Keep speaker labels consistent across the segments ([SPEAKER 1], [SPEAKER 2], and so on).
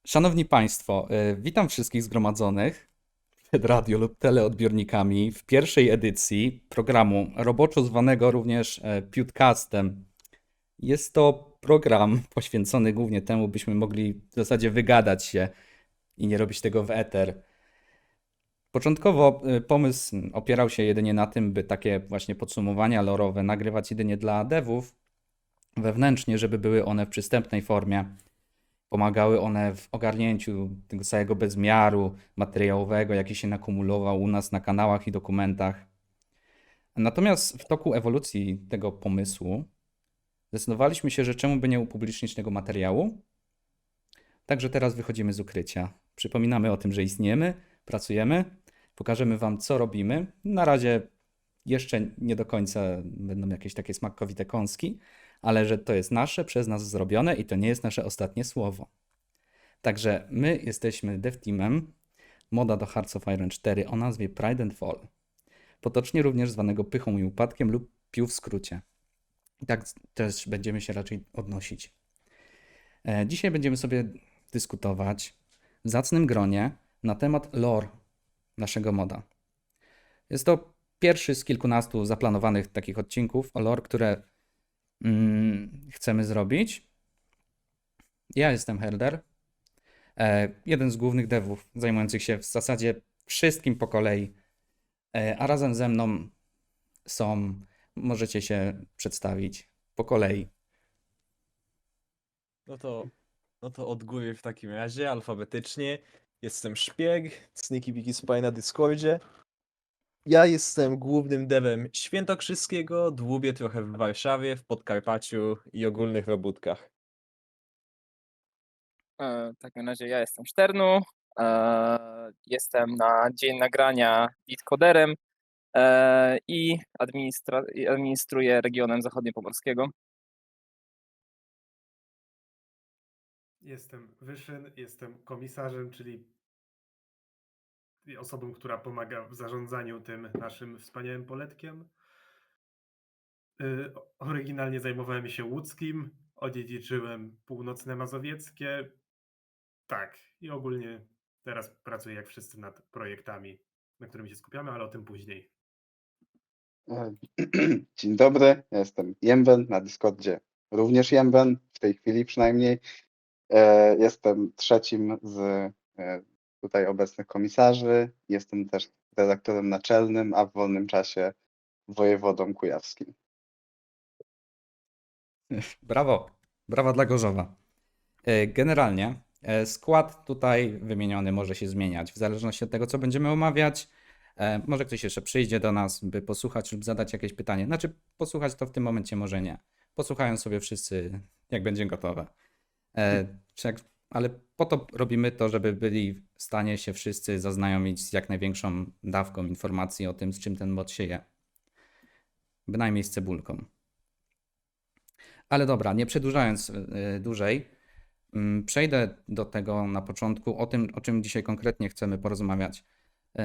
[SPEAKER 1] Szanowni Państwo, witam wszystkich zgromadzonych przed radio lub teleodbiornikami w pierwszej edycji programu roboczo zwanego również Pewdcastem. Jest to program poświęcony głównie temu, byśmy mogli w zasadzie wygadać się i nie robić tego w eter. Początkowo pomysł opierał się jedynie na tym, by takie właśnie podsumowania lorowe nagrywać jedynie dla devów wewnętrznie, żeby były one w przystępnej formie. Pomagały one w ogarnięciu tego całego bezmiaru materiałowego, jaki się nakumulował u nas na kanałach i dokumentach. Natomiast w toku ewolucji tego pomysłu zdecydowaliśmy się, że czemu by nie upublicznić tego materiału. Także teraz wychodzimy z ukrycia. Przypominamy o tym, że istniejemy, pracujemy, pokażemy Wam, co robimy. Na razie jeszcze nie do końca będą jakieś takie smakowite kąski, ale że to jest nasze, przez nas zrobione i to nie jest nasze ostatnie słowo. Także my jesteśmy DevTeamem moda do Hearts of Iron 4 o nazwie Pride and Fall, potocznie również zwanego pychą i upadkiem lub pił w skrócie. I tak też będziemy się raczej odnosić. Dzisiaj będziemy sobie dyskutować w zacnym gronie na temat lore naszego moda. Jest to pierwszy z kilkunastu zaplanowanych takich odcinków o lore, które chcemy zrobić. Ja jestem Helder, jeden z głównych devów zajmujących się w zasadzie wszystkim po kolei, a razem ze mną są, możecie się przedstawić po kolei.
[SPEAKER 2] No to, no to od góry w takim razie, alfabetycznie. Jestem Szpieg, Sneaky Piki Spy na Discordzie. Ja jestem głównym devem świętokrzyskiego, dłubię trochę w Warszawie, w Podkarpaciu i ogólnych robótkach.
[SPEAKER 3] W takim razie ja jestem Szternu, jestem na dzień nagrania lead-coderem i administruję regionem zachodniopomorskiego.
[SPEAKER 4] Jestem Wyszyn, jestem komisarzem, czyli osobą, która pomaga w zarządzaniu tym naszym wspaniałym poletkiem. Oryginalnie zajmowałem się łódzkim, odziedziczyłem północne mazowieckie. Tak, i ogólnie teraz pracuję jak wszyscy nad projektami, na którymi się skupiamy, ale o tym później.
[SPEAKER 5] Dzień dobry, ja jestem Jemben, na Discordzie również Jemben, w tej chwili przynajmniej. Jestem trzecim z tutaj obecnych komisarzy. Jestem też redaktorem naczelnym, a w wolnym czasie wojewodą kujawskim.
[SPEAKER 1] Brawo, brawa dla Gorzowa. Generalnie skład tutaj wymieniony może się zmieniać w zależności od tego, co będziemy omawiać. Może ktoś jeszcze przyjdzie do nas, by posłuchać lub zadać jakieś pytanie. Znaczy, posłuchać to w tym momencie może nie. Posłuchają sobie wszyscy, jak będzie gotowe. Ale po to robimy to, żeby byli w stanie się wszyscy zaznajomić z jak największą dawką informacji o tym, z czym ten mod się je. Bynajmniej z cebulką. Ale dobra, nie przedłużając dłużej, przejdę do tego na początku, o czym dzisiaj konkretnie chcemy porozmawiać.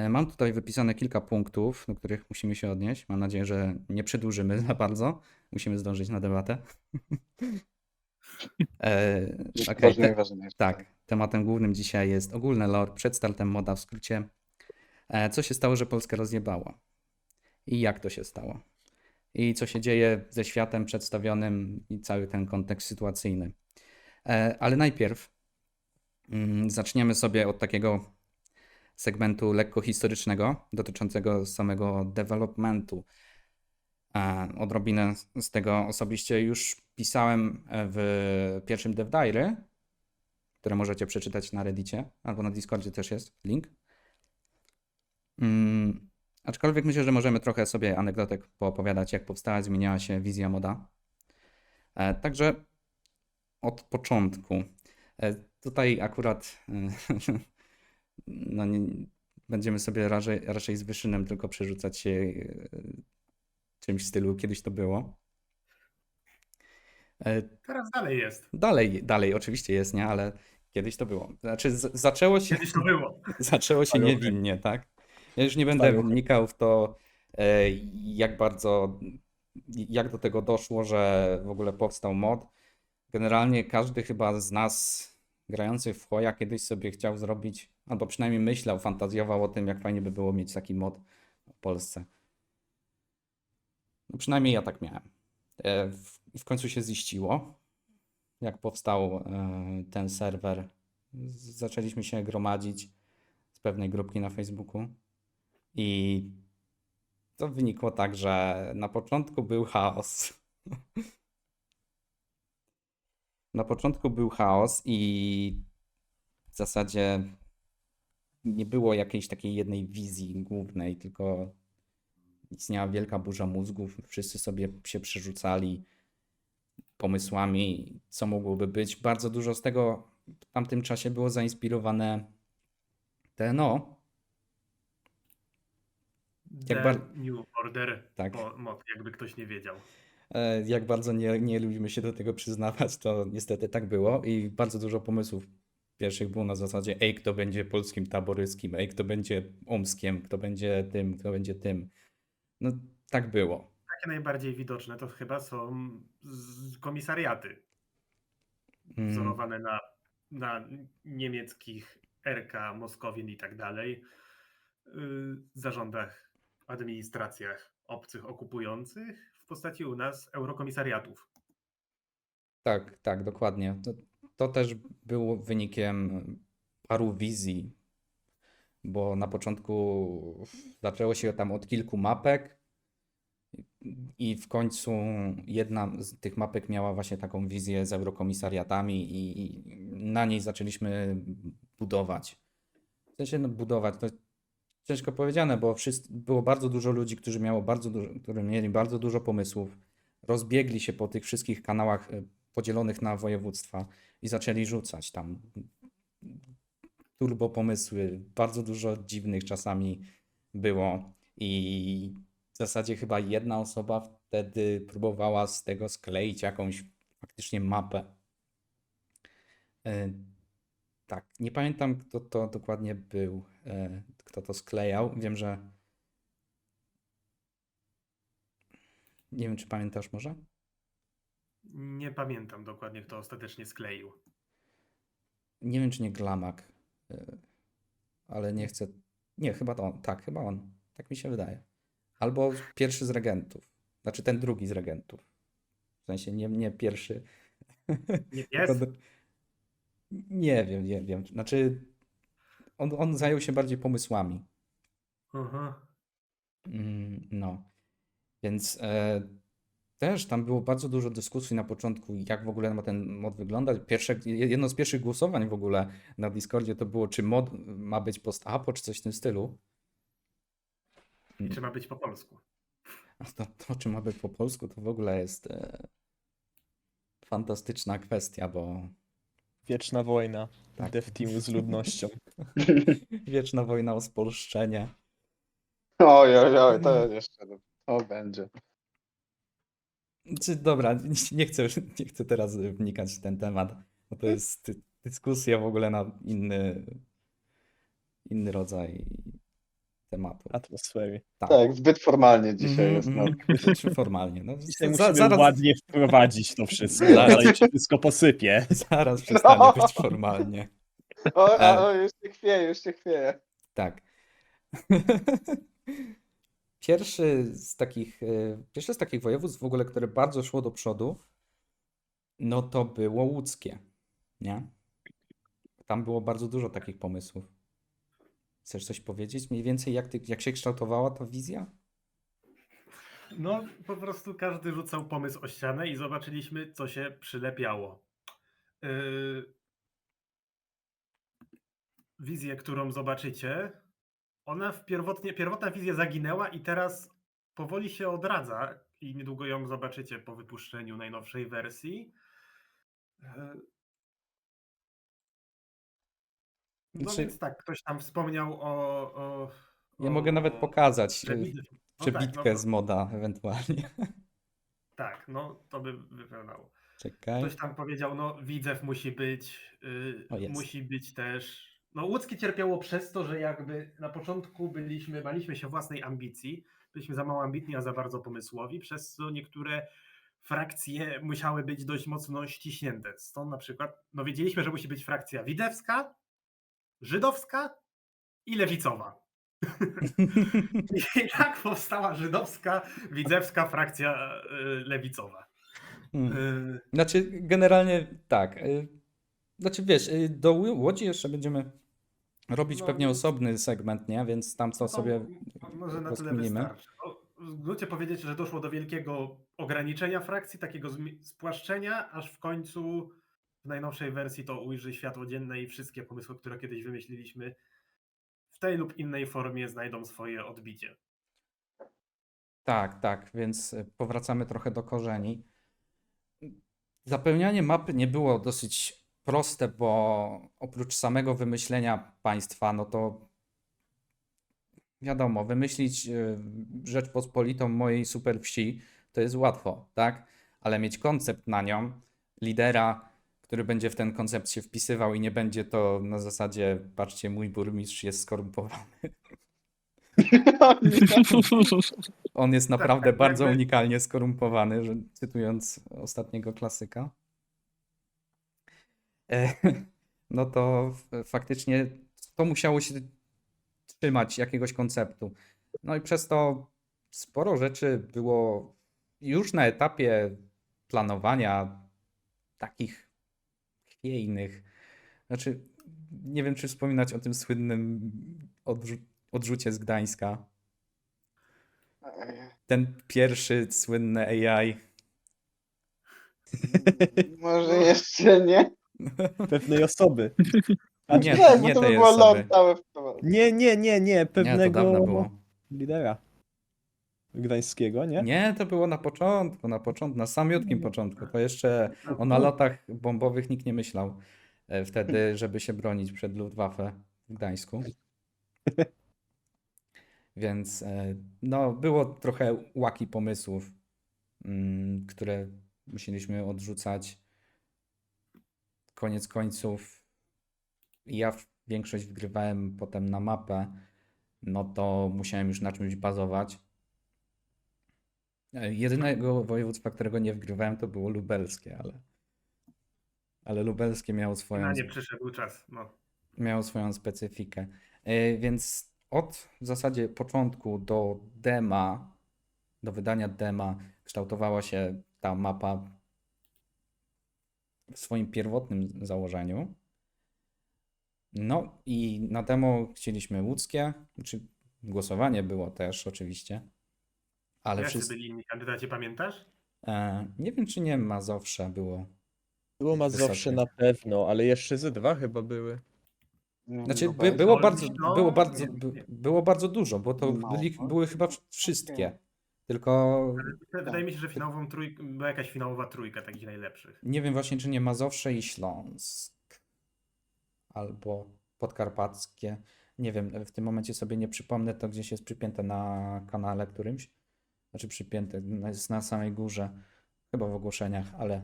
[SPEAKER 1] Mam tutaj wypisane kilka punktów, do których musimy się odnieść. Mam nadzieję, że nie przedłużymy za bardzo. Musimy zdążyć na debatę.
[SPEAKER 5] Ważne.
[SPEAKER 1] Tak, tematem głównym dzisiaj jest ogólne lore przed startem moda, w skrócie. Co się stało, że Polskę rozjebało? I jak to się stało? I co się dzieje ze światem przedstawionym i cały ten kontekst sytuacyjny. Ale najpierw zaczniemy sobie od takiego segmentu lekko historycznego dotyczącego samego developmentu. Odrobinę z tego osobiście już pisałem w pierwszym Dev Diary, które możecie przeczytać na Reddicie, albo na Discordzie też jest link. Aczkolwiek myślę, że możemy trochę sobie anegdotek poopowiadać, jak powstała, zmieniała się wizja moda. Także od początku. Tutaj akurat no będziemy sobie raczej z Wyszynem tylko przerzucać się czymś w stylu kiedyś to było.
[SPEAKER 4] Teraz dalej jest.
[SPEAKER 1] Dalej oczywiście jest, nie? Ale kiedyś to było. Znaczy zaczęło się...
[SPEAKER 4] Kiedyś to było.
[SPEAKER 1] Zaczęło się niewinnie, tak? Ja już nie będę wnikał w to, jak do tego doszło, że w ogóle powstał mod. Generalnie każdy chyba z nas grający w Hoja kiedyś sobie chciał zrobić, albo przynajmniej myślał, fantazjował o tym, jak fajnie by było mieć taki mod w Polsce. No przynajmniej ja tak miałem. I w końcu się ziściło. Jak powstał ten serwer, zaczęliśmy się gromadzić z pewnej grupki na Facebooku i to wynikło tak, że na początku był chaos. Na początku był chaos i w zasadzie nie było jakiejś takiej jednej wizji głównej, tylko istniała wielka burza mózgów. Wszyscy sobie się przerzucali pomysłami, co mogłoby być. Bardzo dużo z tego w tamtym czasie było zainspirowane TNO. Jak
[SPEAKER 4] The
[SPEAKER 1] bar-
[SPEAKER 4] New Order
[SPEAKER 1] Tak.
[SPEAKER 4] mod, jakby ktoś nie wiedział.
[SPEAKER 1] Jak bardzo nie lubimy się do tego przyznawać, to niestety tak było i bardzo dużo pomysłów pierwszych było na zasadzie ej, kto będzie polskim taboryskim, ej, kto będzie omskiem, kto będzie tym, kto będzie tym. No tak było.
[SPEAKER 4] Takie najbardziej widoczne to chyba są komisariaty wzorowane na niemieckich RK, Moskowien i tak dalej, zarządach, administracjach obcych okupujących w postaci u nas eurokomisariatów.
[SPEAKER 1] Tak, dokładnie. To też było wynikiem paru wizji, bo na początku zaczęło się tam od kilku mapek i w końcu jedna z tych mapek miała właśnie taką wizję z eurokomisariatami i na niej zaczęliśmy budować. W sensie no, budować, to ciężko powiedziane, bo było bardzo dużo ludzi, którzy mieli bardzo dużo pomysłów, rozbiegli się po tych wszystkich kanałach podzielonych na województwa i zaczęli rzucać tam turbo pomysły, bardzo dużo dziwnych czasami było i w zasadzie chyba jedna osoba wtedy próbowała z tego skleić jakąś faktycznie mapę. Tak, nie pamiętam, kto to dokładnie był, kto to sklejał. Wiem, że. Nie wiem, czy pamiętasz może?
[SPEAKER 4] Nie pamiętam dokładnie, kto ostatecznie skleił.
[SPEAKER 1] Nie wiem, czy nie Glamak, ale nie chcę. Nie, chyba to on. Tak, chyba on. Tak mi się wydaje. Albo pierwszy z regentów. Znaczy ten drugi z regentów. W sensie nie pierwszy.
[SPEAKER 4] Nie
[SPEAKER 1] Tylko
[SPEAKER 4] pies?
[SPEAKER 1] Nie wiem. Znaczy, on zajął się bardziej pomysłami.
[SPEAKER 4] Aha.
[SPEAKER 1] No. Więc też tam było bardzo dużo dyskusji na początku, jak w ogóle ma ten mod wyglądać. Jedno z pierwszych głosowań w ogóle na Discordzie to było, czy mod ma być post-apo, czy coś w tym stylu.
[SPEAKER 4] I czy ma być po polsku?
[SPEAKER 1] A to, czy ma być po polsku, to w ogóle jest fantastyczna kwestia, bo
[SPEAKER 2] Wieczna wojna
[SPEAKER 1] Tak.
[SPEAKER 2] Dev Teamu z ludnością.
[SPEAKER 1] wieczna wojna o spolszczenie.
[SPEAKER 5] Oj, to jeszcze to będzie.
[SPEAKER 1] Dobra, nie chcę teraz wnikać w ten temat, bo to jest dyskusja w ogóle na inny rodzaj tematu.
[SPEAKER 2] Atmosfery.
[SPEAKER 5] Tak, zbyt formalnie dzisiaj jest. No.
[SPEAKER 1] Czy formalnie. No,
[SPEAKER 2] Dzisiaj
[SPEAKER 1] za-
[SPEAKER 2] musimy ładnie wprowadzić to wszystko,
[SPEAKER 1] Zaraz.
[SPEAKER 2] zanim się wszystko posypie.
[SPEAKER 1] Zaraz przestanie być formalnie.
[SPEAKER 5] Już się chwieje.
[SPEAKER 1] Tak. Pierwszy z takich województw w ogóle, które bardzo szło do przodu, no to było łódzkie, nie? Tam było bardzo dużo takich pomysłów. Chcesz coś powiedzieć? Mniej więcej jak się kształtowała ta wizja?
[SPEAKER 4] No, po prostu każdy rzucał pomysł o ścianę i zobaczyliśmy, co się przylepiało. Wizję, którą zobaczycie, ona pierwotna wizja zaginęła i teraz powoli się odradza i niedługo ją zobaczycie po wypuszczeniu najnowszej wersji. No
[SPEAKER 1] Znaczy-
[SPEAKER 4] więc tak, ktoś tam wspomniał o
[SPEAKER 1] Ja mogę nawet pokazać
[SPEAKER 4] przebitkę
[SPEAKER 1] przebitkę z moda ewentualnie.
[SPEAKER 4] Tak, no to by wyglądało.
[SPEAKER 1] Czekaj.
[SPEAKER 4] Ktoś tam powiedział, no Widzew musi być,
[SPEAKER 1] O, jest.
[SPEAKER 4] musi być też. No łódzkie cierpiało przez to, że jakby na początku baliśmy się własnej ambicji, byliśmy za mało ambitni, a za bardzo pomysłowi, przez co niektóre frakcje musiały być dość mocno ściśnięte. Stąd na przykład, no wiedzieliśmy, że musi być frakcja widewska, żydowska i lewicowa. I tak powstała żydowska, widzewska frakcja lewicowa.
[SPEAKER 1] Znaczy, generalnie tak. Znaczy, wiesz, do Łodzi jeszcze będziemy robić
[SPEAKER 4] No,
[SPEAKER 1] pewnie
[SPEAKER 4] więc-
[SPEAKER 1] osobny segment, nie? Więc tam to sobie
[SPEAKER 4] Może na tyle
[SPEAKER 1] rozkminimy.
[SPEAKER 4] wystarczy. No, w skrócie powiedzieć, że doszło do wielkiego ograniczenia frakcji, takiego spłaszczenia, aż w końcu w najnowszej wersji to ujrzy światło dzienne i wszystkie pomysły, które kiedyś wymyśliliśmy, w tej lub innej formie znajdą swoje odbicie.
[SPEAKER 1] Tak, tak, więc powracamy trochę do korzeni. Zapełnianie mapy nie było dosyć proste, bo oprócz samego wymyślenia państwa, no to wiadomo, wymyślić Rzeczpospolitą mojej super wsi to jest łatwo, tak? Ale mieć koncept na nią, lidera, który będzie w ten koncept się wpisywał i nie będzie to na zasadzie, patrzcie, mój burmistrz jest skorumpowany. On jest naprawdę
[SPEAKER 4] tak,
[SPEAKER 1] bardzo
[SPEAKER 4] jakby-
[SPEAKER 1] unikalnie skorumpowany, że, cytując ostatniego klasyka. E, No to faktycznie to musiało się trzymać jakiegoś konceptu. No i przez to sporo rzeczy było już na etapie planowania takich chwiejnych. Znaczy, nie wiem, czy wspominać o tym słynnym odrzucie z Gdańska. Ten pierwszy słynny AI.
[SPEAKER 5] Może jeszcze nie.
[SPEAKER 2] Pewnej osoby.
[SPEAKER 5] A
[SPEAKER 1] Nie,
[SPEAKER 5] nie,
[SPEAKER 1] nie
[SPEAKER 5] bo to by
[SPEAKER 1] tej
[SPEAKER 5] było
[SPEAKER 1] osoby.
[SPEAKER 5] całe wprowadzenie.
[SPEAKER 2] Nie,
[SPEAKER 1] Nie, to
[SPEAKER 2] pewnego
[SPEAKER 1] dawno było.
[SPEAKER 2] lidera gdańskiego, nie?
[SPEAKER 1] Nie, to było na początku, na samiutkim początku. To jeszcze o nalotach bombowych nikt nie myślał wtedy, żeby się bronić przed Luftwaffe w Gdańsku. Więc no, było trochę łaki pomysłów, które musieliśmy odrzucać. Koniec końców ja większość wgrywałem potem na mapę, no to musiałem już na czymś bazować. Jedynego województwa, którego nie wgrywałem, to było lubelskie, ale lubelskie
[SPEAKER 4] Na nie przyszedł czas. No.
[SPEAKER 1] miało swoją specyfikę. Więc od w zasadzie początku do dema, do wydania dema kształtowała się ta mapa w swoim pierwotnym założeniu. No i na demo chcieliśmy łódzkie, czy głosowanie było też oczywiście, ale
[SPEAKER 4] Jacy
[SPEAKER 1] wszyscy...
[SPEAKER 4] byli inni kandydaci, pamiętasz?
[SPEAKER 1] Nie wiem, czy nie Mazowsze było.
[SPEAKER 2] Było Mazowsze
[SPEAKER 1] Wysokie.
[SPEAKER 2] na pewno, ale jeszcze ze dwa chyba były.
[SPEAKER 1] Znaczy,
[SPEAKER 5] Lubelski.
[SPEAKER 1] było
[SPEAKER 4] Olsztyn,
[SPEAKER 1] bardzo,
[SPEAKER 4] no,
[SPEAKER 1] było bardzo,
[SPEAKER 4] nie.
[SPEAKER 1] było bardzo dużo, bo to
[SPEAKER 5] No,
[SPEAKER 1] były chyba wszystkie. Tylko
[SPEAKER 4] Wydaje mi się, że finałową była jakaś finałowa trójka takich najlepszych.
[SPEAKER 1] nie wiem właśnie, czy nie Mazowsze i Śląsk. Albo podkarpackie. Nie wiem, w tym momencie sobie nie przypomnę, to gdzieś jest przypięte na kanale którymś. Znaczy przypięte, jest na samej górze. Chyba w ogłoszeniach, ale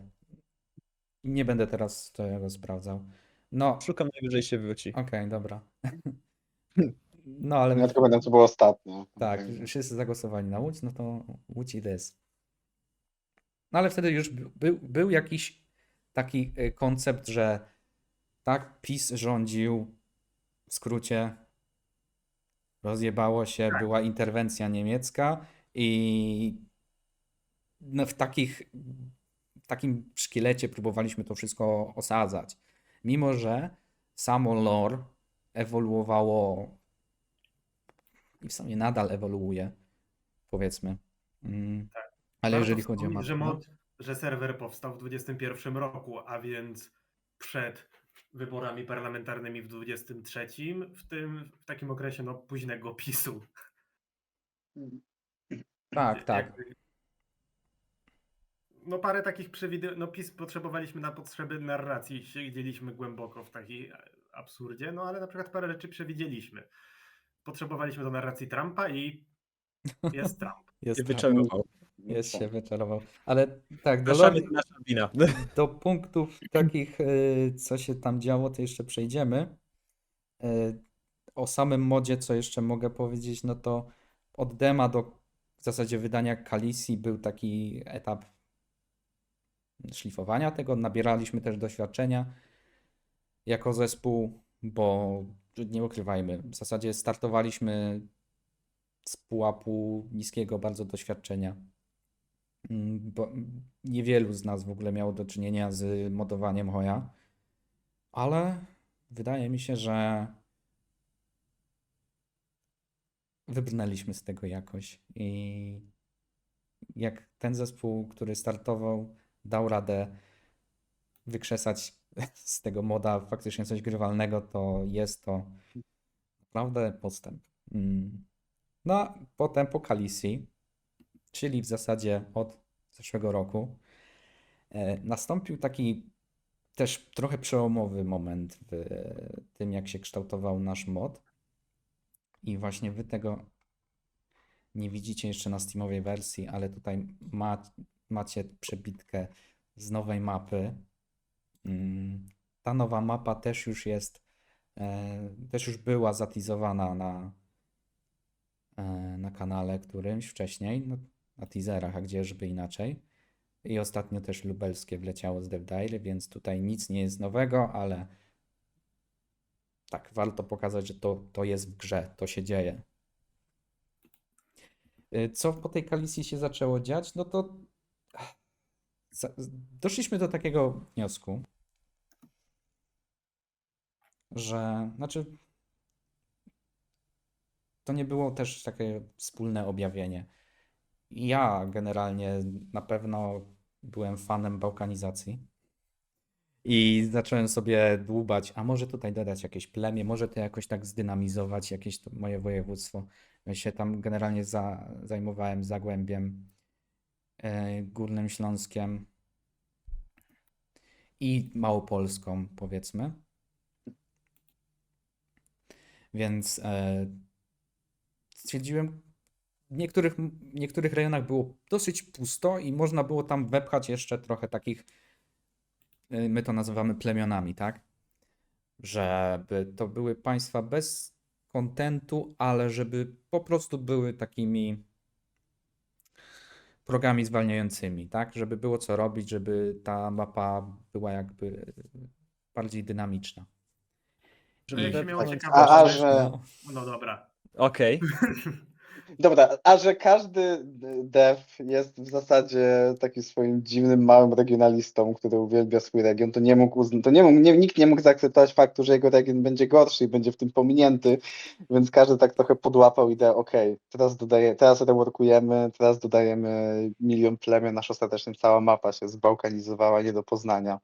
[SPEAKER 1] nie będę teraz tego sprawdzał. No,
[SPEAKER 2] Szukam, najwyżej się wróci.
[SPEAKER 1] okej, dobra. No, ale
[SPEAKER 5] Ja tylko pamiętam, co było ostatnio.
[SPEAKER 1] tak, wszyscy zagłosowali na Łódź, no to Łódź it is. No ale wtedy już był jakiś taki koncept, że tak, PiS rządził, w skrócie rozjebało się, była interwencja niemiecka i no w takim szkielecie próbowaliśmy to wszystko osadzać. Mimo że samo lore ewoluowało i w sumie nadal ewoluuje, powiedzmy. Ale
[SPEAKER 4] Warto
[SPEAKER 1] jeżeli chodzi o
[SPEAKER 4] wspomnieć,
[SPEAKER 1] mapę,
[SPEAKER 4] że serwer powstał w 2021 roku, a więc przed wyborami parlamentarnymi w 2023, w takim okresie no, późnego PiSu.
[SPEAKER 1] tak.
[SPEAKER 4] Jakby- No parę takich no PiS potrzebowaliśmy na potrzeby narracji, siedzieliśmy głęboko w takiej absurdzie, no ale na przykład parę rzeczy przewidzieliśmy. Potrzebowaliśmy do narracji Trumpa i jest Trump.
[SPEAKER 1] Jest,
[SPEAKER 2] Się wyczarował.
[SPEAKER 1] jest się wyczarował. Ale tak,
[SPEAKER 2] Przepraszamy, to nasza wina.
[SPEAKER 1] do punktów takich, co się tam działo, to jeszcze przejdziemy. O samym modzie, co jeszcze mogę powiedzieć, no to od dema do w zasadzie wydania Khaleesi był taki etap szlifowania tego. Nabieraliśmy też doświadczenia jako zespół, bo nie ukrywajmy, w zasadzie startowaliśmy z pułapu niskiego bardzo doświadczenia. Bo niewielu z nas w ogóle miało do czynienia z modowaniem Hoya, ale wydaje mi się, że wybrnęliśmy z tego jakoś i jak ten zespół, który startował, dał radę wykrzesać z tego moda faktycznie coś grywalnego, to jest to naprawdę postęp. No, a potem po Khaleesi, czyli w zasadzie od zeszłego roku, nastąpił taki też trochę przełomowy moment w tym, jak się kształtował nasz mod. I właśnie wy tego nie widzicie jeszcze na Steamowej wersji, ale tutaj macie przebitkę z nowej mapy. Ta nowa mapa też już jest, też już była zatizowana na kanale którymś wcześniej, no, na teaserach, a gdzieżby inaczej. I ostatnio też lubelskie wleciało z DevDiary, więc tutaj nic nie jest nowego, ale tak, warto pokazać, że to jest w grze, to się dzieje. Co po tej Khaleesi się zaczęło dziać? No to doszliśmy do takiego wniosku, że znaczy to nie było też takie wspólne objawienie. Ja generalnie na pewno byłem fanem bałkanizacji i zacząłem sobie dłubać, a może tutaj dodać jakieś plemię, może to jakoś tak zdynamizować, jakieś to moje województwo. Ja się tam generalnie zajmowałem Zagłębiem, Górnym Śląskiem i Małopolską, powiedzmy. Więc stwierdziłem, w niektórych rejonach było dosyć pusto i można było tam wepchać jeszcze trochę takich, my to nazywamy plemionami, tak? Żeby to były państwa bez kontentu, ale żeby po prostu były takimi progami zwalniającymi, tak? Żeby było co robić, żeby ta mapa była jakby bardziej dynamiczna.
[SPEAKER 4] A jak
[SPEAKER 1] I-
[SPEAKER 4] się miało
[SPEAKER 2] A
[SPEAKER 4] ciekawość,
[SPEAKER 5] że-
[SPEAKER 4] no dobra.
[SPEAKER 2] Okej.
[SPEAKER 5] Dobra, a że każdy dev jest w zasadzie takim swoim dziwnym, małym regionalistą, który uwielbia swój region, to nie mógł nikt nie mógł zaakceptować faktu, że jego region będzie gorszy i będzie w tym pominięty, więc każdy tak trochę podłapał ideę, okej, teraz reworkujemy, teraz dodajemy 1 milion plemion, aż ostatecznie cała mapa się zbałkanizowała nie do poznania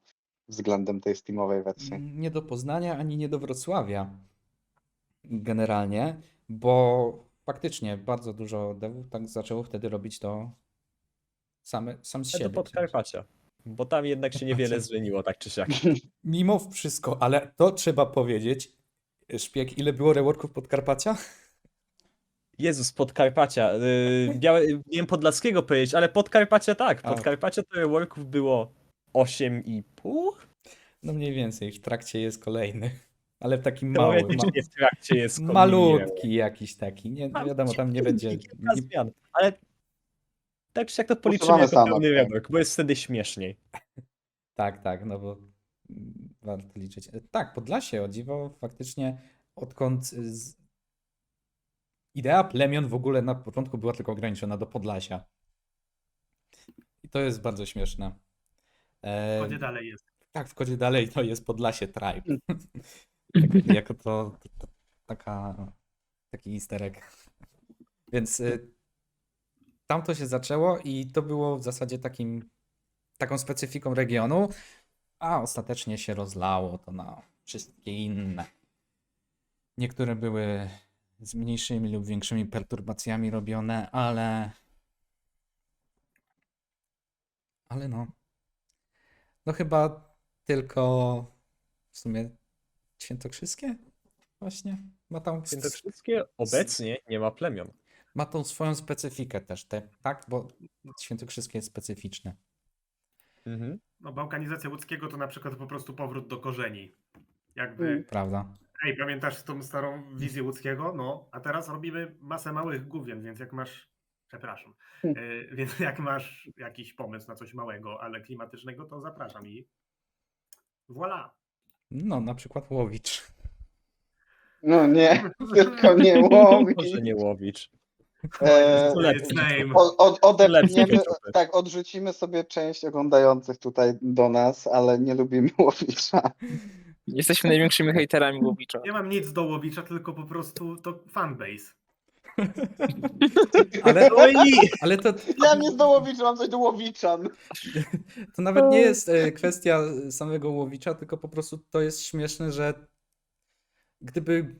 [SPEAKER 5] względem tej Steamowej wersji.
[SPEAKER 1] Nie do Poznania ani nie do Wrocławia generalnie, bo faktycznie bardzo dużo devów tak zaczęło wtedy robić to sam z
[SPEAKER 2] Do
[SPEAKER 1] siebie.
[SPEAKER 2] Podkarpacia. Bo tam jednak się niewiele zmieniło, tak czy siak.
[SPEAKER 1] Mimo wszystko, ale to trzeba powiedzieć, Szpieg, ile było reworków Podkarpacia?
[SPEAKER 2] Jezus, Podkarpacia. Nie wiem Podlaskiego powiedzieć, ale Podkarpacia tak.
[SPEAKER 1] A.
[SPEAKER 2] Podkarpacia to reworków było 8,5?
[SPEAKER 1] No mniej więcej, w trakcie jest kolejny, ale taki mały,
[SPEAKER 2] Teoretycznie w trakcie jest
[SPEAKER 1] malutki jakiś taki, nie wiadomo, tam nie będzie...
[SPEAKER 2] Kilka zmian, ale tak czy siak to policzymy
[SPEAKER 5] Usuwamy
[SPEAKER 2] jako
[SPEAKER 5] sama,
[SPEAKER 2] pełny
[SPEAKER 5] tak.
[SPEAKER 2] rework, bo jest wtedy śmieszniej.
[SPEAKER 1] Tak, no bo warto liczyć. Tak, Podlasie, o dziwo, faktycznie odkąd idea plemion w ogóle na początku była tylko ograniczona do Podlasia. I to jest bardzo śmieszne.
[SPEAKER 4] Gdzie dalej jest?
[SPEAKER 1] Tak, w kodzie dalej to jest Podlasie Tribe. Jako to taki easter egg. Więc tam to się zaczęło i to było w zasadzie taką specyfiką regionu, a ostatecznie się rozlało to na wszystkie inne. Niektóre były z mniejszymi lub większymi perturbacjami robione, ale no chyba tylko w sumie Świętokrzyskie właśnie
[SPEAKER 2] Świętokrzyskie obecnie nie ma plemion.
[SPEAKER 1] ma tą swoją specyfikę też, tak? Bo Świętokrzyskie jest specyficzne.
[SPEAKER 2] Mhm.
[SPEAKER 4] No, bałkanizacja łódzkiego to na przykład po prostu powrót do korzeni. Jakby,
[SPEAKER 1] Prawda?
[SPEAKER 4] ej, pamiętasz tą starą wizję łódzkiego? No, a teraz robimy masę małych gówien, więc jak masz Przepraszam.
[SPEAKER 5] Hmm.
[SPEAKER 4] Więc jak masz jakiś pomysł na coś małego, ale klimatycznego, to zapraszam i voilà.
[SPEAKER 1] No, na przykład Łowicz.
[SPEAKER 5] No nie, tylko nie
[SPEAKER 2] Może
[SPEAKER 5] łowi.
[SPEAKER 2] nie Łowicz.
[SPEAKER 5] E,
[SPEAKER 4] It's name.
[SPEAKER 5] Odepchniemy,
[SPEAKER 2] Lepszy ketchup.
[SPEAKER 5] tak, odrzucimy sobie część oglądających tutaj do nas, ale nie lubimy Łowicza.
[SPEAKER 3] Jesteśmy największymi hejterami Łowicza.
[SPEAKER 4] Nie mam nic do Łowicza, tylko po prostu to fanbase.
[SPEAKER 1] Ale,
[SPEAKER 2] No i
[SPEAKER 1] ale
[SPEAKER 5] Ja nie do Łowicza, mam coś do Łowiczan.
[SPEAKER 1] to nawet nie jest kwestia samego Łowicza, tylko po prostu to jest śmieszne, że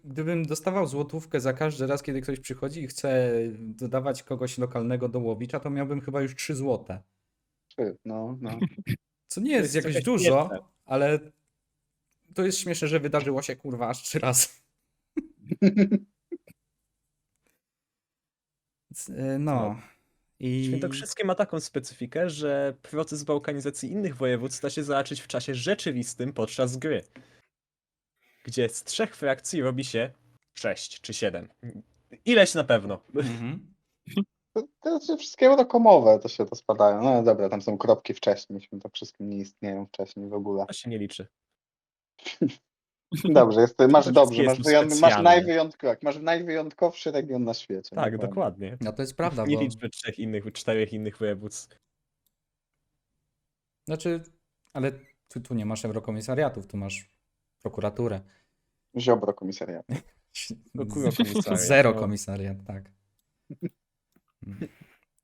[SPEAKER 1] gdybym dostawał złotówkę za każdy raz, kiedy ktoś przychodzi i chce dodawać kogoś lokalnego do Łowicza, to miałbym chyba już 3 złote.
[SPEAKER 5] No, no.
[SPEAKER 1] Co nie jest
[SPEAKER 2] jest
[SPEAKER 1] jakoś
[SPEAKER 2] jakaś
[SPEAKER 1] dużo,
[SPEAKER 2] śmieszne.
[SPEAKER 1] ale to jest śmieszne, że wydarzyło się kurwa aż 3 razy. Więc, no. I
[SPEAKER 2] Świętokrzyskie ma taką specyfikę, że proces bałkanizacji innych województw da się zobaczyć w czasie rzeczywistym podczas gry. Gdzie z 3 frakcji robi się 6 czy 7. Ileś na pewno.
[SPEAKER 1] Mhm.
[SPEAKER 5] To się wszystkie eurokomowe to się rozpadają. No dobra, tam są kropki wcześniej, świętokrzyskie nie istnieją wcześniej w ogóle.
[SPEAKER 2] To się nie liczy.
[SPEAKER 5] Dobrze, masz
[SPEAKER 2] Świętokrzyskie
[SPEAKER 5] dobrze,
[SPEAKER 2] jest specjalne.
[SPEAKER 5] masz najwyjątkowszy region na świecie.
[SPEAKER 2] Tak,
[SPEAKER 5] naprawdę.
[SPEAKER 2] dokładnie.
[SPEAKER 1] No to jest prawda,
[SPEAKER 2] Nie
[SPEAKER 1] bo
[SPEAKER 2] liczmy 4 innych województw.
[SPEAKER 1] znaczy, ale tu nie masz eurokomisariatów, tu masz prokuraturę.
[SPEAKER 5] Ziobro komisariat.
[SPEAKER 2] Komisariat,
[SPEAKER 1] Zero
[SPEAKER 2] no.
[SPEAKER 1] komisariat, tak.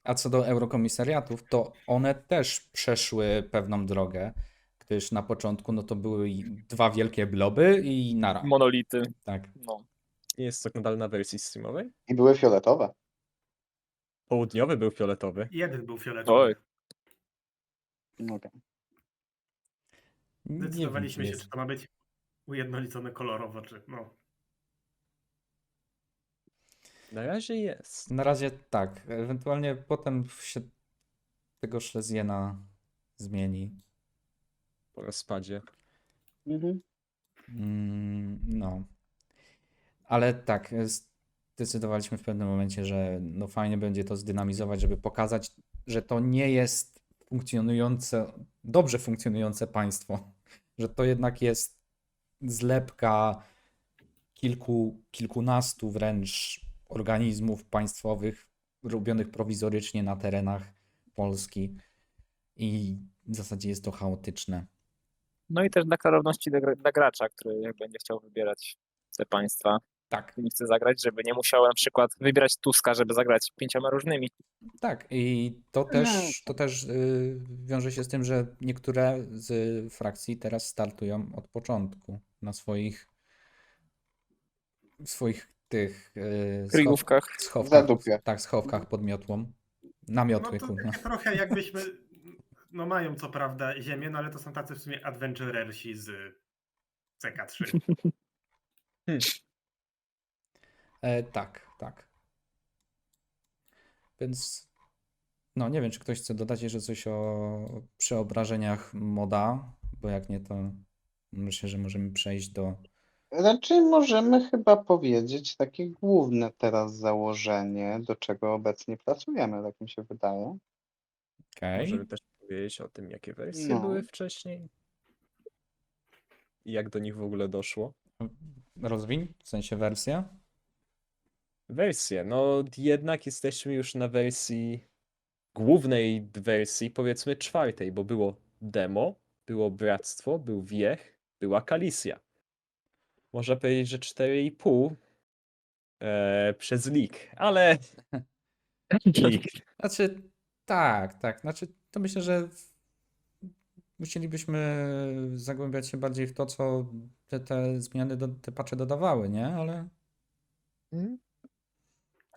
[SPEAKER 1] A co do eurokomisariatów, to one też przeszły pewną drogę, gdyż na początku no to były 2 wielkie bloby i nara.
[SPEAKER 3] Monolity.
[SPEAKER 1] Tak.
[SPEAKER 3] No.
[SPEAKER 2] Nie jest to nadal na wersji streamowej?
[SPEAKER 5] I były fioletowe.
[SPEAKER 2] Południowy był fioletowy.
[SPEAKER 4] Jeden był fioletowy.
[SPEAKER 3] Oj.
[SPEAKER 5] Okej.
[SPEAKER 1] Nie wiem,
[SPEAKER 4] Zdecydowaliśmy
[SPEAKER 1] czy
[SPEAKER 4] się,
[SPEAKER 1] jest.
[SPEAKER 4] czy to ma być ujednolicone kolorowo, czy no.
[SPEAKER 2] Na razie jest.
[SPEAKER 1] Na razie tak. Ewentualnie potem się tego Szlezjena zmieni.
[SPEAKER 2] Po rozpadzie.
[SPEAKER 5] Mhm.
[SPEAKER 1] No. Ale tak, zdecydowaliśmy w pewnym momencie, że no fajnie będzie to zdynamizować, żeby pokazać, że to nie jest dobrze funkcjonujące państwo. Że to jednak jest zlepka kilkunastu wręcz organizmów państwowych robionych prowizorycznie na terenach Polski i w zasadzie jest to chaotyczne.
[SPEAKER 3] No i też dla klarowności dla gracza, który jak będzie chciał wybierać te państwa,
[SPEAKER 1] Tak,
[SPEAKER 3] nie chce zagrać, żeby nie musiał na przykład wybierać Tuska, żeby zagrać 5 różnymi.
[SPEAKER 1] tak. I to też wiąże się z tym, że niektóre z frakcji teraz startują od początku na swoich tych
[SPEAKER 3] Kryjówkach.
[SPEAKER 5] Zadupie.
[SPEAKER 1] schowkach pod miotłą. Na
[SPEAKER 4] No
[SPEAKER 1] miotły,
[SPEAKER 4] to
[SPEAKER 1] kurwa.
[SPEAKER 4] takie trochę jakbyśmy, no mają co prawda ziemię, no ale to są tacy w sumie adventurersi z CK3.
[SPEAKER 1] Tak, tak. Więc no nie wiem, czy ktoś chce dodać jeszcze coś o przeobrażeniach moda, bo jak nie, to myślę, że możemy przejść do...
[SPEAKER 5] Raczej możemy chyba powiedzieć takie główne teraz założenie, do czego obecnie pracujemy, tak mi się wydaje.
[SPEAKER 1] Okej.
[SPEAKER 2] Możemy też powiedzieć o tym, jakie wersje
[SPEAKER 5] No.
[SPEAKER 2] były wcześniej. I jak do nich w ogóle doszło.
[SPEAKER 1] Rozwiń, w sensie wersja.
[SPEAKER 2] Wersje. No jednak jesteśmy już na głównej wersji, powiedzmy 4, bo było demo, było Bractwo, był Wiech, była Kalisja. Można powiedzieć, że 4,5 przez leak, ale leak.
[SPEAKER 1] Znaczy, tak. Znaczy, to myślę, że musielibyśmy zagłębiać się bardziej w to, co te zmiany, te patche dodawały, nie? Ale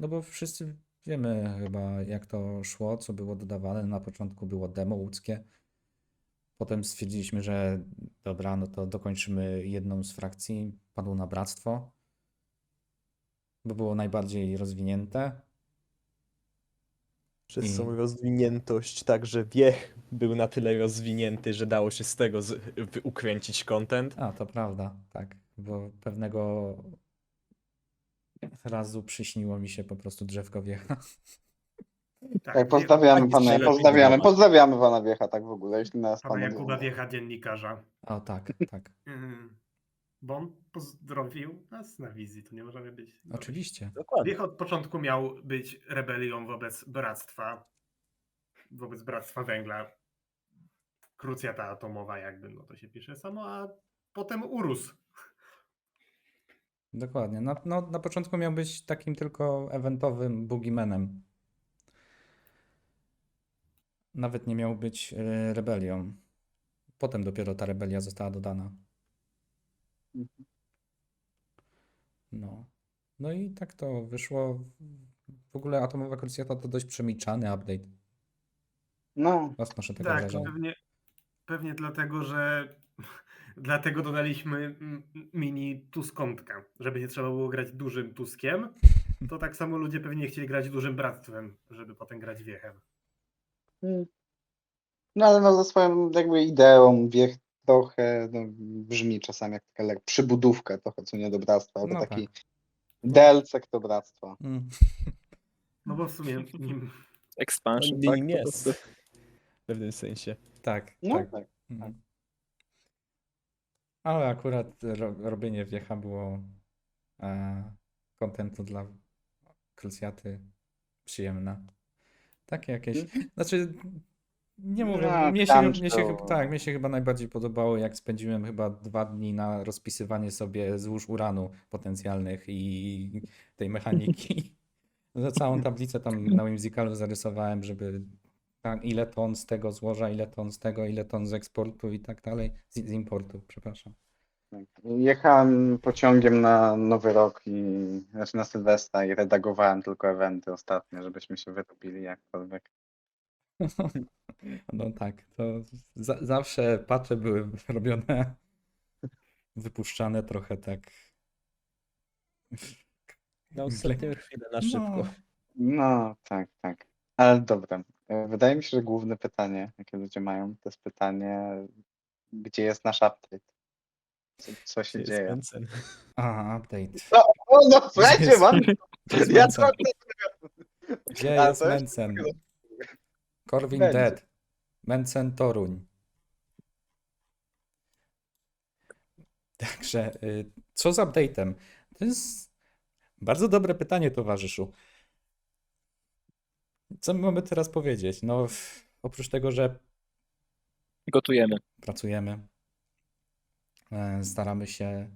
[SPEAKER 1] no bo wszyscy wiemy chyba, jak to szło, co było dodawane. Na początku było demo łódzkie. Potem stwierdziliśmy, że dobra, no to dokończymy jedną z frakcji. Padło na Bractwo, bo było najbardziej rozwinięte.
[SPEAKER 2] Przez
[SPEAKER 1] I-
[SPEAKER 2] samą rozwiniętość, także Wiech był na tyle rozwinięty, że dało się z tego ukręcić content.
[SPEAKER 1] A, to prawda, tak. Bo pewnego razu przyśniło mi się po prostu drzewko wiecha.
[SPEAKER 5] Tak, pozdrawiamy
[SPEAKER 2] tak,
[SPEAKER 5] pana,
[SPEAKER 2] jest
[SPEAKER 5] pozdrawiamy pana Wiecha, tak w ogóle, jeśli nas
[SPEAKER 4] Pana
[SPEAKER 5] pan
[SPEAKER 4] Jakuba
[SPEAKER 5] ogląda.
[SPEAKER 4] Wiecha, dziennikarza.
[SPEAKER 1] O tak, tak.
[SPEAKER 4] Bo on pozdrowił nas na wizji, to nie możemy być gorzej.
[SPEAKER 1] Oczywiście.
[SPEAKER 2] Dokładnie.
[SPEAKER 4] Wiech od początku miał być rebelią wobec Bractwa Węgla. Krucjata atomowa jakby, no to się pisze samo, a potem urósł.
[SPEAKER 1] Dokładnie. Na początku miał być takim tylko eventowym boogeymanem. Nawet nie miał być rebelią. Potem dopiero ta rebelia została dodana. No. No i tak to wyszło. W ogóle Atomowa Krucjata to dość przemilczany update.
[SPEAKER 5] No,
[SPEAKER 1] Odnoszę tego
[SPEAKER 4] Tak,
[SPEAKER 1] wrażenia.
[SPEAKER 4] pewnie dlatego, że dlatego dodaliśmy mini Tuskątka, żeby nie trzeba było grać dużym Tuskiem. To tak samo ludzie pewnie chcieli grać dużym bractwem, żeby potem grać Wiechem.
[SPEAKER 5] no ale no za swoją jakby ideą Wiech trochę brzmi czasami jak taka przybudówka trochę, co nie do bractwa, albo
[SPEAKER 1] No
[SPEAKER 5] taki
[SPEAKER 1] tak.
[SPEAKER 5] delcek do bractwa.
[SPEAKER 4] No bo w sumie nim
[SPEAKER 3] Expansion,
[SPEAKER 2] On
[SPEAKER 3] tak?
[SPEAKER 2] nim
[SPEAKER 3] po
[SPEAKER 2] jest.
[SPEAKER 3] prostu.
[SPEAKER 2] W pewnym sensie.
[SPEAKER 1] Tak,
[SPEAKER 5] No
[SPEAKER 1] tak.
[SPEAKER 5] tak.
[SPEAKER 1] Mhm. Ale akurat robienie Wiecha było kontentu dla Krucjaty przyjemne. Takie jakieś. Znaczy, nie mówię,
[SPEAKER 5] No,
[SPEAKER 1] mnie
[SPEAKER 5] tam
[SPEAKER 1] się,
[SPEAKER 5] to-
[SPEAKER 1] tak, mnie się chyba najbardziej podobało, jak spędziłem chyba 2 dni na rozpisywanie sobie złóż uranu potencjalnych i tej mechaniki. Za całą tablicę tam na Whimsicalu zarysowałem, żeby ile ton z tego złoża, ile ton z tego, ile ton z eksportu i tak dalej, z importu, przepraszam.
[SPEAKER 5] Tak. Jechałem pociągiem na Nowy Rok znaczy na Sylwestra i redagowałem tylko eventy ostatnie, żebyśmy się wyrobili jakkolwiek.
[SPEAKER 1] No tak, to zawsze patche były robione, wypuszczane trochę tak.
[SPEAKER 2] Na ostatnią chwilę, na szybko.
[SPEAKER 5] No, tak, tak. Ale dobra. Wydaje mi się, że główne pytanie, jakie ludzie mają, to jest pytanie, gdzie jest nasz update? Co się
[SPEAKER 2] Jest
[SPEAKER 5] dzieje?
[SPEAKER 2] Mencen.
[SPEAKER 1] A, update.
[SPEAKER 5] No, słuchajcie,
[SPEAKER 1] jest-
[SPEAKER 5] mam.
[SPEAKER 1] Gdzie jest
[SPEAKER 5] Ja
[SPEAKER 1] Mencen?
[SPEAKER 5] to
[SPEAKER 1] Gdzie
[SPEAKER 5] A,
[SPEAKER 1] jest
[SPEAKER 5] to jest-
[SPEAKER 1] Mencen? Corwin
[SPEAKER 5] Będzie.
[SPEAKER 1] dead. Mencen Toruń. Także, co z update'em? To jest bardzo dobre pytanie, towarzyszu. Co my mamy teraz powiedzieć? No, oprócz tego, że
[SPEAKER 3] Gotujemy.
[SPEAKER 1] pracujemy, staramy się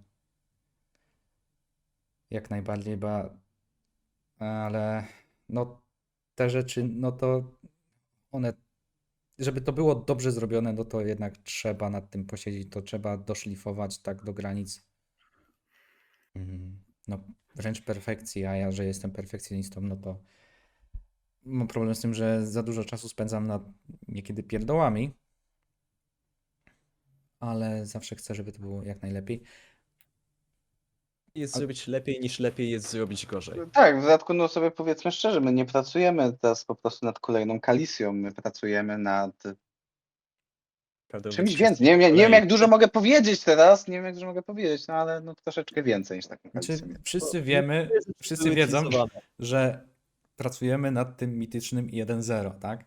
[SPEAKER 1] jak najbardziej, ale no te rzeczy, no to one, żeby to było dobrze zrobione, no to jednak trzeba nad tym posiedzieć, to trzeba doszlifować tak do granic, no wręcz perfekcji, a ja, że jestem perfekcjonistą, no to mam problem z tym, że za dużo czasu spędzam nad niekiedy pierdołami, ale zawsze chcę, żeby to było jak najlepiej.
[SPEAKER 2] Jest zrobić lepiej niż lepiej jest zrobić gorzej.
[SPEAKER 5] Tak, w dodatku no sobie powiedzmy szczerze, my nie pracujemy teraz po prostu nad kolejną Kalisją, my pracujemy nad
[SPEAKER 2] Prawdę
[SPEAKER 5] czymś
[SPEAKER 2] mówiąc,
[SPEAKER 5] więcej. Nie wiem jak dużo mogę powiedzieć teraz, nie wiem jak dużo mogę powiedzieć, no ale no troszeczkę więcej niż taką
[SPEAKER 1] Znaczy,
[SPEAKER 5] Kalisję.
[SPEAKER 1] wszyscy wiemy, wszyscy wiedzą, że pracujemy nad tym mitycznym 1.0, tak?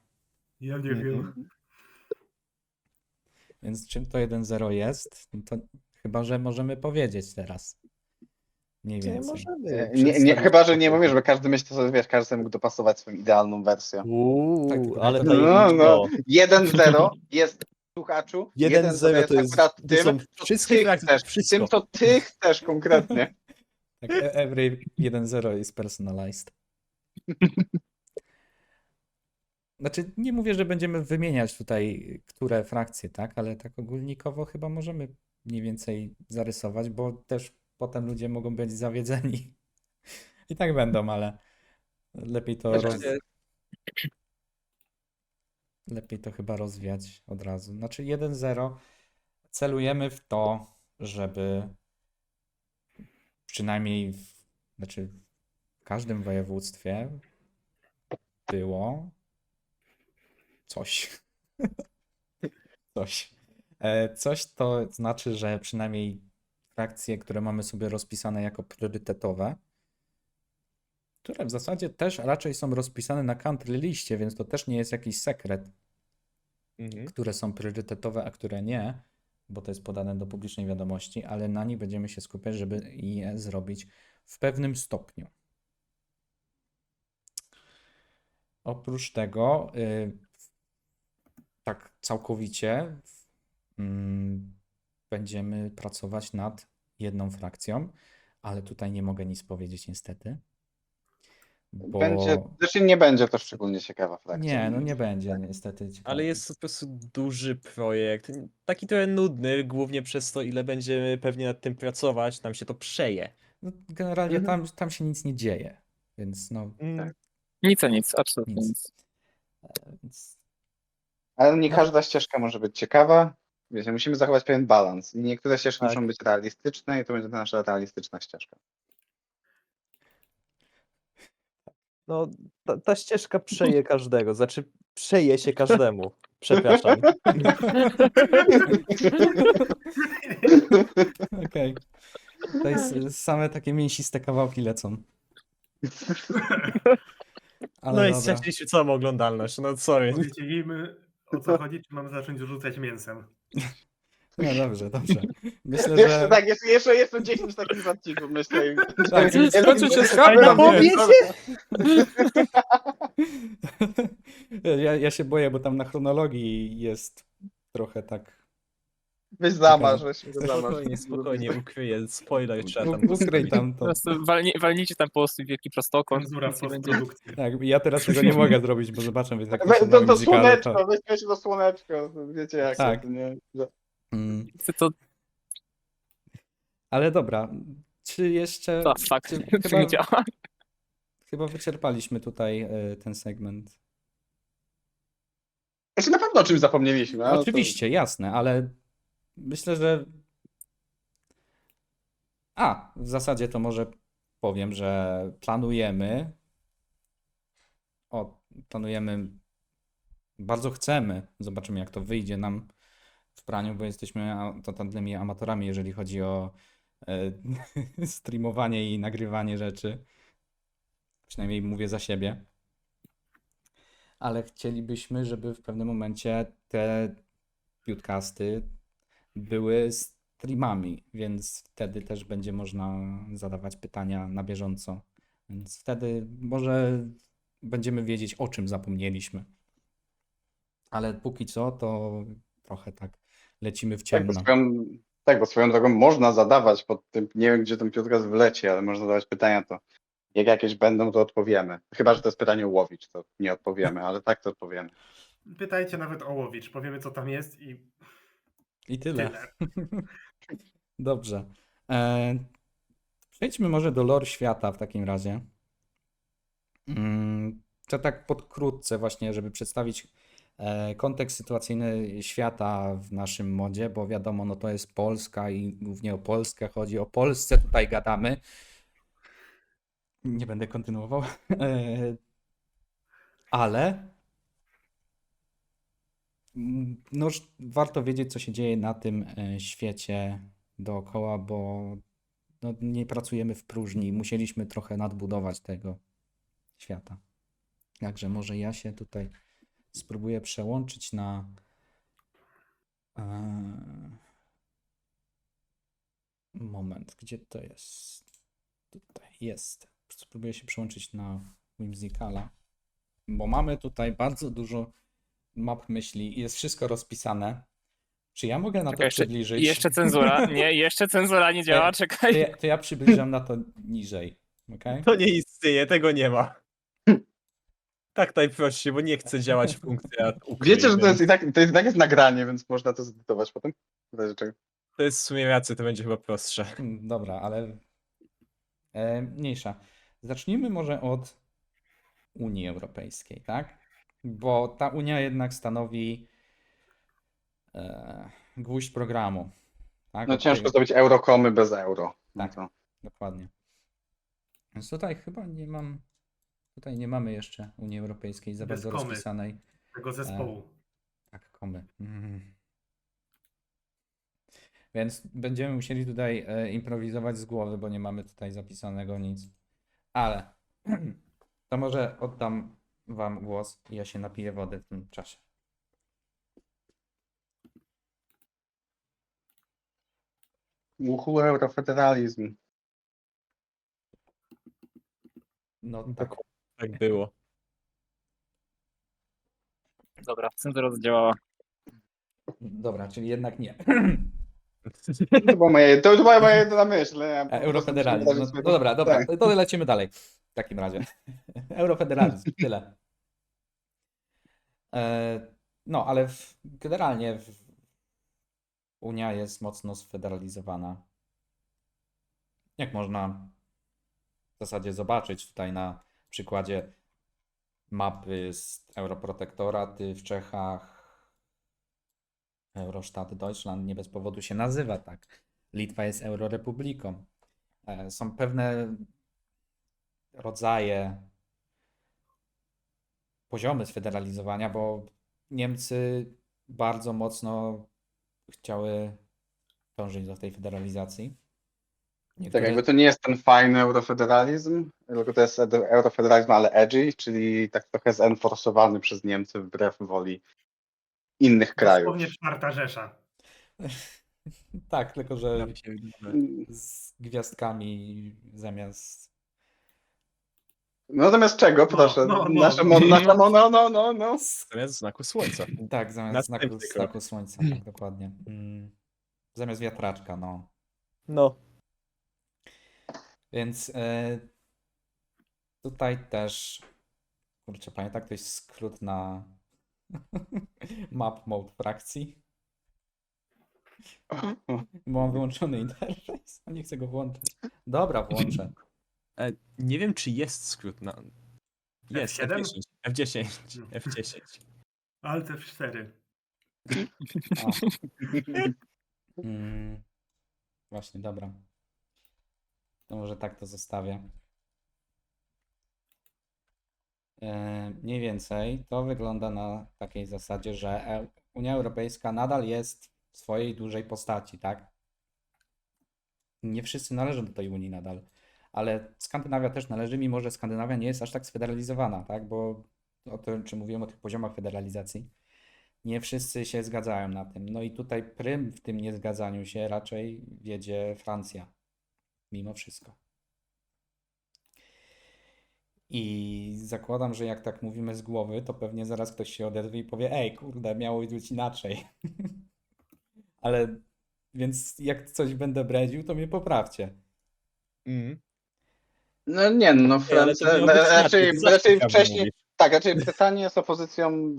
[SPEAKER 4] ja nie wiem.
[SPEAKER 1] Więc czym to 1.0 jest? No to chyba, że możemy powiedzieć teraz. Mniej
[SPEAKER 2] Nie
[SPEAKER 1] więcej.
[SPEAKER 2] możemy.
[SPEAKER 5] Chyba, że nie mówię, żeby każdy myśli, że wiesz, każdy sobie mógł dopasować swoją idealną wersję.
[SPEAKER 1] Tak, tylko
[SPEAKER 2] Ale
[SPEAKER 1] to-
[SPEAKER 2] tajemniczo.
[SPEAKER 5] 1-0 jest, słuchaczu,
[SPEAKER 2] 1-0 to jest
[SPEAKER 5] akurat
[SPEAKER 2] to
[SPEAKER 5] tym,
[SPEAKER 2] są
[SPEAKER 5] co
[SPEAKER 2] wszystkie
[SPEAKER 5] ty
[SPEAKER 2] frakcje,
[SPEAKER 5] chcesz,
[SPEAKER 2] wszystko.
[SPEAKER 5] tym, co ty chcesz konkretnie.
[SPEAKER 1] Tak, every 1.0 is personalized. Znaczy, nie mówię, że będziemy wymieniać tutaj, które frakcje, tak? Ale tak ogólnikowo chyba możemy mniej więcej zarysować, bo też potem ludzie mogą być zawiedzeni. I tak będą, ale lepiej to,
[SPEAKER 2] Znaczy,
[SPEAKER 1] lepiej to chyba rozwiać od razu. Znaczy 1.0 celujemy w to, żeby przynajmniej znaczy w każdym województwie było coś. Coś. Coś to znaczy, że przynajmniej frakcje, które mamy sobie rozpisane jako priorytetowe, które w zasadzie też raczej są rozpisane na country liście, więc to też nie jest jakiś sekret, które są priorytetowe, a które nie, bo to jest podane do publicznej wiadomości, ale na nich będziemy się skupiać, żeby je zrobić w pewnym stopniu. Oprócz tego, tak całkowicie, będziemy pracować nad jedną frakcją, ale tutaj nie mogę nic powiedzieć niestety, bo
[SPEAKER 5] Znaczy nie będzie to szczególnie ciekawa frakcja.
[SPEAKER 1] nie, no nie będzie niestety ciekawe.
[SPEAKER 2] Ale jest to po prostu duży projekt. Taki trochę nudny, głównie przez to, ile będziemy pewnie nad tym pracować, nam się to przeje.
[SPEAKER 1] No, generalnie tam się nic nie dzieje, więc no
[SPEAKER 3] Nic a nic, absolutnie
[SPEAKER 1] nic.
[SPEAKER 3] nic.
[SPEAKER 1] Więc
[SPEAKER 5] Ale nie każda ścieżka może być ciekawa. Wiecie, musimy zachować pewien balans. I niektóre ścieżki
[SPEAKER 2] Tak.
[SPEAKER 5] muszą być realistyczne i to będzie nasza realistyczna ścieżka.
[SPEAKER 2] No, ta ścieżka przeje każdego, znaczy przeje się każdemu. Przepraszam.
[SPEAKER 1] okej. Tutaj same takie mięsiste kawałki lecą. Ale
[SPEAKER 2] No i
[SPEAKER 1] dobra.
[SPEAKER 2] straciliśmy całą oglądalność, no sorry.
[SPEAKER 4] Powiedzieliśmy, o co chodzi, czy mamy zacząć rzucać mięsem.
[SPEAKER 1] Nie, dobrze, dobrze. Myślę,
[SPEAKER 5] Jeszcze
[SPEAKER 1] że...
[SPEAKER 5] tak, jeszcze 10 takich odcinków myślę.
[SPEAKER 1] Tak,
[SPEAKER 5] Ja-
[SPEAKER 1] skończy się
[SPEAKER 5] ja-
[SPEAKER 1] schab
[SPEAKER 2] na
[SPEAKER 1] na mnie.
[SPEAKER 2] powiecie?
[SPEAKER 1] Ja się boję, bo tam na chronologii jest trochę tak...
[SPEAKER 5] Weź zamarz, weź go zamarz.
[SPEAKER 2] Spokojnie, ukryję. Spoiler trzeba tam
[SPEAKER 1] Ukryj tam
[SPEAKER 3] Po
[SPEAKER 1] to.
[SPEAKER 3] prostu walnijcie tam po prostu wielki prostokąt.
[SPEAKER 4] Cenzura w
[SPEAKER 3] nic nie będzie.
[SPEAKER 4] postprodukcji.
[SPEAKER 1] Tak, ja teraz tego nie mogę zrobić, bo zobaczę, więc jak to
[SPEAKER 5] We-
[SPEAKER 1] się
[SPEAKER 5] To,
[SPEAKER 1] na
[SPEAKER 5] to
[SPEAKER 1] musicalu,
[SPEAKER 5] słoneczko, weźmy się do słoneczko. Wiecie jak
[SPEAKER 1] Tak.
[SPEAKER 5] to, nie?
[SPEAKER 3] To
[SPEAKER 1] Ale dobra, czy jeszcze...
[SPEAKER 3] fakt,
[SPEAKER 1] czy
[SPEAKER 3] to
[SPEAKER 1] chyba,
[SPEAKER 3] nie działa.
[SPEAKER 1] chyba wyczerpaliśmy tutaj ten segment.
[SPEAKER 5] Jeszcze na pewno o czymś zapomnieliśmy. ale to-
[SPEAKER 1] Oczywiście, jasne, ale myślę, że... w zasadzie to może powiem, że planujemy, bardzo chcemy, zobaczymy jak to wyjdzie nam w praniu, bo jesteśmy totalnymi amatorami, jeżeli chodzi o streamowanie i nagrywanie rzeczy. Przynajmniej mówię za siebie. Ale chcielibyśmy, żeby w pewnym momencie te podcasty były streamami, więc wtedy też będzie można zadawać pytania na bieżąco. Więc wtedy może będziemy wiedzieć, o czym zapomnieliśmy. Ale póki co, to trochę tak lecimy w
[SPEAKER 5] Tak, bo
[SPEAKER 1] ciemno.
[SPEAKER 5] swoją drogą można zadawać pod tym, nie wiem gdzie ten podcast wleci, ale można zadawać pytania, to jak jakieś będą, to odpowiemy. Chyba, że to jest pytanie o Łowicz, to nie odpowiemy, ale tak to odpowiemy.
[SPEAKER 4] Pytajcie nawet o Łowicz, powiemy co tam jest i
[SPEAKER 1] I tyle.
[SPEAKER 4] tyle.
[SPEAKER 1] Dobrze. Przejdźmy może do lore świata w takim razie. To tak pokrótce właśnie, żeby przedstawić kontekst sytuacyjny świata w naszym modzie, bo wiadomo, no to jest Polska i głównie o Polskę chodzi. O Polsce tutaj gadamy. Nie będę kontynuował. Ale no, warto wiedzieć, co się dzieje na tym świecie dookoła, bo no, nie pracujemy w próżni. Musieliśmy trochę nadbudować tego świata. Także może ja się tutaj spróbuję przełączyć na moment, gdzie to jest? Tutaj jest. Spróbuję się przełączyć na Whimsicala, bo mamy tutaj bardzo dużo map myśli i jest wszystko rozpisane. Czy ja mogę na to
[SPEAKER 3] Czekaj,
[SPEAKER 1] przybliżyć?
[SPEAKER 3] Jeszcze cenzura. Nie, jeszcze cenzura nie działa, czekaj.
[SPEAKER 1] To ja przybliżam na to niżej. Okay?
[SPEAKER 2] To nie istnieje, tego nie ma. Tak najprościej, bo nie chcę działać funkcja ukryj,
[SPEAKER 5] Wiecie, że to jest
[SPEAKER 2] więc
[SPEAKER 5] i tak jest nagranie, więc można to zedytować potem. W razie czego.
[SPEAKER 2] to jest w sumie racja, to będzie chyba prostsze.
[SPEAKER 1] Dobra, ale mniejsza. Zacznijmy może od Unii Europejskiej, tak? Bo ta Unia jednak stanowi gwóźdź programu. Tak?
[SPEAKER 5] No
[SPEAKER 1] Od
[SPEAKER 5] ciężko
[SPEAKER 1] tego-
[SPEAKER 5] zdobyć eurokomy bez euro. No
[SPEAKER 1] Tak.
[SPEAKER 5] to.
[SPEAKER 1] Dokładnie. Więc tutaj chyba tutaj nie mamy jeszcze Unii Europejskiej za
[SPEAKER 4] Bez
[SPEAKER 1] bardzo
[SPEAKER 4] komy.
[SPEAKER 1] rozpisanej.
[SPEAKER 4] Tego zespołu.
[SPEAKER 1] Tak, komy. Więc będziemy musieli tutaj improwizować z głowy, bo nie mamy tutaj zapisanego nic. Ale To może oddam wam głos i ja się napiję wody w tym czasie.
[SPEAKER 5] Eurofederalizm.
[SPEAKER 1] No tak.
[SPEAKER 2] Dokładnie tak było.
[SPEAKER 3] Dobra, cenzura zadziałała.
[SPEAKER 1] Dobra, czyli jednak nie.
[SPEAKER 5] To była moja jedyna myśl. Ja po prostu
[SPEAKER 1] Eurofederalizm.
[SPEAKER 5] muszę
[SPEAKER 1] No,
[SPEAKER 5] wyrazić
[SPEAKER 1] no dobra, dobra,
[SPEAKER 5] Tak.
[SPEAKER 1] to lecimy dalej. W takim razie. Eurofederalizm, tyle. No, ale generalnie Unia jest mocno sfederalizowana. Jak można w zasadzie zobaczyć tutaj na przykładzie mapy z Europrotektoraty w Czechach. Eurostaat Deutschland nie bez powodu się nazywa tak. Litwa jest eurorepubliką. Są pewne rodzaje, poziomy sfederalizowania, bo Niemcy bardzo mocno chciały dążyć do tej federalizacji.
[SPEAKER 5] Tak,
[SPEAKER 1] Niektóre,
[SPEAKER 5] jakby to nie jest ten fajny eurofederalizm, tylko to jest eurofederalizm, ale edgy, czyli tak trochę zenforsowany przez Niemcy wbrew woli innych krajów.
[SPEAKER 4] Dosłownie czwarta Rzesza.
[SPEAKER 1] tak, tylko że
[SPEAKER 2] Nam się wydaje.
[SPEAKER 1] z gwiazdkami zamiast.
[SPEAKER 5] No zamiast czego, proszę?
[SPEAKER 4] no.
[SPEAKER 5] Nasza no.
[SPEAKER 2] Zamiast znaku słońca.
[SPEAKER 1] Tak, zamiast
[SPEAKER 2] Następny
[SPEAKER 1] znaku,
[SPEAKER 2] krok.
[SPEAKER 1] znaku słońca, tak dokładnie. Zamiast wiatraczka, no.
[SPEAKER 2] No.
[SPEAKER 1] Więc tutaj też, kurczę, pamiętam ktoś skrót na map mode frakcji? Bo mam wyłączony interfejs, a nie chcę go włączyć. Dobra, włączę.
[SPEAKER 2] Nie wiem, czy jest skrót na... Jest,
[SPEAKER 4] F7?
[SPEAKER 2] F10. F10.
[SPEAKER 4] Alt F4.
[SPEAKER 1] O. Właśnie, dobra. To może tak to zostawię. Mniej więcej to wygląda na takiej zasadzie, że Unia Europejska nadal jest w swojej dużej postaci, tak? Nie wszyscy należą do tej Unii nadal, ale Skandynawia też należy, mimo że Skandynawia nie jest aż tak sfederalizowana, tak? Bo o tym, czy mówiłem o tych poziomach federalizacji, nie wszyscy się zgadzają na tym. No i tutaj prym w tym niezgadzaniu się raczej wiedzie Francja, mimo wszystko. I zakładam, że jak tak mówimy z głowy, to pewnie zaraz ktoś się odezwie i powie: ej, kurde, miało być inaczej. Ale więc jak coś będę bredził, to mnie poprawcie.
[SPEAKER 5] No nie, no
[SPEAKER 2] ale to
[SPEAKER 5] Francja,
[SPEAKER 2] miało być inaczej, ty zawsze
[SPEAKER 5] raczej
[SPEAKER 2] prawdę
[SPEAKER 5] wcześniej,
[SPEAKER 2] mówisz.
[SPEAKER 5] tak, raczej Brytania jest opozycją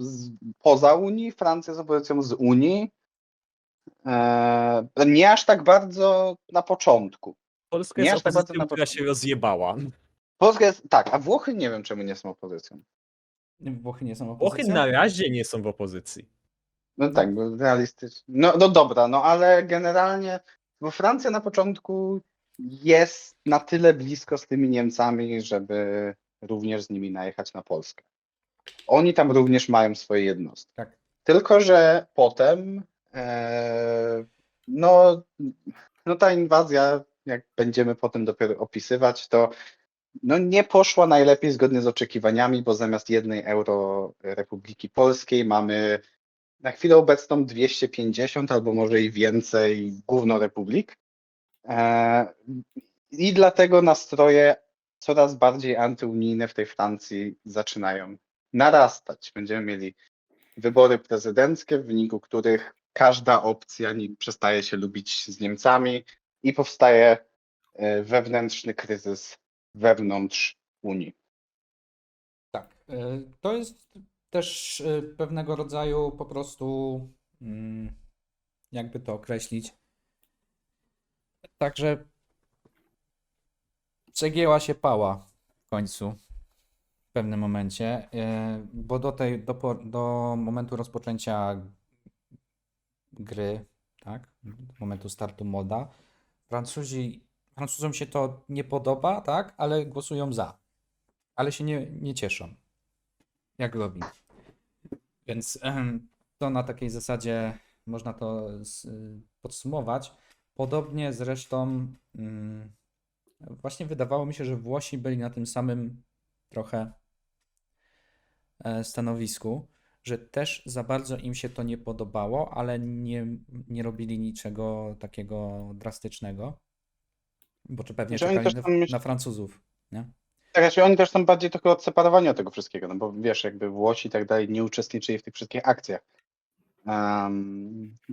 [SPEAKER 5] poza Unii, Francja jest opozycją z Unii. Nie aż tak bardzo na początku.
[SPEAKER 2] Polska
[SPEAKER 5] Nie
[SPEAKER 2] jest
[SPEAKER 5] aż tak bardzo
[SPEAKER 2] opozycją,
[SPEAKER 5] na
[SPEAKER 2] która
[SPEAKER 5] początku.
[SPEAKER 2] się rozjebała.
[SPEAKER 5] Polska jest, tak, a Włochy nie wiem czemu nie są opozycją.
[SPEAKER 1] Włochy nie są
[SPEAKER 2] Włochy
[SPEAKER 1] opozycją?
[SPEAKER 2] na razie nie są w opozycji.
[SPEAKER 5] No tak, bo realistycznie. No dobra, no ale generalnie, bo Francja na początku jest na tyle blisko z tymi Niemcami, żeby również z nimi najechać na Polskę. Oni tam również mają swoje jednostki.
[SPEAKER 1] Tak.
[SPEAKER 5] Tylko że potem no ta inwazja, jak będziemy potem dopiero opisywać, to no nie poszła najlepiej zgodnie z oczekiwaniami, bo zamiast jednej Eurorepubliki Polskiej mamy na chwilę obecną 250 albo może i więcej gównorepublik. I dlatego nastroje coraz bardziej antyunijne w tej Francji zaczynają narastać. Będziemy mieli wybory prezydenckie, w wyniku których każda opcja przestaje się lubić z Niemcami i powstaje wewnętrzny kryzys wewnątrz Unii.
[SPEAKER 1] Tak. To jest też pewnego rodzaju po prostu, jakby to określić. Także przegięła się pała w końcu w pewnym momencie, bo do momentu rozpoczęcia gry, tak, momentu startu moda, Francuzom się to nie podoba, tak, ale głosują za, ale się nie cieszą, jak robi. Więc to na takiej zasadzie można to podsumować. Podobnie zresztą właśnie wydawało mi się, że Włosi byli na tym samym trochę stanowisku, że też za bardzo im się to nie podobało, ale nie robili niczego takiego drastycznego, bo czy pewnie
[SPEAKER 5] Znaczy, oni
[SPEAKER 1] czekali
[SPEAKER 5] też tam
[SPEAKER 1] na Francuzów, nie?
[SPEAKER 5] Tak, znaczy oni też są bardziej trochę odseparowani od tego wszystkiego, no bo wiesz, jakby Włosi i tak dalej nie uczestniczyli w tych wszystkich akcjach.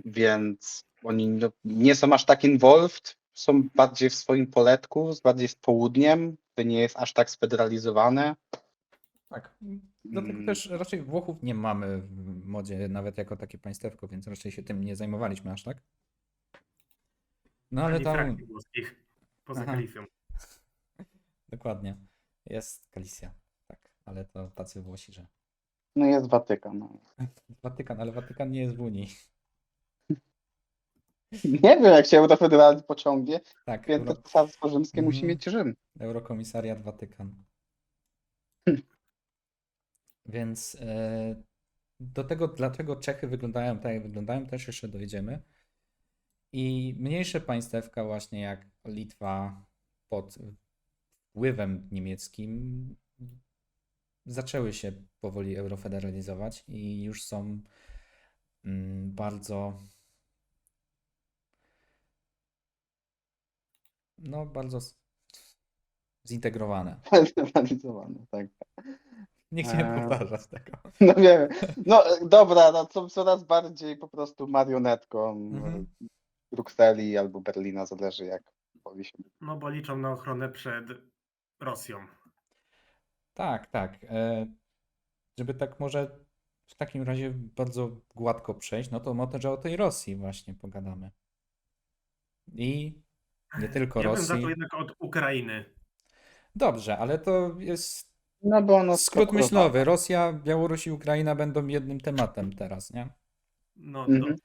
[SPEAKER 5] Więc oni nie są aż tak involved, są bardziej w swoim poletku, bardziej z południem, to nie jest aż tak sfederalizowane.
[SPEAKER 1] Tak. Dlatego
[SPEAKER 5] Mm.
[SPEAKER 1] też raczej Włochów nie mamy w modzie nawet jako takie państewko, więc raczej się tym nie zajmowaliśmy aż tak. No ale
[SPEAKER 4] Ani
[SPEAKER 1] tam,
[SPEAKER 4] frakcji włoskich poza
[SPEAKER 1] Aha.
[SPEAKER 4] Kalifią.
[SPEAKER 1] dokładnie, jest Galicja, tak, ale to tacy Włosi, że
[SPEAKER 5] No jest Watykan. No.
[SPEAKER 1] Watykan, ale Watykan nie jest w Unii.
[SPEAKER 5] Nie wiem, jak się Eurofederalizm pociągnie,
[SPEAKER 1] Tak,
[SPEAKER 5] Święte Cesarstwo Rzymskie musi
[SPEAKER 1] Mhm.
[SPEAKER 5] mieć Rzym.
[SPEAKER 1] Eurokomisariat Watykan. Więc do tego, dlaczego Czechy wyglądają tak, jak wyglądają, też jeszcze dojdziemy. I mniejsze państewka właśnie jak Litwa pod wpływem niemieckim zaczęły się powoli eurofederalizować i już są bardzo bardzo zintegrowane.
[SPEAKER 5] Sfederalizowane, tak.
[SPEAKER 1] Nie chciałem
[SPEAKER 5] Eee.
[SPEAKER 1] powtarzać tego.
[SPEAKER 5] No wiem. No dobra, no są coraz bardziej po prostu marionetką
[SPEAKER 1] Mhm.
[SPEAKER 5] Brukseli albo Berlina, zależy jak woli się.
[SPEAKER 4] No bo liczą na ochronę przed Rosją.
[SPEAKER 1] Tak, tak. Żeby tak może w takim razie bardzo gładko przejść, no to może o tej Rosji właśnie pogadamy. I nie tylko
[SPEAKER 4] Ja bym
[SPEAKER 1] Rosji.
[SPEAKER 4] zaczął jednak od Ukrainy.
[SPEAKER 1] Dobrze, ale to jest
[SPEAKER 5] No bo ono
[SPEAKER 1] skrót
[SPEAKER 5] skopiowane.
[SPEAKER 1] myślowy. Rosja, Białoruś i Ukraina będą jednym tematem teraz, nie?
[SPEAKER 4] No
[SPEAKER 5] Mhm.
[SPEAKER 4] to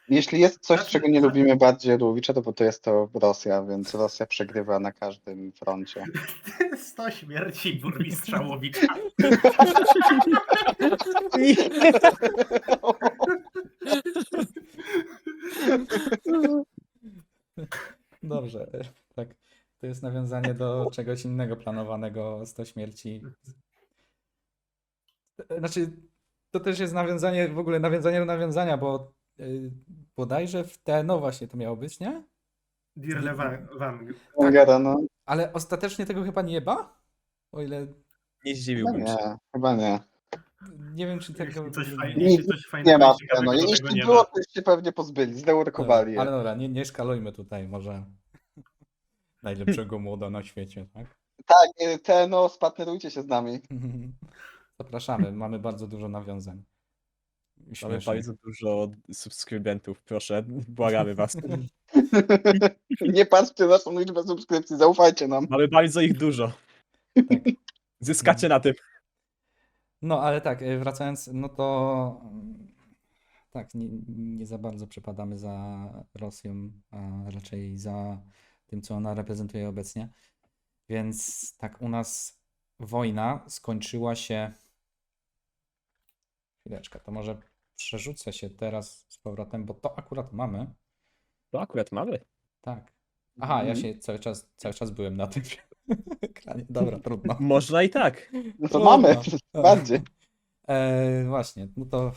[SPEAKER 5] Jeśli jest coś,
[SPEAKER 4] Znaczy-
[SPEAKER 5] czego nie lubimy bardziej od Łowicza, to jest to Rosja, więc Rosja przegrywa na każdym froncie.
[SPEAKER 4] 100 śmierci burmistrza Łowicza.
[SPEAKER 1] Dobrze, tak. To jest nawiązanie do czegoś innego planowanego, 100 śmierci. Znaczy, to też jest nawiązanie, w ogóle nawiązanie do nawiązania, bo bodajże w no właśnie to miało być, nie?
[SPEAKER 4] Dirle Wang.
[SPEAKER 5] Węgiera, no
[SPEAKER 1] Ale ostatecznie tego chyba nie ba? O ile
[SPEAKER 2] Nie
[SPEAKER 5] chyba
[SPEAKER 2] zdziwiłbym się.
[SPEAKER 5] nie, chyba nie.
[SPEAKER 1] nie wiem, czy tego
[SPEAKER 4] Jeśli coś,
[SPEAKER 1] w ogóle
[SPEAKER 4] fajnie,
[SPEAKER 1] nie.
[SPEAKER 4] jeśli coś
[SPEAKER 5] Nie
[SPEAKER 4] fajnego
[SPEAKER 5] ma
[SPEAKER 4] i ciekawego,
[SPEAKER 5] no.
[SPEAKER 4] to tego
[SPEAKER 5] Jeśli
[SPEAKER 4] nie
[SPEAKER 5] było,
[SPEAKER 4] ma.
[SPEAKER 5] to się pewnie pozbyli, zdeurkowali je.
[SPEAKER 1] Ale dobra, nie szkalujmy tutaj może najlepszego młoda na świecie, tak?
[SPEAKER 5] Tak, no, spartnerujcie się z nami.
[SPEAKER 1] Zapraszamy, mamy bardzo dużo nawiązań.
[SPEAKER 2] Mamy
[SPEAKER 1] Śmiesznych.
[SPEAKER 2] bardzo dużo subskrybentów, proszę, błagamy was.
[SPEAKER 5] Nie patrzcie na naszą liczbę subskrypcji, zaufajcie nam.
[SPEAKER 2] Mamy bardzo ich dużo.
[SPEAKER 1] Tak.
[SPEAKER 2] Zyskacie na tym.
[SPEAKER 1] No, ale tak, wracając, no to tak, nie za bardzo przepadamy za Rosją, a raczej za tym, co ona reprezentuje obecnie. Więc tak, u nas wojna skończyła się. Chwileczkę, to może przerzucę się teraz z powrotem, bo to akurat mamy.
[SPEAKER 2] To akurat mamy.
[SPEAKER 1] Tak. Aha, ja
[SPEAKER 5] Mhm.
[SPEAKER 1] się cały czas byłem na tym ekranie. Dobra, trudno.
[SPEAKER 2] Można i tak.
[SPEAKER 5] No to mamy,
[SPEAKER 1] Trudno.
[SPEAKER 5] bardziej.
[SPEAKER 1] Właśnie, no to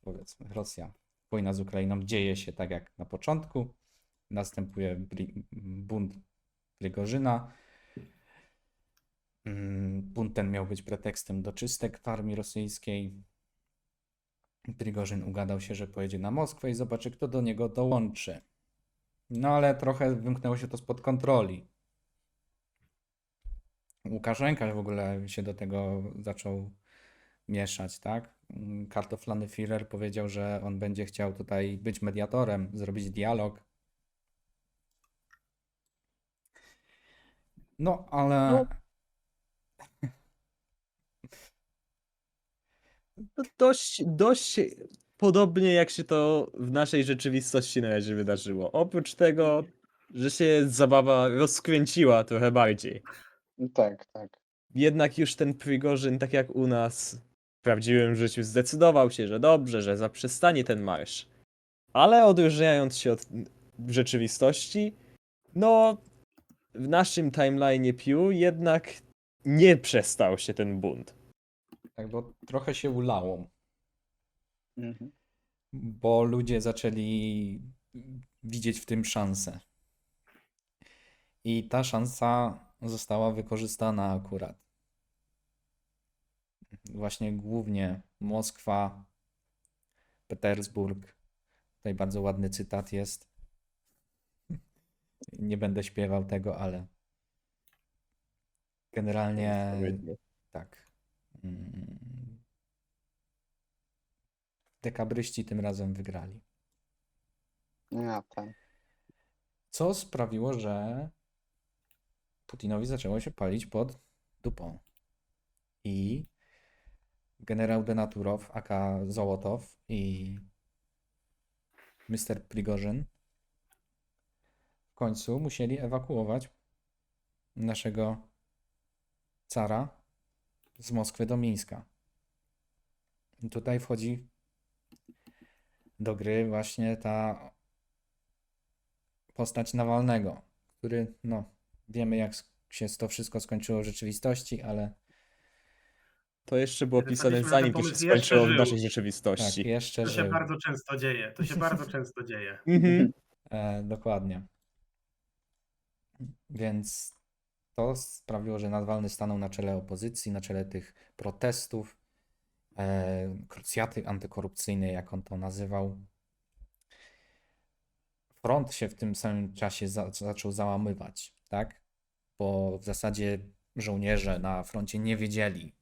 [SPEAKER 1] powiedzmy, Rosja, wojna z Ukrainą dzieje się tak jak na początku. Następuje bunt Prigorzyna. Bunt ten miał być pretekstem do czystek w armii rosyjskiej. Prigorzyn ugadał się, że pojedzie na Moskwę i zobaczy, kto do niego dołączy. No ale trochę wymknęło się to spod kontroli. Łukaszenka w ogóle się do tego zaczął mieszać, tak? Kartoflany Führer powiedział, że on będzie chciał tutaj być mediatorem, zrobić dialog. No, ale
[SPEAKER 2] No. To dość podobnie jak się to w naszej rzeczywistości na razie wydarzyło. Oprócz tego, że się zabawa rozkręciła trochę bardziej.
[SPEAKER 5] Tak, tak.
[SPEAKER 2] Jednak już ten Prigorzyn, tak jak u nas, w prawdziwym życiu zdecydował się, że dobrze, że zaprzestanie ten marsz. Ale odróżniając się od rzeczywistości, no w naszym timeline'ie Pew jednak nie przestał się ten bunt.
[SPEAKER 1] Tak, bo trochę się ulało,
[SPEAKER 5] Mhm.
[SPEAKER 1] bo ludzie zaczęli widzieć w tym szansę. I ta szansa została wykorzystana akurat. Właśnie głównie Moskwa, Petersburg. Tutaj bardzo ładny cytat jest. Nie będę śpiewał tego, ale generalnie
[SPEAKER 2] Odpowiednio.
[SPEAKER 1] tak. Dekabryści tym razem wygrali.
[SPEAKER 5] Ja, tak.
[SPEAKER 1] Co sprawiło, że Putinowi zaczęło się palić pod dupą. I generał Denaturow, aka Zołotow i Mr. Prigorzyn w końcu musieli ewakuować naszego cara z Moskwy do Mińska. I tutaj wchodzi do gry właśnie ta postać Nawalnego, który, no, wiemy jak się to wszystko skończyło w rzeczywistości, ale
[SPEAKER 2] To jeszcze było
[SPEAKER 4] Kiedy
[SPEAKER 2] pisane
[SPEAKER 4] wpadliśmy na ten
[SPEAKER 2] zanim to się
[SPEAKER 4] pomysł, jeszcze
[SPEAKER 2] skończyło w
[SPEAKER 4] żył.
[SPEAKER 2] naszej
[SPEAKER 1] tak,
[SPEAKER 2] rzeczywistości.
[SPEAKER 1] jeszcze
[SPEAKER 4] To się
[SPEAKER 1] żył.
[SPEAKER 4] bardzo często dzieje. To się bardzo często dzieje.
[SPEAKER 2] Mhm.
[SPEAKER 1] Dokładnie. Więc to sprawiło, że Nawalny stanął na czele opozycji, na czele tych protestów, krucjaty antykorupcyjnej, jak on to nazywał. Front się w tym samym czasie zaczął załamywać, tak? Bo w zasadzie żołnierze na froncie nie wiedzieli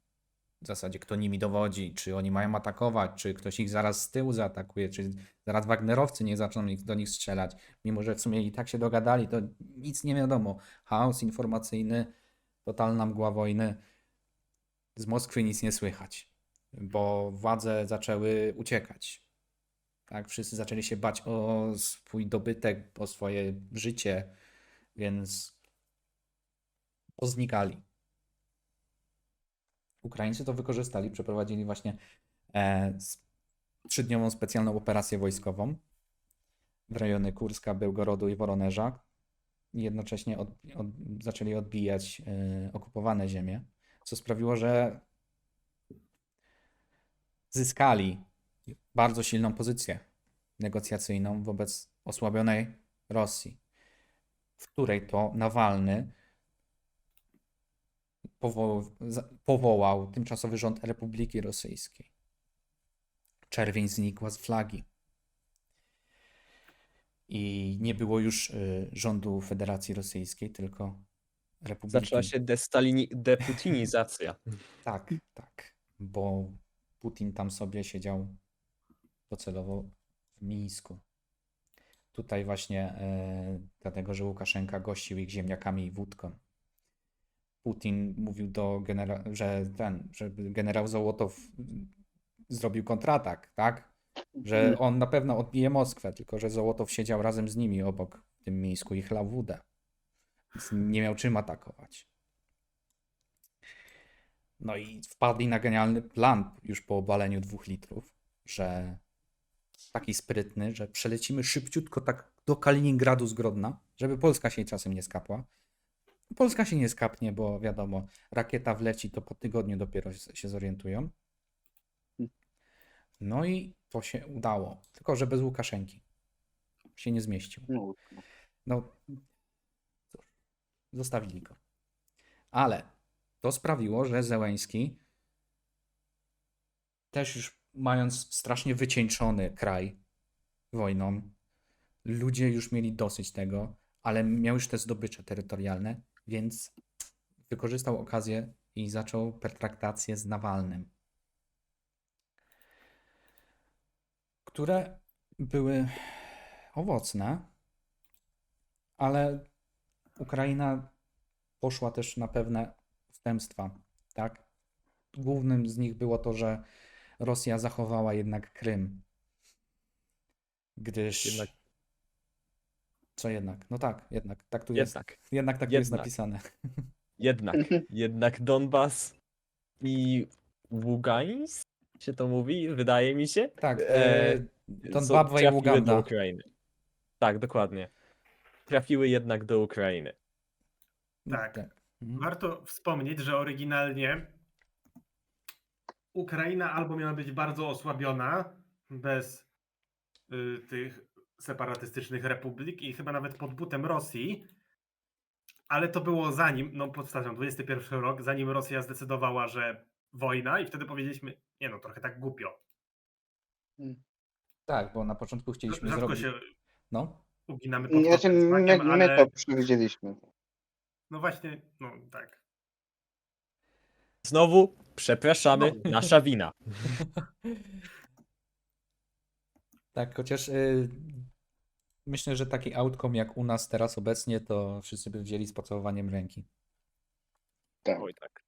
[SPEAKER 1] w zasadzie, kto nimi dowodzi, czy oni mają atakować, czy ktoś ich zaraz z tyłu zaatakuje, czy zaraz Wagnerowcy nie zaczną do nich strzelać. Mimo że w sumie i tak się dogadali, to nic nie wiadomo. Chaos informacyjny, totalna mgła wojny. Z Moskwy nic nie słychać, bo władze zaczęły uciekać. Tak, wszyscy zaczęli się bać o swój dobytek, o swoje życie, więc poznikali. Ukraińcy to wykorzystali, przeprowadzili właśnie trzydniową specjalną operację wojskową w rejony Kurska, Bełgorodu i Woronerza. I jednocześnie zaczęli odbijać okupowane ziemie, co sprawiło, że zyskali bardzo silną pozycję negocjacyjną wobec osłabionej Rosji, w której to Nawalny powołał tymczasowy rząd Republiki Rosyjskiej. Czerwień znikła z flagi. I nie było już rządu Federacji Rosyjskiej, tylko Republiki.
[SPEAKER 2] Zaczęła się deputinizacja.
[SPEAKER 1] Tak, tak, bo Putin tam sobie siedział docelowo w Mińsku. Tutaj właśnie dlatego, że Łukaszenka gościł ich ziemniakami i wódką. Putin mówił do żeby generał Zołotow zrobił kontratak, tak? Że on na pewno odbije Moskwę, tylko że Zołotow siedział razem z nimi obok w tym Mińsku i chlał wódę. Więc nie miał czym atakować. No i wpadli na genialny plan już po obaleniu 2 litrów, że taki sprytny, że przelecimy szybciutko tak do Kaliningradu z Grodna, żeby Polska się czasem nie skapła. Polska się nie skapnie, bo wiadomo, rakieta wleci, to po tygodniu dopiero się zorientują. No i to się udało, tylko że bez Łukaszenki. Się nie zmieścił. No, cóż, zostawili go. Ale to sprawiło, że Zełenski, też już mając strasznie wycieńczony kraj wojną, ludzie już mieli dosyć tego, ale miał już te zdobycze terytorialne, więc wykorzystał okazję i zaczął pertraktacje z Nawalnym, które były owocne, ale Ukraina poszła też na pewne ustępstwa, tak? Głównym z nich było to, że Rosja zachowała jednak Krym, gdyż...
[SPEAKER 2] Jednak.
[SPEAKER 1] Co jednak? No tak, jednak. Tak tu jest.
[SPEAKER 2] Jednak.
[SPEAKER 1] Jednak tak tu jest
[SPEAKER 2] Jednak.
[SPEAKER 1] napisane.
[SPEAKER 2] Jednak Donbas i Ługańsk się to mówi, wydaje mi się.
[SPEAKER 1] Tak,
[SPEAKER 2] Co
[SPEAKER 1] Zimbabwe i
[SPEAKER 2] trafiły
[SPEAKER 1] Uganda.
[SPEAKER 2] do Ukrainy. Tak, dokładnie. Trafiły jednak do Ukrainy.
[SPEAKER 4] Tak. Warto wspomnieć, że oryginalnie Ukraina albo miała być bardzo osłabiona bez tych separatystycznych republik i chyba nawet pod butem Rosji, ale to było zanim, no powtarzam, 21 rok, zanim Rosja zdecydowała, że wojna i wtedy powiedzieliśmy, nie no, trochę tak głupio.
[SPEAKER 1] Tak, bo na początku chcieliśmy
[SPEAKER 4] Rzadko
[SPEAKER 1] zrobić...
[SPEAKER 4] się
[SPEAKER 1] No,
[SPEAKER 4] uginamy pod
[SPEAKER 5] Znaczy,
[SPEAKER 4] tym smakiem,
[SPEAKER 5] my
[SPEAKER 4] ale
[SPEAKER 5] to przewidzieliśmy.
[SPEAKER 4] no właśnie, no tak.
[SPEAKER 2] Znowu przepraszamy,
[SPEAKER 4] Znowu.
[SPEAKER 2] nasza wina.
[SPEAKER 1] tak, chociaż myślę, że taki outcome jak u nas teraz obecnie, to wszyscy by wzięli z pocałowaniem ręki.
[SPEAKER 5] Tak.
[SPEAKER 3] Oj tak.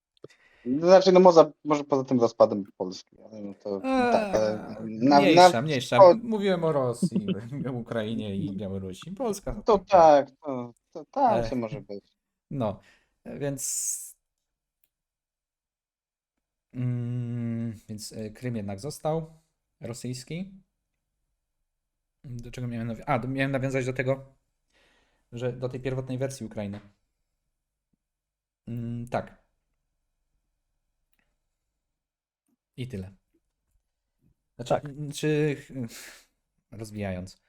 [SPEAKER 5] Znaczy, no może poza tym rozpadem Polski, ale no to tak, ale
[SPEAKER 1] Mniejsza.
[SPEAKER 5] o,
[SPEAKER 1] Mówiłem o Rosji, Ukrainie i Białorusi. Polska
[SPEAKER 5] to
[SPEAKER 1] tam.
[SPEAKER 5] tak, to tam
[SPEAKER 1] E,
[SPEAKER 5] się może być.
[SPEAKER 1] No, więc Krym jednak został rosyjski. Do czego miałem nawiązać? Miałem nawiązać do tego, że do tej pierwotnej wersji Ukrainy. Tak. I tyle. Znaczy,
[SPEAKER 2] Tak.
[SPEAKER 1] rozwijając.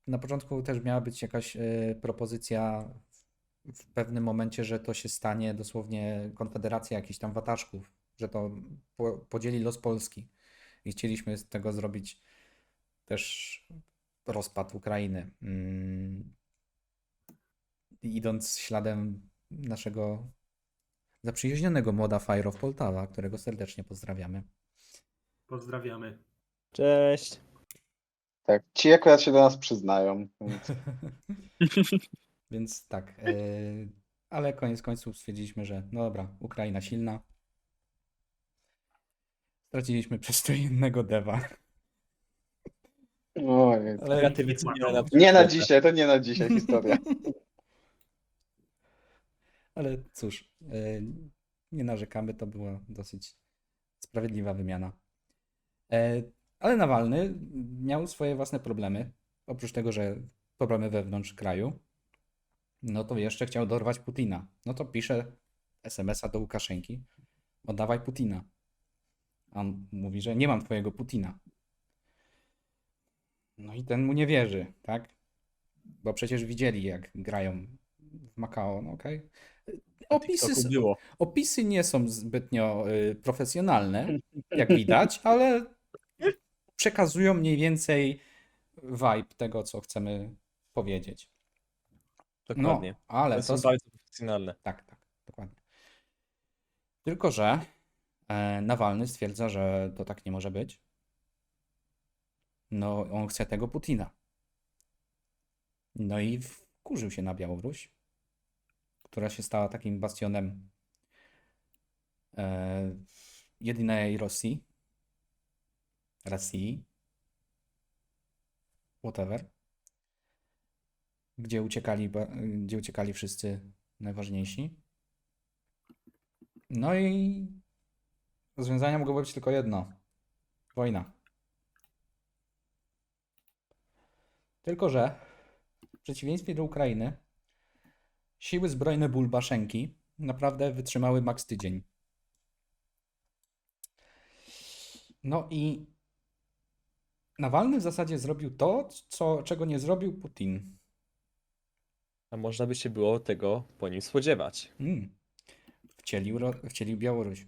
[SPEAKER 1] Na początku też miała być jakaś propozycja w pewnym momencie, że to się stanie dosłownie konfederacja jakichś tam wataszków, że to podzieli los Polski. I chcieliśmy z tego zrobić też rozpad Ukrainy. Idąc śladem naszego zaprzyjaźnionego młoda Fajrow Poltawa, którego serdecznie pozdrawiamy.
[SPEAKER 4] Pozdrawiamy.
[SPEAKER 2] Cześć.
[SPEAKER 5] Tak, ci akurat się do nas przyznają. Więc
[SPEAKER 1] Więc tak, ale koniec końców stwierdziliśmy, że no dobra, Ukraina silna. Straciliśmy przez to jednego dewa.
[SPEAKER 5] oj,
[SPEAKER 1] Ale,
[SPEAKER 2] Kreatywy cywilne na
[SPEAKER 5] nie na
[SPEAKER 2] przyszłość.
[SPEAKER 5] dzisiaj, to nie na dzisiaj historia.
[SPEAKER 1] ale cóż, nie narzekamy, to była dosyć sprawiedliwa wymiana. Ale Nawalny miał swoje własne problemy. Oprócz tego, że problemy wewnątrz kraju, no to jeszcze chciał dorwać Putina. No to pisze SMS-a do Łukaszenki: oddawaj Putina. A on mówi, że nie mam twojego Putina. No i ten mu nie wierzy, tak? Bo przecież widzieli, jak grają w Macao, no okej.
[SPEAKER 2] TikToku było.
[SPEAKER 1] Opisy nie są zbytnio profesjonalne, jak widać, ale przekazują mniej więcej vibe tego, co chcemy powiedzieć.
[SPEAKER 2] Dokładnie.
[SPEAKER 1] No, ale
[SPEAKER 2] One są
[SPEAKER 1] to...
[SPEAKER 2] bardzo profesjonalne.
[SPEAKER 1] Tak, dokładnie. Tylko że Nawalny stwierdza, że to tak nie może być. No, on chce tego Putina. No i wkurzył się na Białoruś, która się stała takim bastionem jedynej Rosji, whatever, gdzie uciekali wszyscy najważniejsi. No i rozwiązania mogło być tylko jedno: wojna. Tylko że w przeciwieństwie do Ukrainy siły zbrojne Bulbaszenki naprawdę wytrzymały maks tydzień. No i Nawalny w zasadzie zrobił to, czego nie zrobił Putin.
[SPEAKER 2] A można by się było tego po nim spodziewać.
[SPEAKER 1] Wcielił Białoruś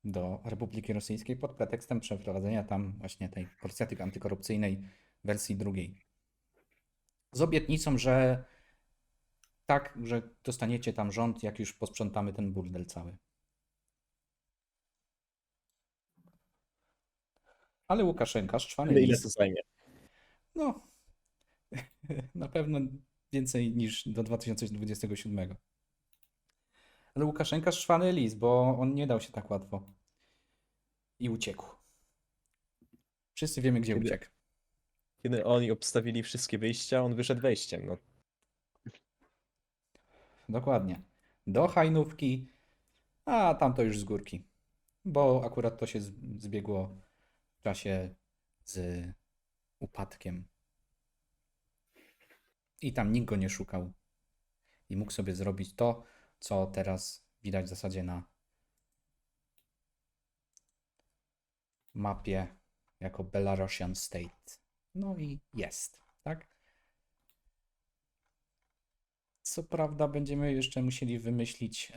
[SPEAKER 1] do Republiki Rosyjskiej pod pretekstem przeprowadzenia tam właśnie tej polityki antykorupcyjnej wersji drugiej. Z obietnicą, że tak, że dostaniecie tam rząd, jak już posprzątamy ten burdel cały. Ale Łukaszenka, szczwany
[SPEAKER 2] Ale ile
[SPEAKER 1] lis,
[SPEAKER 2] to zajmie?
[SPEAKER 1] no, na pewno więcej niż do 2027. Ale Łukaszenka szczwany lis, bo on nie dał się tak łatwo. I uciekł. Wszyscy wiemy, gdzie uciekł.
[SPEAKER 2] Kiedy oni obstawili wszystkie wyjścia, on wyszedł wejściem. No,
[SPEAKER 1] Dokładnie. Do Hajnówki, a tam to już z górki. Bo akurat to się zbiegło w czasie z upadkiem. I tam nikt go nie szukał. i mógł sobie zrobić to, co teraz widać w zasadzie na mapie jako Belarusian State. No i jest, tak? Co prawda będziemy jeszcze musieli wymyślić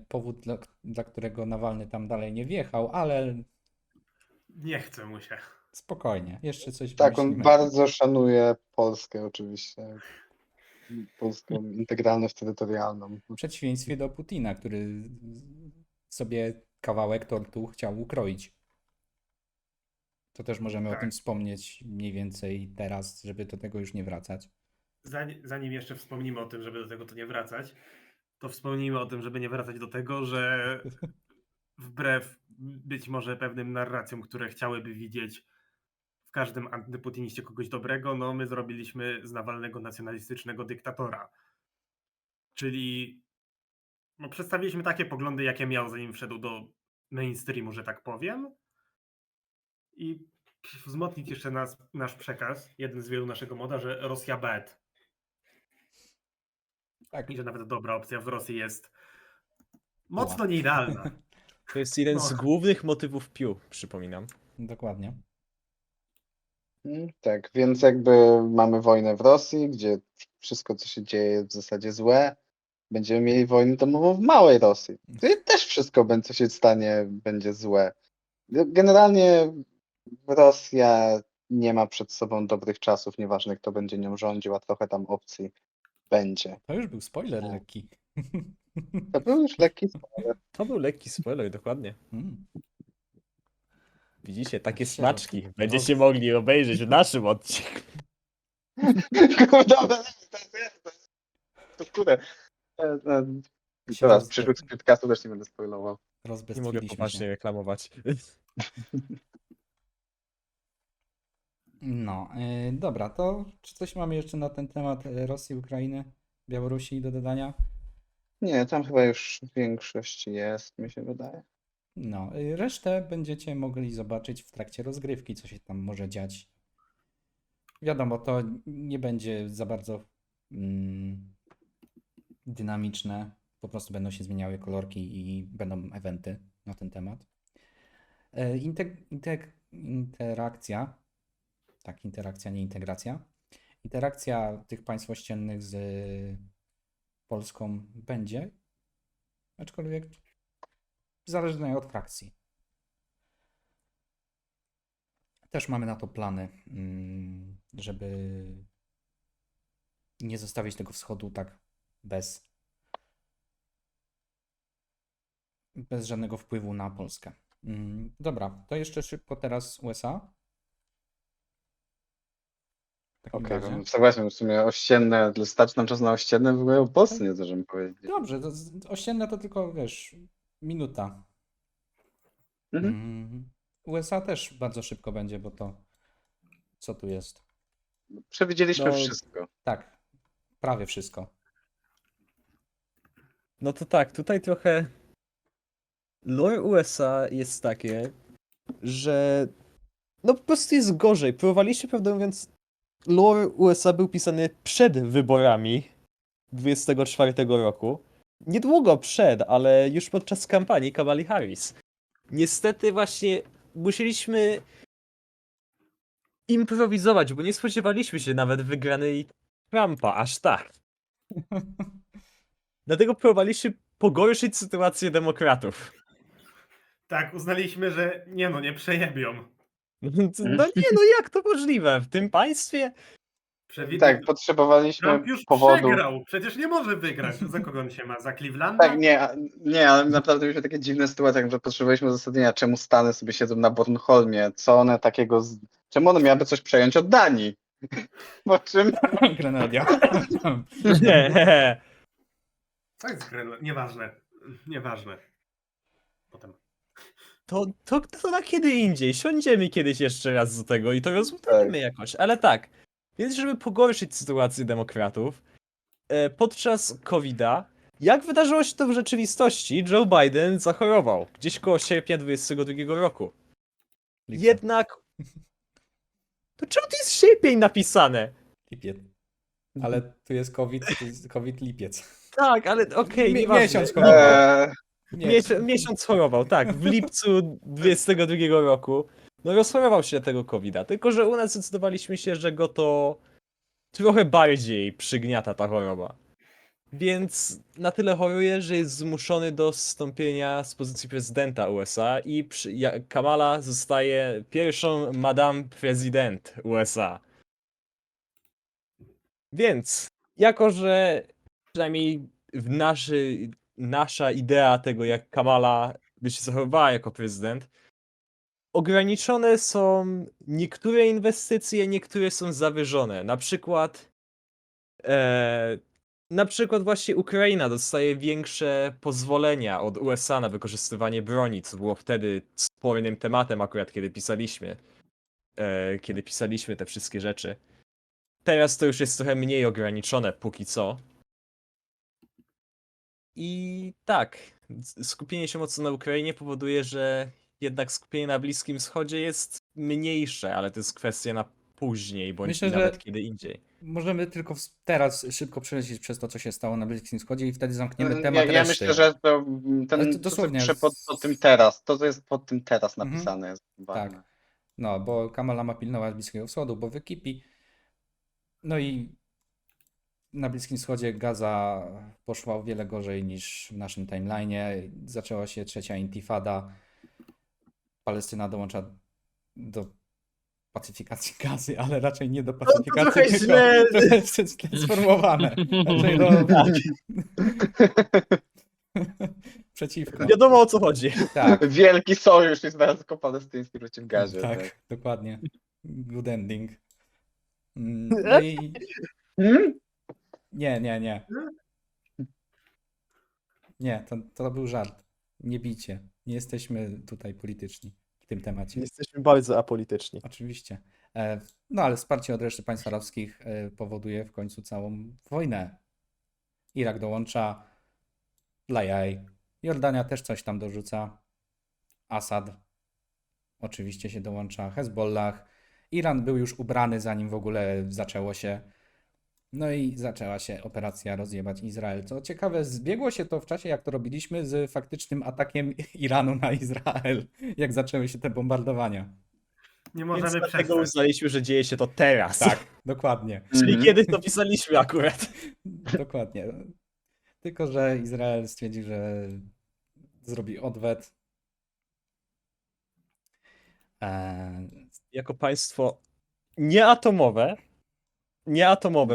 [SPEAKER 1] powód, dla którego Nawalny tam dalej nie wjechał, ale
[SPEAKER 4] Nie chce mu się.
[SPEAKER 1] spokojnie, jeszcze coś
[SPEAKER 5] Tak, on
[SPEAKER 1] wymyślimy.
[SPEAKER 5] bardzo szanuje Polskę oczywiście. Polską integralność terytorialną.
[SPEAKER 1] W przeciwieństwie do Putina, który sobie kawałek tortu chciał ukroić. To też możemy o
[SPEAKER 4] Tak.
[SPEAKER 1] tym wspomnieć mniej więcej teraz, żeby do tego już nie wracać.
[SPEAKER 4] Zanim jeszcze wspomnimy o tym, żeby do tego to nie wracać, to wspomnijmy o tym, żeby nie wracać do tego, że wbrew być może pewnym narracjom, które chciałyby widzieć w każdym antyputiniście kogoś dobrego, no my zrobiliśmy z Nawalnego nacjonalistycznego dyktatora. Czyli no, przedstawiliśmy takie poglądy, jakie miał, zanim wszedł do mainstreamu, że tak powiem. I wzmocnić jeszcze nasz przekaz, jeden z wielu naszego moda, że Rosja bad.
[SPEAKER 1] Tak,
[SPEAKER 4] I że nawet dobra opcja w Rosji jest mocno nieidealna.
[SPEAKER 2] To jest jeden z
[SPEAKER 4] No.
[SPEAKER 2] głównych motywów Pew, przypominam.
[SPEAKER 1] dokładnie.
[SPEAKER 5] Tak, więc jakby mamy wojnę w Rosji, gdzie wszystko, co się dzieje, jest w zasadzie złe. Będziemy mieli wojnę domową w małej Rosji, gdzie też wszystko, co się stanie, będzie złe. Generalnie Rosja nie ma przed sobą dobrych czasów, nieważne kto będzie nią rządził, a trochę tam opcji będzie.
[SPEAKER 1] To już był spoiler
[SPEAKER 5] Tak.
[SPEAKER 1] lekki.
[SPEAKER 5] To był już lekki spoiler.
[SPEAKER 2] To był lekki spoiler, dokładnie.
[SPEAKER 1] Mm.
[SPEAKER 2] Widzicie, takie
[SPEAKER 1] się
[SPEAKER 2] smaczki
[SPEAKER 1] roz-
[SPEAKER 2] będziecie mogli obejrzeć w naszym odcinku.
[SPEAKER 5] Dobra, to kurde.
[SPEAKER 1] Się
[SPEAKER 5] Teraz
[SPEAKER 1] roz-
[SPEAKER 5] przyszłych podcastów też nie będę spoilował.
[SPEAKER 2] Nie mogę
[SPEAKER 1] Rozbestwiliśmy
[SPEAKER 2] poważnie
[SPEAKER 1] się.
[SPEAKER 2] reklamować.
[SPEAKER 1] No, dobra, to czy coś mamy jeszcze na ten temat Rosji, Ukrainy, Białorusi do dodania?
[SPEAKER 5] Nie, tam chyba już większość jest, mi się wydaje.
[SPEAKER 1] No, resztę będziecie mogli zobaczyć w trakcie rozgrywki, co się tam może dziać. Wiadomo, to nie będzie za bardzo dynamiczne, po prostu będą się zmieniały kolorki i będą eventy na ten temat. Interakcja, tak, interakcja, nie integracja. Interakcja tych państw ościennych z Polską będzie, aczkolwiek zależne od frakcji. Też mamy na to plany, żeby nie zostawić tego wschodu tak bez żadnego wpływu na Polskę. Dobra, to jeszcze szybko teraz USA. W takim
[SPEAKER 5] Okej,
[SPEAKER 1] razie.
[SPEAKER 5] soгласен, w sumie ościenne, starczy nam czas na ościenne, w ogóle o Polsce nie zdążymy powiedzieć.
[SPEAKER 1] Dobrze, to ościenne to tylko, wiesz, minuta.
[SPEAKER 5] Mhm.
[SPEAKER 1] USA też bardzo szybko będzie, bo to co tu jest?
[SPEAKER 5] Przewidzieliśmy
[SPEAKER 2] No,
[SPEAKER 5] wszystko.
[SPEAKER 1] Tak, prawie wszystko.
[SPEAKER 2] No to tak, tutaj trochę lore USA jest takie, że no po prostu jest gorzej. Próbowaliście, prawdę mówiąc, lore USA był pisany przed wyborami 24 roku. Niedługo przed, ale już podczas kampanii Kamali Harris. Niestety właśnie musieliśmy improwizować, bo nie spodziewaliśmy się nawet wygranej Trumpa aż tak. Dlatego próbowaliśmy pogorszyć sytuację demokratów.
[SPEAKER 4] Tak, uznaliśmy, że nie przejebią.
[SPEAKER 2] No nie, no jak to możliwe? W tym państwie?
[SPEAKER 5] Tak, potrzebowaliśmy
[SPEAKER 4] Trump już
[SPEAKER 5] powodu.
[SPEAKER 4] przegrał, przecież nie może wygrać. Za kogo on się ma? Za Clevelanda?
[SPEAKER 5] Tak, nie, ale naprawdę mieliśmy takie dziwne sytuacje, że potrzebowaliśmy uzasadnienia, czemu Stany sobie siedzą na Bornholmie, co one takiego, czemu one miałyby coś przejąć od Danii? Po czym
[SPEAKER 1] Grenadia.
[SPEAKER 2] Nie.
[SPEAKER 4] Co jest Grenland? Nieważne. Potem.
[SPEAKER 2] To na kiedy indziej. Siądziemy kiedyś jeszcze raz do tego i to rozmawiamy jakoś. Ale tak, więc żeby pogorszyć sytuację demokratów, podczas COVID-a, jak wydarzyło się to w rzeczywistości, Joe Biden zachorował gdzieś koło sierpnia 2022 roku.
[SPEAKER 1] Lipca.
[SPEAKER 2] Jednak... To czemu to jest sierpień napisane?
[SPEAKER 1] Lipiec. Ale tu jest COVID, to jest COVID lipiec.
[SPEAKER 2] Tak, ale okej,
[SPEAKER 1] Mi-
[SPEAKER 2] nieważne.
[SPEAKER 1] miesiąc chorował. Nie,
[SPEAKER 2] Miesiąc chorował, tak, w lipcu 22 roku. No rozchorował się na tego COVID-a, tylko że u nas zdecydowaliśmy się, że go to trochę bardziej przygniata ta choroba. Więc na tyle choruje, że jest zmuszony do zstąpienia z pozycji prezydenta USA i Kamala zostaje pierwszą Madame Prezydent USA. Więc, jako że przynajmniej nasza idea tego, jak Kamala by się zachowała jako prezydent, ograniczone są niektóre inwestycje, niektóre są zawyżone. Na przykład właśnie Ukraina dostaje większe pozwolenia od USA na wykorzystywanie broni, co było wtedy spornym tematem akurat, kiedy pisaliśmy te wszystkie rzeczy. Teraz to już jest trochę mniej ograniczone póki co. I tak, skupienie się mocno na Ukrainie powoduje, że jednak skupienie na Bliskim Wschodzie jest mniejsze, ale to jest kwestia na później, bądź
[SPEAKER 1] Myślę,
[SPEAKER 2] nawet
[SPEAKER 1] że-
[SPEAKER 2] kiedy indziej.
[SPEAKER 1] możemy tylko teraz szybko przelecieć przez to, co się stało na Bliskim Wschodzie i wtedy zamkniemy
[SPEAKER 5] Ja,
[SPEAKER 1] temat
[SPEAKER 5] ja
[SPEAKER 1] reszty.
[SPEAKER 5] myślę, że to,
[SPEAKER 1] Ale to
[SPEAKER 5] to
[SPEAKER 1] dosłownie
[SPEAKER 5] co pisze pod
[SPEAKER 1] z-
[SPEAKER 5] tym teraz, to co jest pod tym teraz
[SPEAKER 1] Mhm.
[SPEAKER 5] napisane jest ważne.
[SPEAKER 1] Tak. No, bo Kamala ma pilnować Bliskiego Wschodu, bo wykipi. No i na Bliskim Wschodzie Gaza poszła o wiele gorzej niż w naszym timeline'ie. Zaczęła się trzecia intifada. Palestyna dołącza do pacyfikacji Gazy, ale raczej nie do pacyfikacji,
[SPEAKER 2] trochę
[SPEAKER 1] tylko
[SPEAKER 2] źle.
[SPEAKER 1] trochę jest sformułowane. Raczej do... Przeciwko.
[SPEAKER 2] Wiadomo o co chodzi.
[SPEAKER 1] Tak,
[SPEAKER 5] Wielki sojusz izraelsko-palestyński przeciw Gazie.
[SPEAKER 1] tak, dokładnie. Good ending. No i
[SPEAKER 5] Hmm?
[SPEAKER 1] nie. Nie, to był żart. Nie bijcie. Nie jesteśmy tutaj polityczni w tym temacie.
[SPEAKER 2] Jesteśmy bardzo apolityczni.
[SPEAKER 1] Oczywiście. No ale wsparcie od reszty państw arabskich powoduje w końcu całą wojnę. Irak dołącza dla jaj. Jordania też coś tam dorzuca. Asad oczywiście się dołącza. Hezbollah. Iran był już ubrany, zanim w ogóle zaczęło się. No i zaczęła się operacja rozjebać Izrael. Co ciekawe, zbiegło się to w czasie, jak to robiliśmy, z faktycznym atakiem Iranu na Izrael, jak zaczęły się te bombardowania.
[SPEAKER 4] Nie
[SPEAKER 2] Więc
[SPEAKER 4] możemy
[SPEAKER 2] dlatego
[SPEAKER 4] przestać.
[SPEAKER 2] uznaliśmy, że dzieje się to teraz.
[SPEAKER 1] Tak, dokładnie.
[SPEAKER 2] Czyli
[SPEAKER 5] Mhm.
[SPEAKER 2] kiedy to pisaliśmy akurat.
[SPEAKER 1] Dokładnie. Tylko, że Izrael stwierdził, że zrobi odwet.
[SPEAKER 2] Jako państwo nieatomowe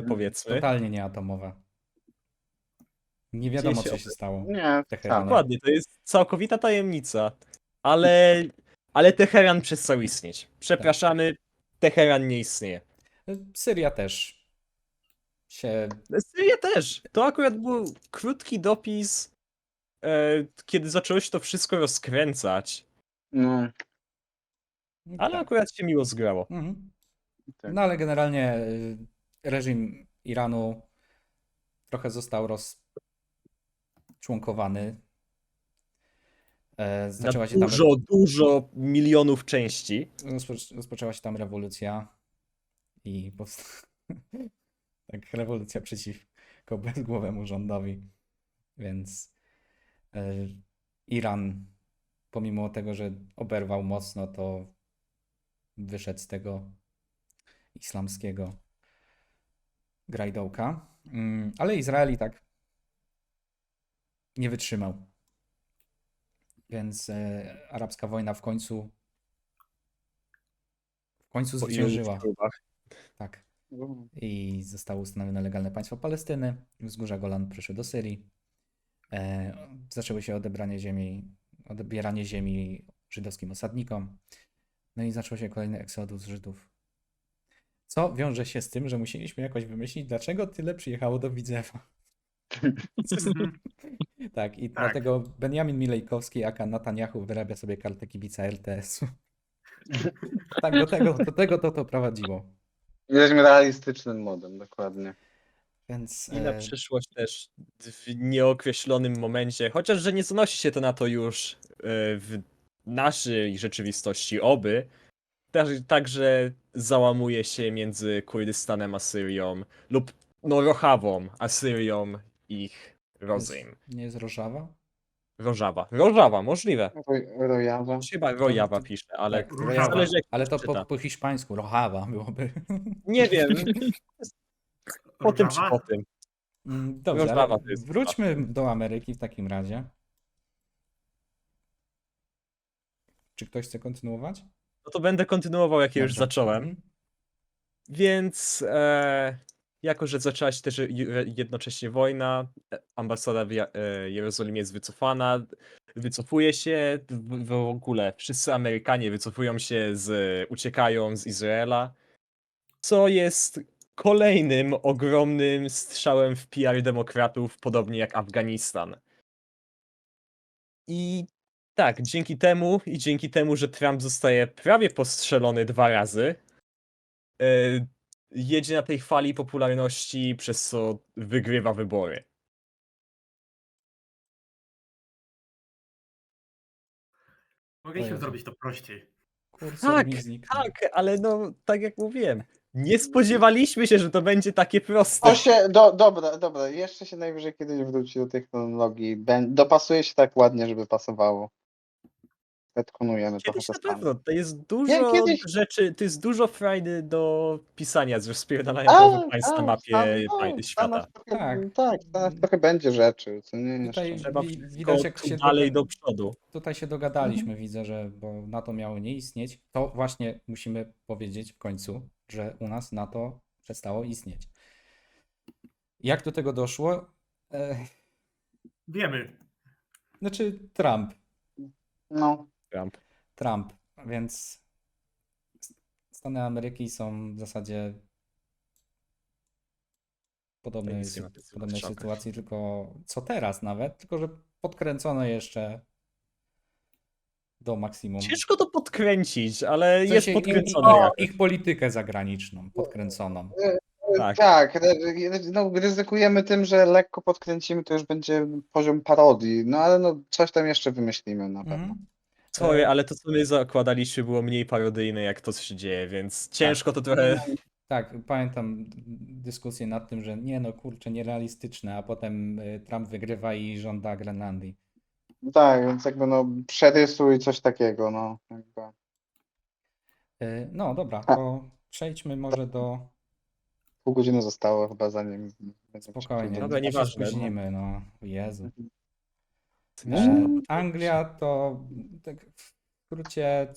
[SPEAKER 2] powiedzmy.
[SPEAKER 1] Totalnie nieatomowe. Nie wiadomo,
[SPEAKER 2] Dzieje się
[SPEAKER 1] co się stało
[SPEAKER 5] Nie,
[SPEAKER 1] w Teheranie.
[SPEAKER 2] Dokładnie, to jest całkowita tajemnica. Ale Teheran przestał istnieć. Przepraszamy, Teheran nie istnieje.
[SPEAKER 1] Syria też się...
[SPEAKER 2] Syria też. To akurat był krótki dopis, kiedy zaczęło się to wszystko rozkręcać.
[SPEAKER 5] no,
[SPEAKER 2] Ale
[SPEAKER 1] tak.
[SPEAKER 2] akurat się miło zgrało.
[SPEAKER 1] Mhm.
[SPEAKER 5] Tak.
[SPEAKER 1] No ale generalnie reżim Iranu trochę został rozczłonkowany. Zaczęła się tam,
[SPEAKER 2] Dużo milionów części.
[SPEAKER 1] rozpoczęła się tam rewolucja i tak, rewolucja przeciwko bezgłowemu rządowi. Więc Iran, pomimo tego, że oberwał mocno, to wyszedł z tego islamskiego grajdołka. Ale Izrael i tak nie wytrzymał. Więc arabska wojna w końcu
[SPEAKER 2] Po ilu
[SPEAKER 1] zwyciężyła.
[SPEAKER 2] próbach.
[SPEAKER 1] Tak. I zostało ustanowione legalne państwo Palestyny. Wzgórza Golan przeszły do Syrii. Zaczęły się odbieranie ziemi żydowskim osadnikom. No i zaczął się kolejny eksodus Żydów. Co wiąże się z tym, że musieliśmy jakoś wymyślić, dlaczego tyle przyjechało do Widzewa. Tak, i dlatego Benjamin Milejkowski, aka Netanyahu, wyrabia sobie kartę kibica RTS-u. Tak, do tego to prowadziło.
[SPEAKER 5] jesteśmy realistycznym modem, dokładnie.
[SPEAKER 1] Więc
[SPEAKER 2] I na przyszłość też w nieokreślonym momencie, chociaż że nie zanosi się to na to już w naszej rzeczywistości, oby, także załamuje się między Kurdystanem a Syrią lub no Rohawą, Asyrią, ich Rozejm.
[SPEAKER 1] Nie jest Rożawa?
[SPEAKER 2] Rożawa, możliwe.
[SPEAKER 5] Rojawa.
[SPEAKER 2] Chyba Rojawa pisze, ale
[SPEAKER 1] Tak,
[SPEAKER 4] Różawa.
[SPEAKER 2] zależy jak
[SPEAKER 1] ale
[SPEAKER 2] się
[SPEAKER 1] to
[SPEAKER 2] czyta.
[SPEAKER 1] po hiszpańsku, Rojawa byłoby.
[SPEAKER 2] Nie wiem, po tym czy
[SPEAKER 4] Różawa?
[SPEAKER 2] po tym.
[SPEAKER 1] Dobrze, ale
[SPEAKER 2] Rożawa to jest
[SPEAKER 1] wróćmy do Ameryki w takim razie. Czy ktoś chce kontynuować?
[SPEAKER 2] No to będę kontynuował, jak ja już
[SPEAKER 1] Dobrze.
[SPEAKER 2] zacząłem.
[SPEAKER 1] Mhm.
[SPEAKER 2] Więc jako, że zaczęła się też jednocześnie wojna, ambasada w Jerozolimie jest wycofana, wycofuje się, w ogóle wszyscy Amerykanie wycofują się, uciekają z Izraela, co jest kolejnym ogromnym strzałem w PR demokratów, podobnie jak Afganistan. I tak, dzięki temu, że Trump zostaje prawie postrzelony 2 razy, jedzie na tej fali popularności, przez co wygrywa wybory.
[SPEAKER 4] Mogliśmy
[SPEAKER 1] Jezu.
[SPEAKER 4] zrobić to prościej.
[SPEAKER 1] Kursor
[SPEAKER 2] Tak,
[SPEAKER 1] mi zniknął.
[SPEAKER 2] tak, ale no, tak jak mówiłem, nie spodziewaliśmy się, że to będzie takie proste.
[SPEAKER 5] To się, dobra, jeszcze się najwyżej kiedyś wróci do technologii. Dopasuje się tak ładnie, żeby pasowało. Retkonujemy trochę
[SPEAKER 2] Kiedyś na
[SPEAKER 5] czasami.
[SPEAKER 2] pewno, to jest dużo
[SPEAKER 5] kiedyś-
[SPEAKER 2] rzeczy, to jest dużo frajdy do pisania, że spierdalania nowych państw na mapie świata.
[SPEAKER 1] Tak.
[SPEAKER 5] W Stanach trochę będzie rzeczy, co nie
[SPEAKER 1] Tutaj
[SPEAKER 5] jeszcze.
[SPEAKER 2] Trzeba
[SPEAKER 1] widać, jak
[SPEAKER 2] wszystko
[SPEAKER 1] się
[SPEAKER 2] dalej do przodu.
[SPEAKER 1] tutaj się dogadaliśmy, widzę, że bo NATO miało nie istnieć. To właśnie musimy powiedzieć w końcu, że u nas NATO przestało istnieć. Jak do tego doszło?
[SPEAKER 4] Wiemy.
[SPEAKER 1] Znaczy Trump.
[SPEAKER 5] No,
[SPEAKER 1] Trump, więc Stany Ameryki są w zasadzie podobnej,
[SPEAKER 2] nic nie ma więcej
[SPEAKER 1] podobnej
[SPEAKER 2] strzałka.
[SPEAKER 1] sytuacji, tylko co teraz nawet, tylko że podkręcono jeszcze do maksimum.
[SPEAKER 2] Ciężko to podkręcić, ale
[SPEAKER 1] W
[SPEAKER 2] jest
[SPEAKER 1] sensie
[SPEAKER 2] podkręcone jakoś.
[SPEAKER 1] ich politykę zagraniczną podkręconą.
[SPEAKER 2] Tak.
[SPEAKER 5] no, ryzykujemy tym, że lekko podkręcimy, to już będzie poziom parodii. No ale no, coś tam jeszcze wymyślimy na pewno.
[SPEAKER 1] Mhm.
[SPEAKER 2] Sorry, ale to, co my zakładaliśmy, było mniej parodyjne jak to, co się dzieje, więc ciężko to trochę...
[SPEAKER 1] Tak, pamiętam dyskusję nad tym, że nie no kurczę, nierealistyczne, a potem Trump wygrywa i żąda Grenlandii.
[SPEAKER 5] Tak, więc jakby no przerysuj coś takiego, no. Jakby.
[SPEAKER 1] No dobra, to przejdźmy może do...
[SPEAKER 5] Pół godziny zostało chyba zanim będziemy
[SPEAKER 1] Spokojnie,
[SPEAKER 2] Dobra,
[SPEAKER 1] się
[SPEAKER 2] nieważne, no.
[SPEAKER 1] spóźnimy, no Jezu.
[SPEAKER 2] Myślę,
[SPEAKER 1] Anglia to tak w skrócie,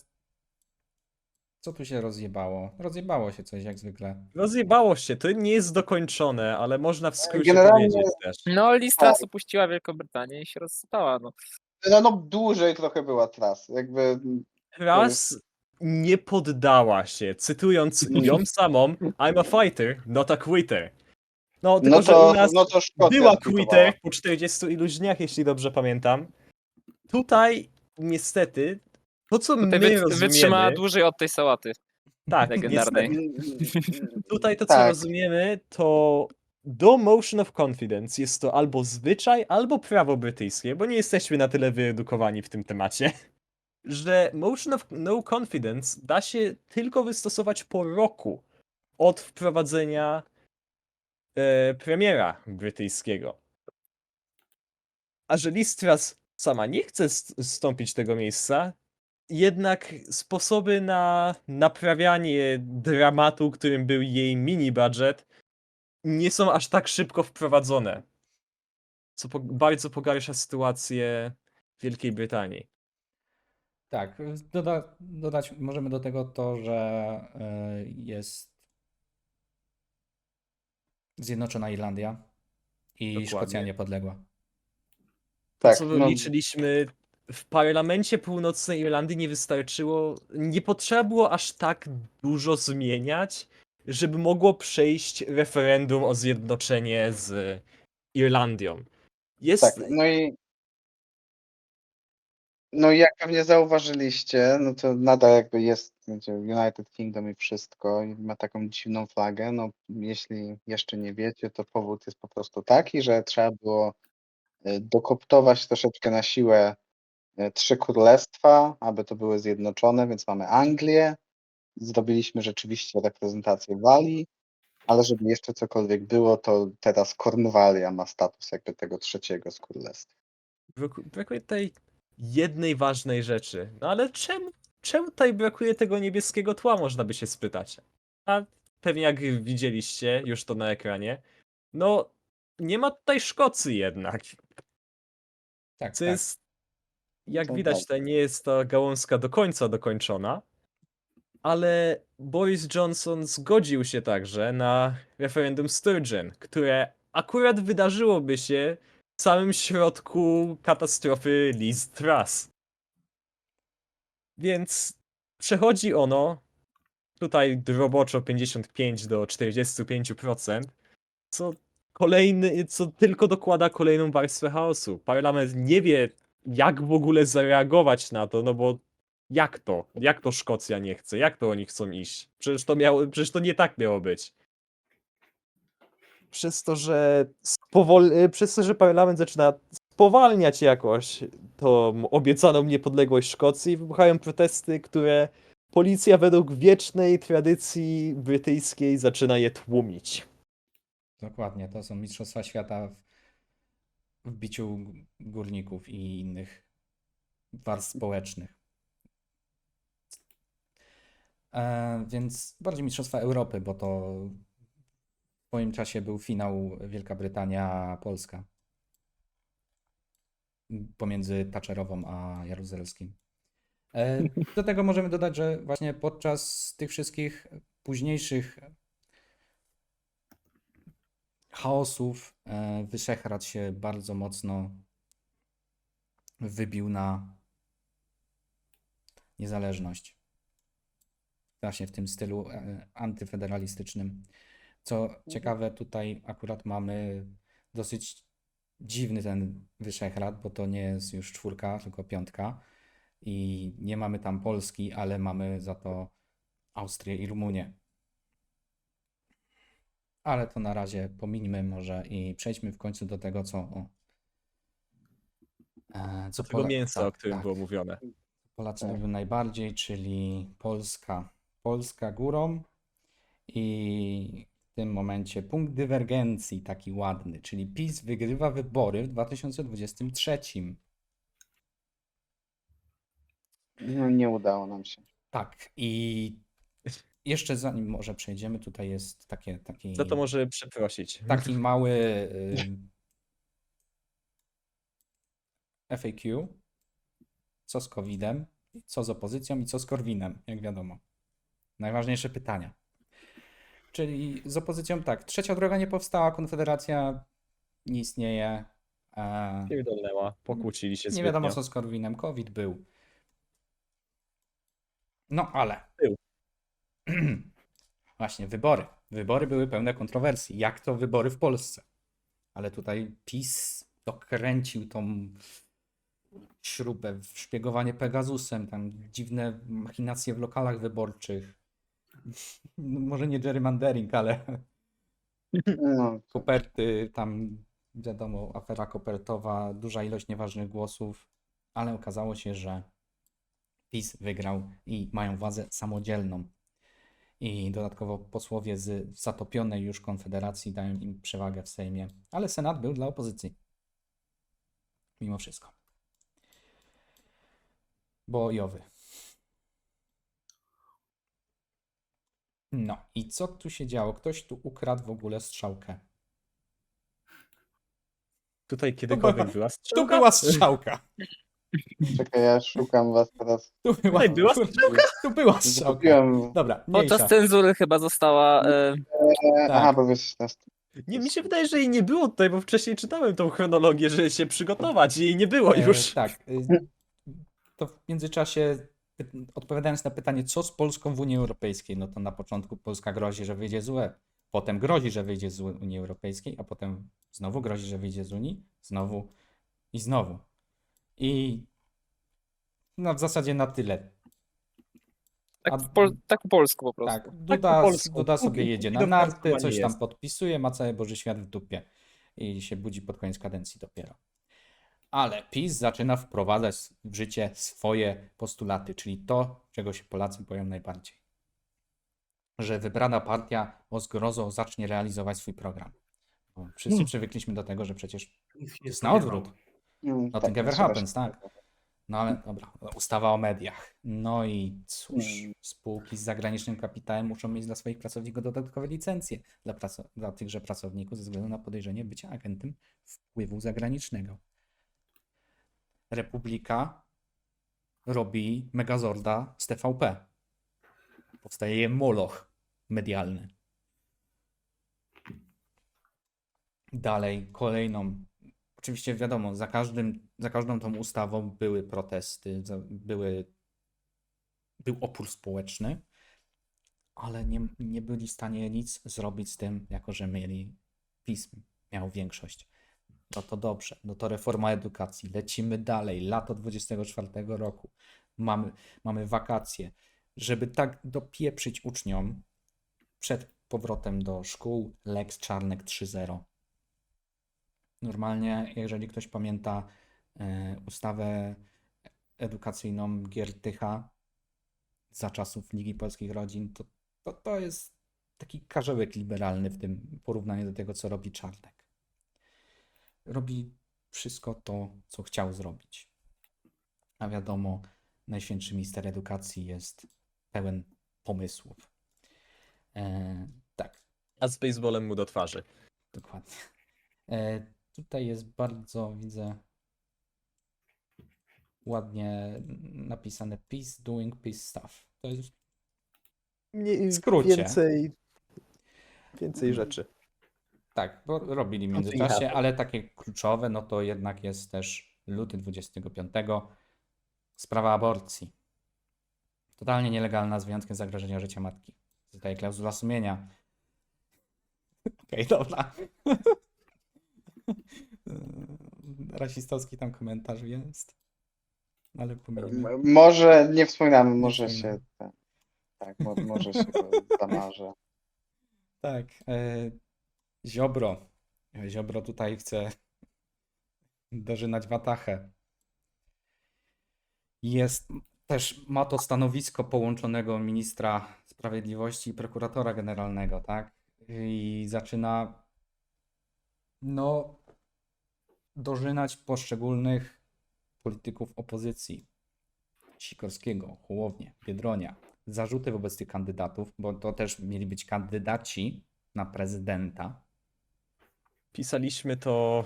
[SPEAKER 1] co tu się rozjebało? Rozjebało się coś jak zwykle.
[SPEAKER 2] Rozjebało się, to nie jest dokończone, ale można w skrócie
[SPEAKER 5] Generalnie-
[SPEAKER 2] powiedzieć też.
[SPEAKER 3] No, Listras opuściła Wielkobrytanię i się rozsypała. No.
[SPEAKER 5] No dłużej trochę była tras. Jakby
[SPEAKER 2] Raz nie poddała się, cytując ją samą, I'm a fighter, not a quitter. No, tylko że u nas
[SPEAKER 5] no to Szkocja
[SPEAKER 2] była
[SPEAKER 5] zbudowała.
[SPEAKER 2] quitter po 40 iluś dniach, jeśli dobrze pamiętam. Tutaj niestety, to co
[SPEAKER 3] Tutaj
[SPEAKER 2] my rozumiemy...
[SPEAKER 3] wytrzymała dłużej od tej sałaty
[SPEAKER 2] Tak,
[SPEAKER 3] legendarnej.
[SPEAKER 2] tutaj to, co
[SPEAKER 5] Tak.
[SPEAKER 2] rozumiemy, to do Motion of Confidence jest to albo zwyczaj, albo prawo brytyjskie, bo nie jesteśmy na tyle wyedukowani w tym temacie, że Motion of No Confidence da się tylko wystosować po roku od wprowadzenia premiera brytyjskiego. A że Liz Truss sama nie chce zstąpić tego miejsca, jednak sposoby na naprawianie dramatu, którym był jej mini-budget, nie są aż tak szybko wprowadzone. Co bardzo pogarsza sytuację Wielkiej Brytanii.
[SPEAKER 1] Tak, dodać możemy do tego to, że jest Zjednoczona Irlandia i
[SPEAKER 2] Dokładnie.
[SPEAKER 1] Szkocja niepodległa.
[SPEAKER 2] To,
[SPEAKER 5] Tak,
[SPEAKER 2] co
[SPEAKER 5] no.
[SPEAKER 2] liczyliśmy w parlamencie północnej Irlandii nie wystarczyło, nie potrzeba było aż tak dużo zmieniać, żeby mogło przejść referendum o zjednoczenie z Irlandią. Jest...
[SPEAKER 5] Tak, no i jak pewnie zauważyliście, no to nadal jakby jest wiecie, United Kingdom i wszystko i ma taką dziwną flagę. No jeśli jeszcze nie wiecie, to powód jest po prostu taki, że trzeba było dokoptować troszeczkę na siłę 3 królestwa, aby to były zjednoczone, więc mamy Anglię, zrobiliśmy rzeczywiście reprezentację Walii, Ale żeby jeszcze cokolwiek było, to teraz Kornwalia ma status jakby tego trzeciego z królestw.
[SPEAKER 2] Brakuje tej jednej ważnej rzeczy. No ale czemu tutaj brakuje tego niebieskiego tła, można by się spytać. A pewnie jak widzieliście już to na ekranie, no nie ma tutaj Szkocji jednak.
[SPEAKER 1] Tak,
[SPEAKER 2] Co
[SPEAKER 1] tak.
[SPEAKER 2] jest, jak
[SPEAKER 5] To
[SPEAKER 2] widać,
[SPEAKER 5] prawda.
[SPEAKER 2] tutaj nie jest ta gałązka do końca dokończona. Ale Boris Johnson zgodził się także na referendum Sturgeon, które akurat wydarzyłoby się w samym środku katastrofy Liz Truss. Więc przechodzi ono tutaj roboczo 55 do 45%, co tylko dokłada kolejną warstwę chaosu. Parlament nie wie, jak w ogóle zareagować na to, no bo jak to? Jak to Szkocja nie chce? Jak to oni chcą iść? Przecież to nie tak miało być. Przez to, że parlament zaczyna spowalniać jakoś tą obiecaną niepodległość Szkocji, wybuchają protesty, które policja według wiecznej tradycji brytyjskiej zaczyna je tłumić.
[SPEAKER 1] Dokładnie, to są Mistrzostwa Świata w biciu górników i innych warstw społecznych. Więc bardziej Mistrzostwa Europy, bo to w swoim czasie był finał Wielka Brytania-Polska pomiędzy Thatcherową a Jaruzelskim. Do tego możemy dodać, że właśnie podczas tych wszystkich późniejszych chaosów Wyszehrad się bardzo mocno wybił na niezależność. Właśnie w tym stylu antyfederalistycznym. Co ciekawe, tutaj akurat mamy dosyć dziwny ten Wyszehrad, bo to nie jest już 4, tylko 5. I nie mamy tam Polski, ale mamy za to Austrię i Rumunię. Ale to na razie pomińmy może i przejdźmy w końcu do tego, co
[SPEAKER 2] Tego mięsa,
[SPEAKER 1] tak,
[SPEAKER 2] o którym
[SPEAKER 1] tak,
[SPEAKER 2] było mówione.
[SPEAKER 1] Polacy
[SPEAKER 5] Tak.
[SPEAKER 1] lubią najbardziej, czyli Polska. Polska górą i w tym momencie punkt dywergencji taki ładny, czyli PiS wygrywa wybory w 2023.
[SPEAKER 5] No, nie udało nam się.
[SPEAKER 1] Tak, i jeszcze zanim może przejdziemy, tutaj jest taki
[SPEAKER 2] Za to może przeprosić.
[SPEAKER 1] taki mały FAQ, co z COVID-em, co z opozycją i co z Korwinem, jak wiadomo. Najważniejsze pytania. Czyli z opozycją tak, trzecia droga nie powstała, Konfederacja nie istnieje.
[SPEAKER 2] Pierdolnęła, pokłócili się
[SPEAKER 1] Nie wiadomo
[SPEAKER 2] zbytnio.
[SPEAKER 1] co z Korwinem, COVID był. No ale.
[SPEAKER 2] Był.
[SPEAKER 1] Właśnie, wybory. Wybory były pełne kontrowersji. Jak to wybory w Polsce? Ale tutaj PiS dokręcił tą śrubę, szpiegowanie Pegasusem, tam dziwne machinacje w lokalach wyborczych. No, może nie gerrymandering, ale
[SPEAKER 5] No,
[SPEAKER 1] koperty, tam wiadomo, afera kopertowa, duża ilość nieważnych głosów, ale okazało się, że PiS wygrał i mają władzę samodzielną. I dodatkowo posłowie z zatopionej już Konfederacji dają im przewagę w Sejmie, ale Senat był dla opozycji. Mimo wszystko. Bojowy. No i co tu się działo? Ktoś tu ukradł w ogóle strzałkę.
[SPEAKER 2] Tutaj kiedykolwiek była
[SPEAKER 1] Tu
[SPEAKER 2] strzałka?
[SPEAKER 1] była strzałka.
[SPEAKER 5] czekaj, ja szukam was teraz.
[SPEAKER 1] Tu była,
[SPEAKER 2] Tutaj była
[SPEAKER 1] tu była strzałka.
[SPEAKER 5] Zgubiłem.
[SPEAKER 1] Dobra,
[SPEAKER 3] Podczas
[SPEAKER 1] mniejsza.
[SPEAKER 3] cenzury chyba została.
[SPEAKER 5] Aha, bo wiesz, teraz
[SPEAKER 2] Nie, mi się wydaje, że jej nie było tutaj, bo wcześniej czytałem tą chronologię, żeby się przygotować i jej nie było już.
[SPEAKER 1] Tak. To w międzyczasie odpowiadając na pytanie, co z Polską w Unii Europejskiej, no to na początku Polska grozi, że wyjdzie z UE, potem grozi, że wyjdzie z Unii Europejskiej, a potem znowu grozi, że wyjdzie z Unii, znowu i znowu. I no w zasadzie na tyle. A-
[SPEAKER 3] Tak po polsku po prostu.
[SPEAKER 1] Tak,
[SPEAKER 2] po polsku.
[SPEAKER 1] Duda sobie
[SPEAKER 2] Póki-
[SPEAKER 1] jedzie
[SPEAKER 2] póki
[SPEAKER 1] na
[SPEAKER 2] do
[SPEAKER 1] narty,
[SPEAKER 2] wniosku
[SPEAKER 1] coś
[SPEAKER 2] nie
[SPEAKER 1] tam
[SPEAKER 2] jest.
[SPEAKER 1] podpisuje, ma cały Boży świat w dupie i się budzi pod koniec kadencji dopiero. Ale PiS zaczyna wprowadzać w życie swoje postulaty, czyli to, czego się Polacy boją najbardziej. że wybrana partia o zgrozo zacznie realizować swój program. Bo wszyscy przywykliśmy do tego, że przecież
[SPEAKER 4] Nic się
[SPEAKER 1] to
[SPEAKER 4] nie
[SPEAKER 1] jest na odwrót.
[SPEAKER 4] spodziewał.
[SPEAKER 1] Nothing ever
[SPEAKER 5] jeszcze raz
[SPEAKER 1] happens, tak. No ale dobra, ustawa o mediach. No i cóż, spółki z zagranicznym kapitałem muszą mieć dla swoich pracowników dodatkowe licencje dla tychże pracowników ze względu na podejrzenie bycia agentem wpływu zagranicznego. Republika robi Megazorda z TVP. Powstaje moloch medialny. Dalej, kolejną. Oczywiście wiadomo, za każdą tą ustawą były protesty, był opór społeczny, ale nie byli w stanie nic zrobić z tym, jako że PiS miał większość. No to dobrze, no to reforma edukacji. Lecimy dalej, lato 24 roku. Mamy wakacje. Żeby tak dopieprzyć uczniom przed powrotem do szkół, Lex Czarnek 3.0. Normalnie, jeżeli ktoś pamięta ustawę edukacyjną Giertycha za czasów Ligi Polskich Rodzin, to jest taki karzełek liberalny w tym porównaniu do tego, co robi Czarnek. Robi wszystko to, co chciał zrobić. A wiadomo, najświętszy minister edukacji jest pełen pomysłów. Tak,
[SPEAKER 2] A z baseballem mu do twarzy.
[SPEAKER 1] dokładnie. Tutaj jest bardzo, widzę, ładnie napisane Peace doing peace stuff. To jest
[SPEAKER 2] Nie,
[SPEAKER 1] W skrócie.
[SPEAKER 2] Więcej rzeczy.
[SPEAKER 1] tak, bo robili w międzyczasie, ale takie kluczowe, no to jednak jest też luty 25. Sprawa aborcji. Totalnie nielegalna, z wyjątkiem zagrożenia życia matki. Zostaje klauzula sumienia. Okej, dobra. Rasistowski tam komentarz jest. Ale pomijmy.
[SPEAKER 5] Może nie wspominamy, może
[SPEAKER 1] wspominamy.
[SPEAKER 5] się. Tak, może się go zamarzę.
[SPEAKER 1] Tak. Ziobro. Ziobro tutaj chce dożynać watachę. Ma to stanowisko połączonego ministra sprawiedliwości i prokuratora generalnego, tak? I zaczyna dożynać poszczególnych polityków opozycji. Sikorskiego, Hołownię, Biedronia. Zarzuty wobec tych kandydatów, bo to też mieli być kandydaci na prezydenta.
[SPEAKER 2] Pisaliśmy to.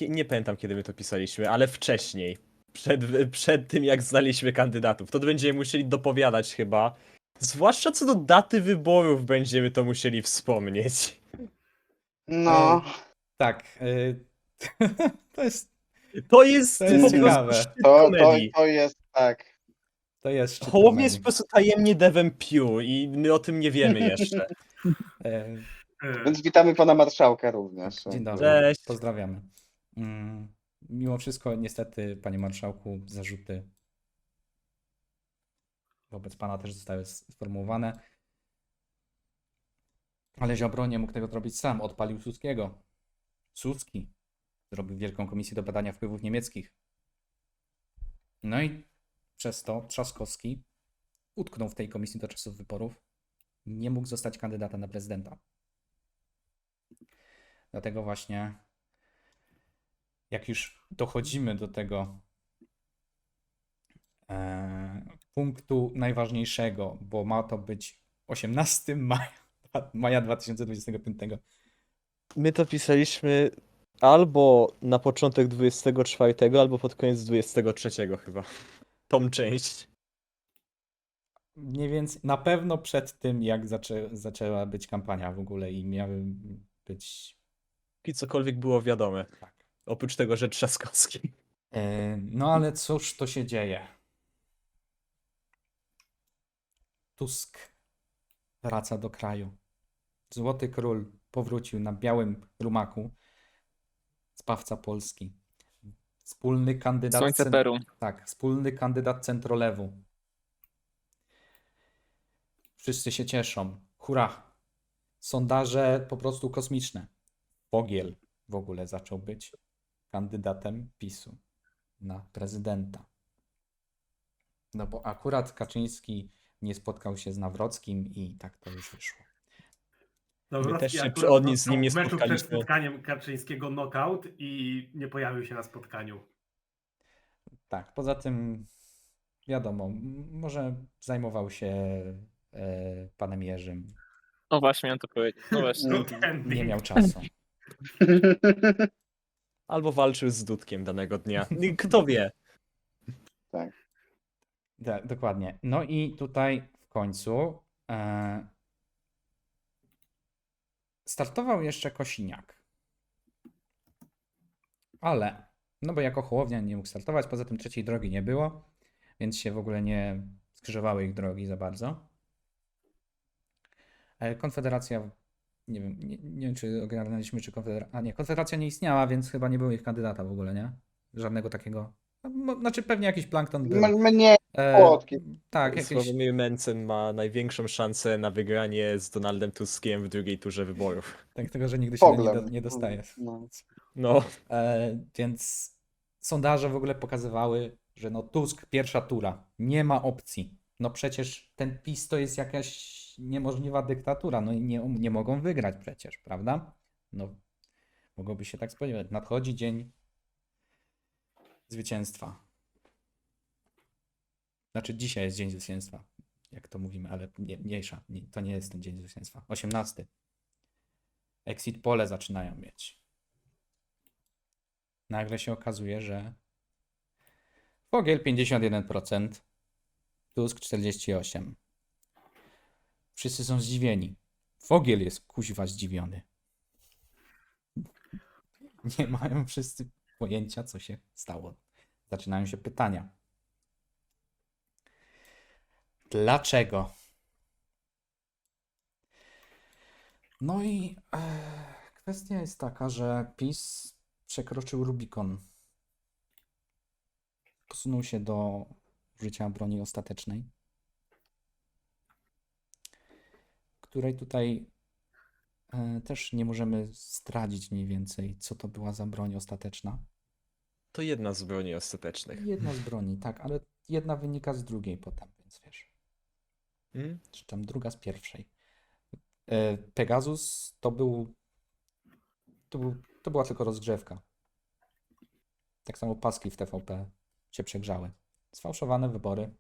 [SPEAKER 2] Nie pamiętam, kiedy my to pisaliśmy, ale wcześniej. Przed tym, jak znaliśmy kandydatów. To będziemy musieli dopowiadać chyba. Zwłaszcza co do daty wyborów będziemy to musieli wspomnieć.
[SPEAKER 5] No,
[SPEAKER 1] Tak. To jest
[SPEAKER 2] To jest
[SPEAKER 1] To jest
[SPEAKER 2] po
[SPEAKER 1] ciekawe.
[SPEAKER 2] prostu szczyt
[SPEAKER 5] to
[SPEAKER 2] komedii.
[SPEAKER 5] jest tak.
[SPEAKER 1] To jest szczyt
[SPEAKER 2] Hołownia jest
[SPEAKER 1] komedii.
[SPEAKER 2] po prostu tajemnie devem Pew i my o tym nie wiemy jeszcze.
[SPEAKER 1] E,
[SPEAKER 5] Więc witamy pana marszałka również.
[SPEAKER 1] Dzień dobry,
[SPEAKER 2] Cześć.
[SPEAKER 1] pozdrawiamy. Mimo wszystko, niestety, panie marszałku, zarzuty wobec pana też zostały sformułowane. Ale Ziobro nie mógł tego zrobić sam. Odpalił Suskiego. Suski zrobił wielką komisję do badania wpływów niemieckich. No i przez to Trzaskowski utknął w tej komisji do czasów wyborów. Nie mógł zostać kandydatem na prezydenta. Dlatego właśnie, jak już dochodzimy do tego punktu najważniejszego, bo ma to być 18 maja 2025.
[SPEAKER 2] My to pisaliśmy albo na początek 24, albo pod koniec 23 chyba. Tą część.
[SPEAKER 1] Mniej więcej na pewno przed tym, jak zaczęła być kampania w ogóle i miały być.
[SPEAKER 2] I cokolwiek było wiadome.
[SPEAKER 1] Tak.
[SPEAKER 2] Oprócz tego, że Trzaskowski.
[SPEAKER 1] No ale cóż to się dzieje? Tusk wraca do kraju. Złoty Król powrócił na białym rumaku. Zbawca Polski. Wspólny kandydat.
[SPEAKER 3] Słońce Peru.
[SPEAKER 1] Tak, wspólny kandydat centrolewu. Wszyscy się cieszą. Hurra! Sondaże po prostu kosmiczne. Fogiel w ogóle zaczął być kandydatem PiS-u na prezydenta. No bo akurat Kaczyński nie spotkał się z Nawrockim i tak to już wyszło.
[SPEAKER 4] Nawrocki
[SPEAKER 2] też się
[SPEAKER 4] akurat
[SPEAKER 2] od nic z nim nie
[SPEAKER 4] dostał w meczu przed
[SPEAKER 2] spotkaliśmy.
[SPEAKER 4] spotkaniem Kaczyńskiego knockout i nie pojawił się na spotkaniu.
[SPEAKER 1] Tak, poza tym wiadomo, może zajmował się panem Jerzym.
[SPEAKER 3] No właśnie, miałem to powiedzieć. No właśnie.
[SPEAKER 4] Good ending.
[SPEAKER 1] Nie miał czasu.
[SPEAKER 2] Albo walczył z Dudkiem danego dnia. Kto wie?
[SPEAKER 1] Dokładnie. No i tutaj w końcu startował jeszcze Kosiniak. Ale, no bo jako Hołownia nie mógł startować, poza tym trzeciej drogi nie było, więc się w ogóle nie skrzyżowały ich drogi za bardzo. Konfederacja, nie wiem, nie wiem czy ogarnęliśmy, czy Konfederacja, nie, Konfederacja nie istniała, więc chyba nie było ich kandydata w ogóle, nie? Żadnego takiego, znaczy pewnie jakiś plankton był.
[SPEAKER 5] Mnie płotki.
[SPEAKER 1] Tak, jakieś,
[SPEAKER 2] Sławomir Mencen ma największą szansę na wygranie z Donaldem Tuskiem w drugiej turze wyborów.
[SPEAKER 1] tak tego, że nigdy się
[SPEAKER 5] Problem.
[SPEAKER 1] nie dostaje.
[SPEAKER 5] No.
[SPEAKER 2] No,
[SPEAKER 1] Więc sondaże w ogóle pokazywały, że no Tusk pierwsza tura, nie ma opcji. No przecież ten PiS to jest jakaś niemożliwa dyktatura, no i nie mogą wygrać przecież, prawda? No mogłoby się tak spodziewać. Nadchodzi dzień zwycięstwa. Znaczy dzisiaj jest dzień zwycięstwa, jak to mówimy, ale mniejsza, to nie jest ten dzień zwycięstwa. 18. Exit pole zaczynają mieć. Nagle się okazuje, że Fogiel 51%, Tusk 48%. Wszyscy są zdziwieni. Fogiel jest kuźwa zdziwiony. Nie mają wszyscy pojęcia, co się stało. Zaczynają się pytania. Dlaczego? No i kwestia jest taka, że PiS przekroczył Rubikon. Posunął się do użycia broni ostatecznej, której tutaj też nie możemy zdradzić mniej więcej, co to była za broń ostateczna.
[SPEAKER 2] to jedna z broni ostatecznych.
[SPEAKER 1] Jedna z broni, tak, ale jedna wynika z drugiej potem, więc wiesz.
[SPEAKER 2] Hmm?
[SPEAKER 1] Czy tam druga z pierwszej. Pegasus to była tylko rozgrzewka. Tak samo paski w TVP się przegrzały. Sfałszowane wybory.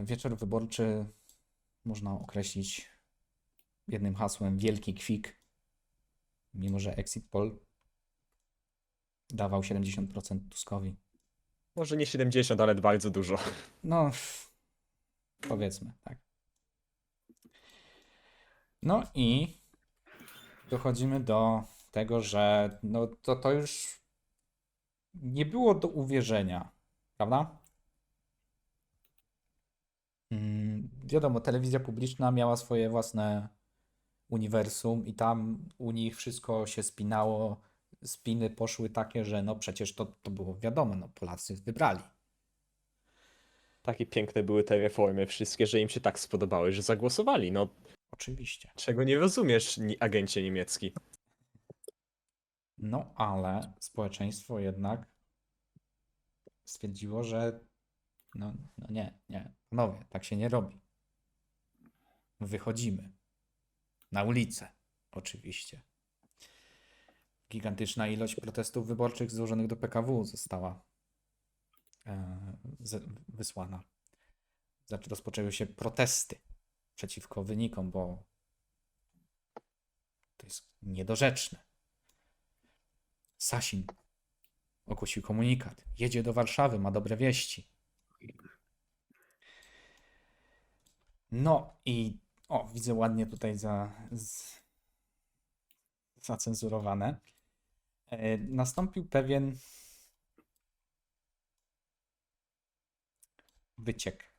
[SPEAKER 1] Wieczór wyborczy można określić jednym hasłem wielki kwik. Mimo że exit poll dawał 70% Tuskowi.
[SPEAKER 2] Może nie 70, ale bardzo dużo.
[SPEAKER 1] No, powiedzmy, tak. No i dochodzimy do tego, że no to już nie było do uwierzenia, prawda? Wiadomo, telewizja publiczna miała swoje własne uniwersum i tam u nich wszystko się spinało, spiny poszły takie, że no przecież to było wiadomo, no Polacy wybrali.
[SPEAKER 2] Takie piękne były te reformy wszystkie, że im się tak spodobały, że zagłosowali. No,
[SPEAKER 1] Oczywiście.
[SPEAKER 2] czego nie rozumiesz, agencie niemiecki?
[SPEAKER 1] No ale społeczeństwo jednak stwierdziło, że no nie, panowie, tak się nie robi. Wychodzimy na ulicę, oczywiście. Gigantyczna ilość protestów wyborczych złożonych do PKW została wysłana. Rozpoczęły się protesty przeciwko wynikom, bo to jest niedorzeczne. Sasin ogłosił komunikat. Jedzie do Warszawy, ma dobre wieści. No i widzę ładnie tutaj zacenzurowane. Nastąpił pewien wyciek.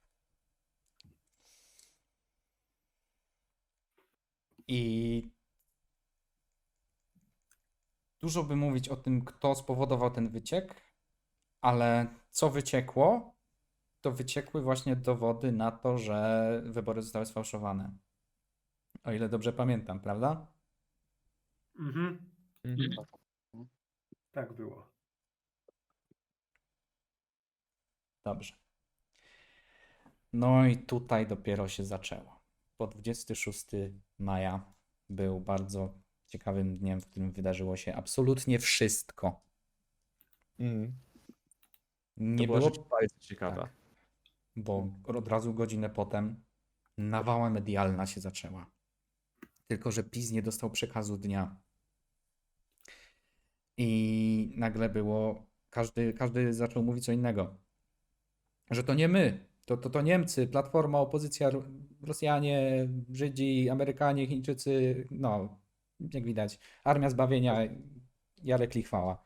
[SPEAKER 1] I dużo by mówić o tym, kto spowodował ten wyciek, ale co wyciekło, to wyciekły właśnie dowody na to, że wybory zostały sfałszowane. O ile dobrze pamiętam, prawda?
[SPEAKER 4] Mhm.
[SPEAKER 2] Mhm.
[SPEAKER 4] Tak było.
[SPEAKER 1] Dobrze. No i tutaj dopiero się zaczęło. Bo 26 maja był bardzo ciekawym dniem, w którym wydarzyło się absolutnie wszystko.
[SPEAKER 2] Mm. To
[SPEAKER 1] Nie
[SPEAKER 2] była
[SPEAKER 1] było,
[SPEAKER 2] rzecz bardzo ciekawa.
[SPEAKER 1] tak, bo od razu godzinę potem nawała medialna się zaczęła. Tylko że PiS nie dostał przekazu dnia. I nagle było, każdy zaczął mówić co innego. Że to nie my, to Niemcy, Platforma, opozycja, Rosjanie, Żydzi, Amerykanie, Chińczycy, no, jak widać, Armia Zbawienia, Jarek Lichwała.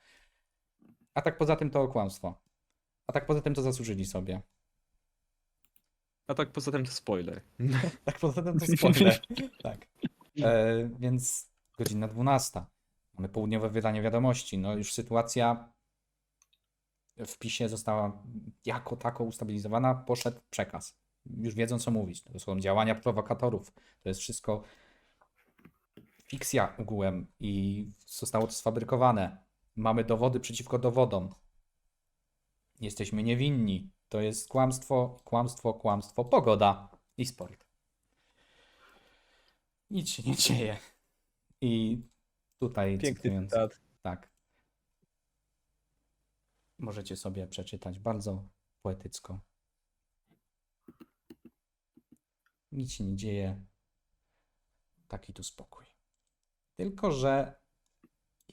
[SPEAKER 1] A tak poza tym to kłamstwo. A tak poza tym to zasłużyli sobie.
[SPEAKER 2] A tak poza tym to spoiler.
[SPEAKER 1] Tak poza tym to spoiler. Tak. Więc godzina 12. Mamy południowe wydanie wiadomości. No już sytuacja w PiSie została jako tako ustabilizowana, poszedł przekaz. Już wiedzą, co mówić. To są działania prowokatorów. To jest wszystko fikcja ogółem i zostało to sfabrykowane. Mamy dowody przeciwko dowodom. Jesteśmy niewinni. To jest kłamstwo, kłamstwo, kłamstwo, pogoda i sport. Nic się nie dzieje. I tutaj
[SPEAKER 2] Piękny
[SPEAKER 1] cytując,
[SPEAKER 2] cytat.
[SPEAKER 1] tak. Możecie sobie przeczytać bardzo poetycko. Nic się nie dzieje. Taki tu spokój. Tylko że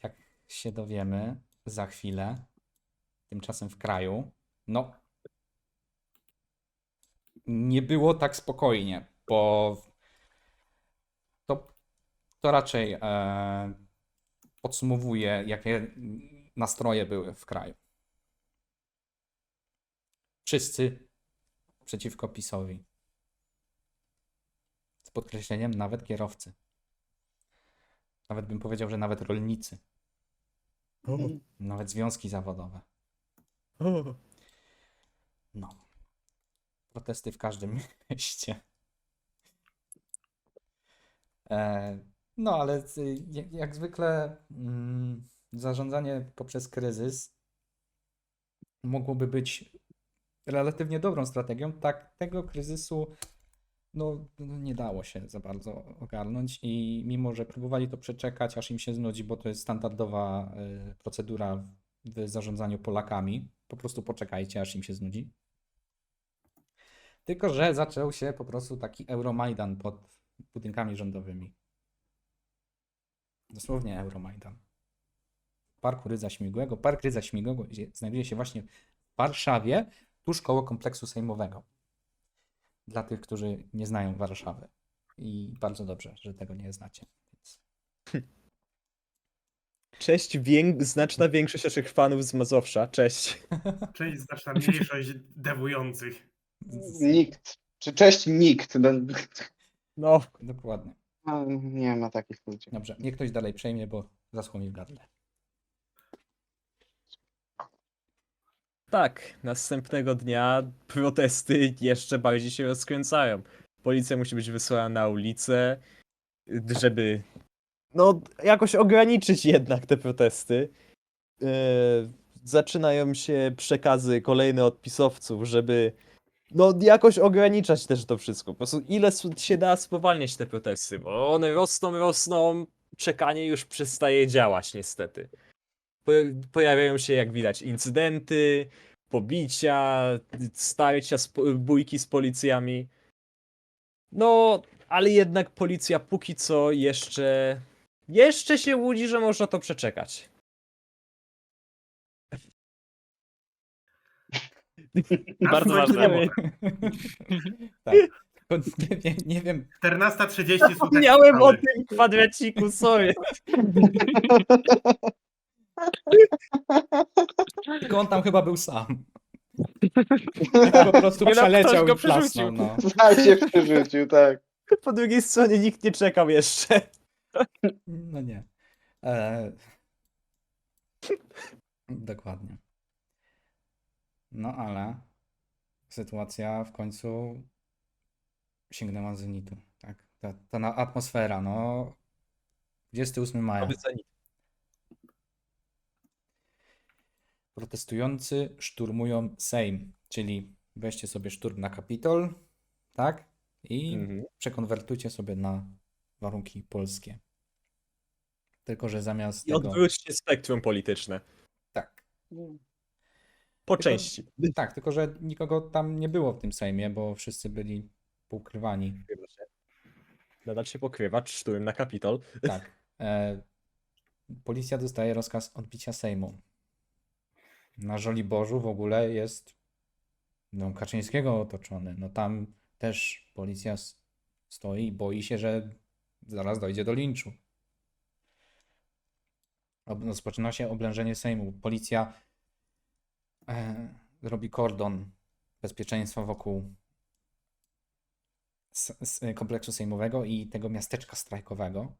[SPEAKER 1] jak się dowiemy za chwilę, tymczasem w kraju, no nie było tak spokojnie, bo to raczej podsumowuje, jakie nastroje były w kraju. Wszyscy przeciwko PiS-owi. Z podkreśleniem nawet kierowcy. Nawet bym powiedział, że nawet rolnicy. Nawet związki zawodowe. No. Protesty w każdym mieście. No, ale jak zwykle zarządzanie poprzez kryzys mogłoby być relatywnie dobrą strategią. Tak, tego kryzysu nie dało się za bardzo ogarnąć i mimo, że próbowali to przeczekać, aż im się znudzi, bo to jest standardowa procedura w zarządzaniu Polakami. Po prostu poczekajcie, aż im się znudzi. Tylko że zaczął się po prostu taki Euromajdan pod budynkami rządowymi. Dosłownie Euromajdan. Parku Rydza Śmigłego. Park Rydza Śmigłego znajduje się właśnie w Warszawie, tuż koło kompleksu sejmowego. Dla tych, którzy nie znają Warszawy. I bardzo dobrze, że tego nie znacie. Więc...
[SPEAKER 2] Cześć, znaczna większość naszych fanów z Mazowsza. Cześć.
[SPEAKER 4] Część znaczna mniejszość dewujących.
[SPEAKER 5] Nikt. Cześć, nikt. No,
[SPEAKER 2] No,
[SPEAKER 1] Dokładnie.
[SPEAKER 5] nie ma takich ludzi.
[SPEAKER 1] Dobrze, niech ktoś dalej przejmie, bo zaschło mi w gardle.
[SPEAKER 2] tak. Następnego dnia protesty jeszcze bardziej się rozkręcają. Policja musi być wysłana na ulicę, żeby jakoś ograniczyć jednak te protesty. Zaczynają się przekazy kolejne od pisowców, żeby jakoś ograniczać też to wszystko. Po prostu ile się da spowalniać te protesty, bo one rosną, czekanie już przestaje działać niestety. Pojawiają się, jak widać, incydenty, pobicia, starcia, bójki z policjami. No, ale jednak policja póki co jeszcze się łudzi, że można to przeczekać.
[SPEAKER 3] Bardzo
[SPEAKER 4] Nas
[SPEAKER 3] ważne.
[SPEAKER 4] nie
[SPEAKER 1] Tak. Nie wiem,
[SPEAKER 4] 14:30 słuchać
[SPEAKER 2] Zapomniałem o
[SPEAKER 4] strony.
[SPEAKER 2] tym kwadraciku, sorry.
[SPEAKER 1] tylko on tam chyba był sam. Po prostu
[SPEAKER 3] Nie, no,
[SPEAKER 1] przeleciał
[SPEAKER 3] ktoś go
[SPEAKER 1] i plasnął.
[SPEAKER 3] przerzucił.
[SPEAKER 1] No.
[SPEAKER 5] Sam się przerzucił, tak.
[SPEAKER 2] Po drugiej stronie nikt nie czekał jeszcze.
[SPEAKER 1] No nie. Dokładnie. No ale sytuacja w końcu sięgnęła zenitu. Tak? Ta atmosfera, 28 maja. Protestujący szturmują Sejm, czyli weźcie sobie szturm na Kapitol, tak? I
[SPEAKER 2] Mhm.
[SPEAKER 1] przekonwertujcie sobie na warunki polskie. Tylko, że zamiast
[SPEAKER 2] I
[SPEAKER 1] tego...
[SPEAKER 2] odwróćcie spektrum polityczne.
[SPEAKER 1] Tak.
[SPEAKER 2] Po
[SPEAKER 1] Tylko-
[SPEAKER 2] części.
[SPEAKER 1] Tak, tylko że nikogo tam nie było w tym Sejmie, bo wszyscy byli poukrywani.
[SPEAKER 2] Nadal się pokrywa szturm na Kapitol.
[SPEAKER 1] Tak. Policja dostaje rozkaz odbicia Sejmu. Na Żoliborzu w ogóle jest Kaczyńskiego otoczony. No tam też policja stoi i boi się, że zaraz dojdzie do linczu. Rozpoczyna się oblężenie Sejmu. Policja robi kordon bezpieczeństwa wokół kompleksu sejmowego i tego miasteczka strajkowego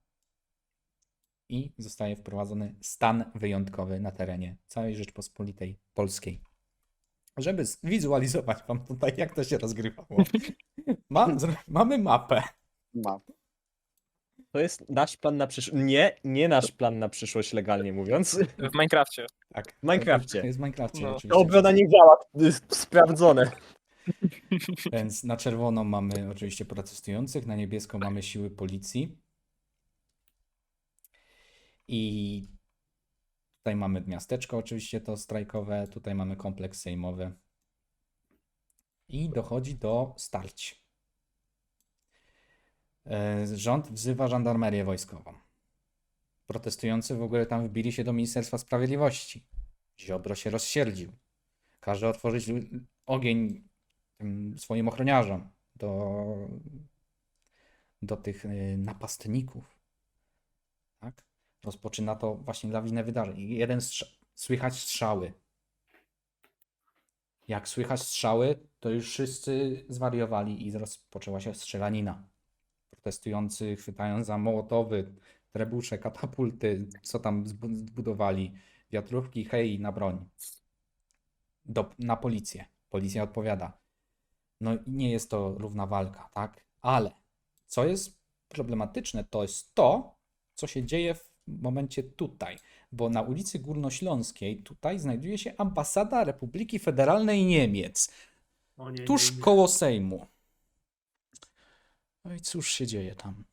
[SPEAKER 1] i zostaje wprowadzony stan wyjątkowy na terenie całej Rzeczpospolitej Polskiej. Żeby zwizualizować wam tutaj, jak to się rozgrywało, mamy mapę.
[SPEAKER 5] Map.
[SPEAKER 2] To jest nasz plan na przyszłość. Nie nasz plan na przyszłość, legalnie mówiąc.
[SPEAKER 3] W Minecrafcie.
[SPEAKER 1] Tak,
[SPEAKER 2] W Minecrafcie.
[SPEAKER 1] To jest w Minecrafcie,
[SPEAKER 3] No.
[SPEAKER 2] Ta
[SPEAKER 1] oczywiście.
[SPEAKER 2] obrona nie działa. Sprawdzone.
[SPEAKER 1] Więc na czerwono mamy oczywiście protestujących, na niebiesko mamy siły policji. I tutaj mamy miasteczko oczywiście to strajkowe, tutaj mamy kompleks sejmowy. I dochodzi do starć. Rząd wzywa żandarmerię wojskową. Protestujący w ogóle tam wbili się do Ministerstwa Sprawiedliwości. Ziobro się rozsierdził. Każe otworzyć ogień tym swoim ochroniarzom do tych napastników. Tak? Rozpoczyna to właśnie lawinę wydarzeń. I słychać strzały. Jak słychać strzały, to już wszyscy zwariowali i rozpoczęła się strzelanina. Protestujący chwytają za mołotowy, trebusze, katapulty, co tam zbudowali, wiatrówki, hej, na broń. Na policję. Policja odpowiada. No i nie jest to równa walka, tak? Ale co jest problematyczne, to jest to, co się dzieje w momencie tutaj, bo na ulicy Górnośląskiej tutaj znajduje się ambasada Republiki Federalnej Niemiec,
[SPEAKER 4] O nie,
[SPEAKER 1] tuż
[SPEAKER 4] nie.
[SPEAKER 1] koło Sejmu. No i cóż się dzieje tam?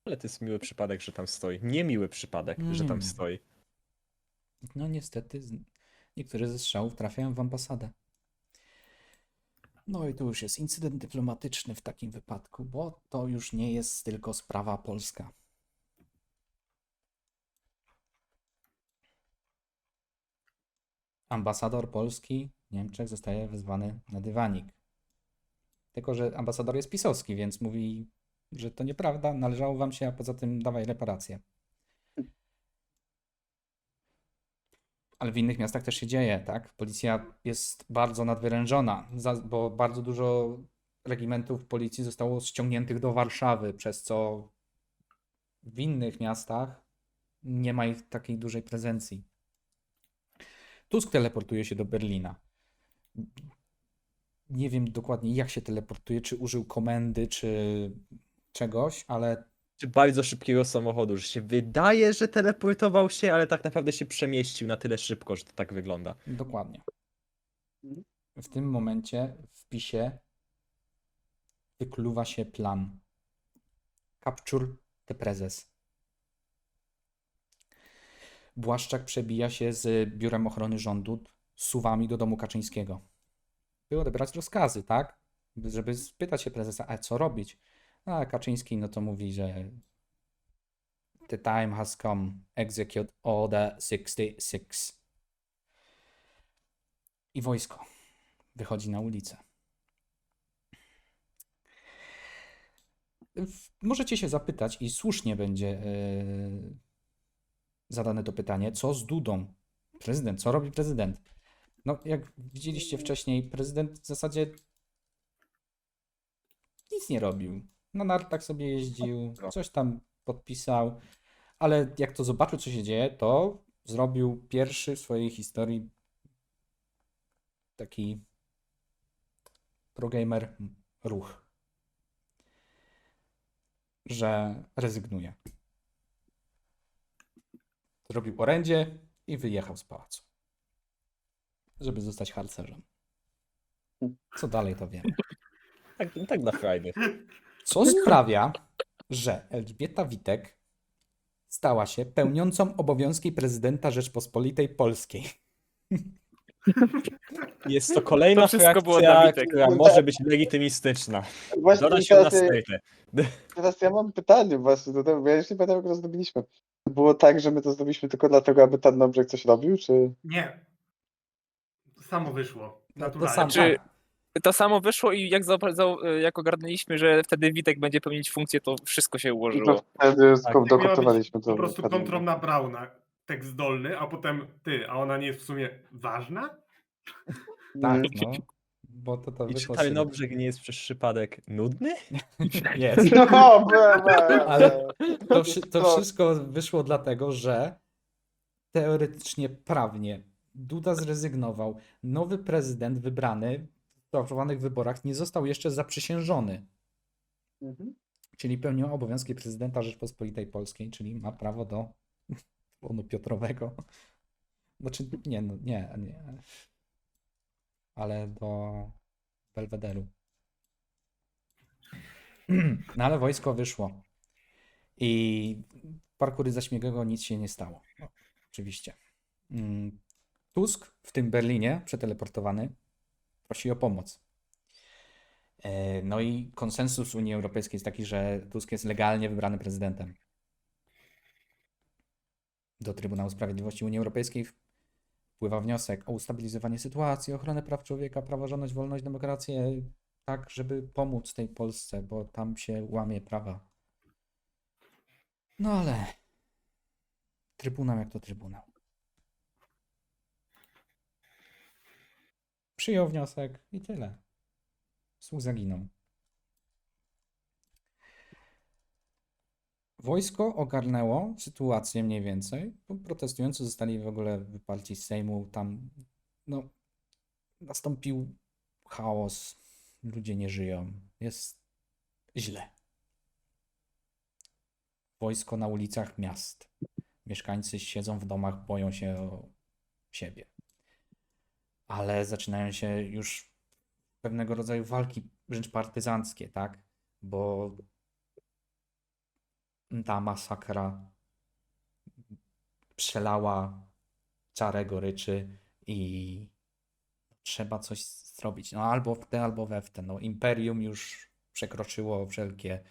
[SPEAKER 2] Ale to jest miły przypadek, że tam stoi. Niemiły przypadek,
[SPEAKER 1] No
[SPEAKER 2] że
[SPEAKER 1] nie
[SPEAKER 2] tam
[SPEAKER 1] wiem.
[SPEAKER 2] stoi.
[SPEAKER 1] No niestety niektóre ze strzałów trafiają w ambasadę. No i tu już jest incydent dyplomatyczny w takim wypadku, bo to już nie jest tylko sprawa polska. Ambasador Polski w Niemczech zostaje wezwany na dywanik. Tylko że ambasador jest pisowski, więc mówi, że to nieprawda, należało wam się, a poza tym dawaj reparacje. Ale w innych miastach też się dzieje, tak? Policja jest bardzo nadwyrężona, bo bardzo dużo regimentów policji zostało ściągniętych do Warszawy, przez co w innych miastach nie ma ich takiej dużej prezencji. Tusk teleportuje się do Berlina. Nie wiem dokładnie, jak się teleportuje, czy użył komendy, czy czegoś, ale
[SPEAKER 2] Czy bardzo szybkiego samochodu, że się wydaje, że teleportował się, ale tak naprawdę się przemieścił na tyle szybko, że to tak wygląda.
[SPEAKER 1] dokładnie.
[SPEAKER 5] Mhm.
[SPEAKER 1] W tym momencie w wpisie wykluwa się plan. Capture the prezes. Błaszczak przebija się z Biurem Ochrony Rządu suwami do domu Kaczyńskiego. By odebrać rozkazy, tak? Żeby spytać się prezesa, a co robić? A Kaczyński no to mówi, że the time has come, execute order 66. I wojsko wychodzi na ulicę. Możecie się zapytać i słusznie będzie zadane to pytanie, co z Dudą? Prezydent, co robi prezydent? No, jak widzieliście wcześniej, prezydent w zasadzie nic nie robił. Na nartach sobie jeździł, coś tam podpisał, ale jak to zobaczył, co się dzieje, to zrobił pierwszy w swojej historii taki progamer ruch, że rezygnuje. Zrobił orędzie i wyjechał z pałacu, żeby zostać harcerzem. Co dalej, to wiemy.
[SPEAKER 2] Tak na frajdy.
[SPEAKER 1] Co sprawia, że Elżbieta Witek stała się pełniącą obowiązki prezydenta Rzeczpospolitej Polskiej.
[SPEAKER 2] Jest to kolejna
[SPEAKER 3] To wszystko było dla
[SPEAKER 2] frakcja,
[SPEAKER 3] Witek.
[SPEAKER 2] która może być legitymistyczna.
[SPEAKER 5] Właśnie
[SPEAKER 2] Dora się na
[SPEAKER 5] teraz,
[SPEAKER 2] stejtę.
[SPEAKER 5] teraz ja mam pytanie właśnie do tego, bo ja już nie pamiętam, jak to zdobyliśmy. To było tak, że my to zdobyliśmy tylko dlatego, aby ten Nobrzeg coś robił, czy...
[SPEAKER 4] Nie. To samo wyszło.
[SPEAKER 1] No, to
[SPEAKER 4] Naturalnie.
[SPEAKER 1] sam,
[SPEAKER 3] Czy-
[SPEAKER 1] tak.
[SPEAKER 3] To samo wyszło i jak ogarnęliśmy, że wtedy Witek będzie pełnić funkcję, to wszystko się
[SPEAKER 5] I to
[SPEAKER 3] ułożyło.
[SPEAKER 5] wtedy
[SPEAKER 2] Tak,
[SPEAKER 4] Miała
[SPEAKER 5] dokoptowaliśmy
[SPEAKER 4] być
[SPEAKER 5] to.
[SPEAKER 4] po prostu
[SPEAKER 5] dokładnie.
[SPEAKER 4] kontrol na Brauna, tekst zdolny, a potem ty, a ona nie jest w sumie ważna?
[SPEAKER 1] Tak,
[SPEAKER 5] Mm.
[SPEAKER 1] no. Bo to
[SPEAKER 2] I czy
[SPEAKER 1] wyszło z
[SPEAKER 2] ten
[SPEAKER 1] siebie.
[SPEAKER 2] Nobrzeg nie jest przez przypadek nudny?
[SPEAKER 1] Jest.
[SPEAKER 5] No,
[SPEAKER 1] Ale to
[SPEAKER 5] No.
[SPEAKER 1] wszystko wyszło dlatego, że teoretycznie, prawnie Duda zrezygnował. Nowy prezydent wybrany w sprawowanych wyborach nie został jeszcze zaprzysiężony,
[SPEAKER 5] Mhm.
[SPEAKER 1] czyli pełnił obowiązki prezydenta Rzeczpospolitej Polskiej, czyli ma prawo do tronu Piotrowego. Znaczy, nie, no, nie. Ale do Belwederu. No ale wojsko wyszło. I parkury zaśmiegłego nic się nie stało. No, oczywiście. Tusk, w tym Berlinie, przeteleportowany, prosi o pomoc. No i konsensus Unii Europejskiej jest taki, że Tusk jest legalnie wybrany prezydentem. Do Trybunału Sprawiedliwości Unii Europejskiej wpływa wniosek o ustabilizowanie sytuacji, ochronę praw człowieka, praworządność, wolność, demokrację, tak, żeby pomóc tej Polsce, bo tam się łamie prawa. No ale Trybunał jak to Trybunał. Przyjął wniosek i tyle. Słuch zaginął. Wojsko ogarnęło sytuację mniej więcej, bo protestujący zostali w ogóle wyparci z Sejmu. Tam no, nastąpił chaos. Ludzie nie żyją. Jest źle. Wojsko na ulicach miast. Mieszkańcy siedzą w domach, boją się o siebie. Ale zaczynają się już pewnego rodzaju walki, wręcz partyzanckie, tak? Bo ta masakra przelała czarę goryczy i trzeba coś zrobić. No albo w te, albo we w te. No, imperium już przekroczyło wszelkie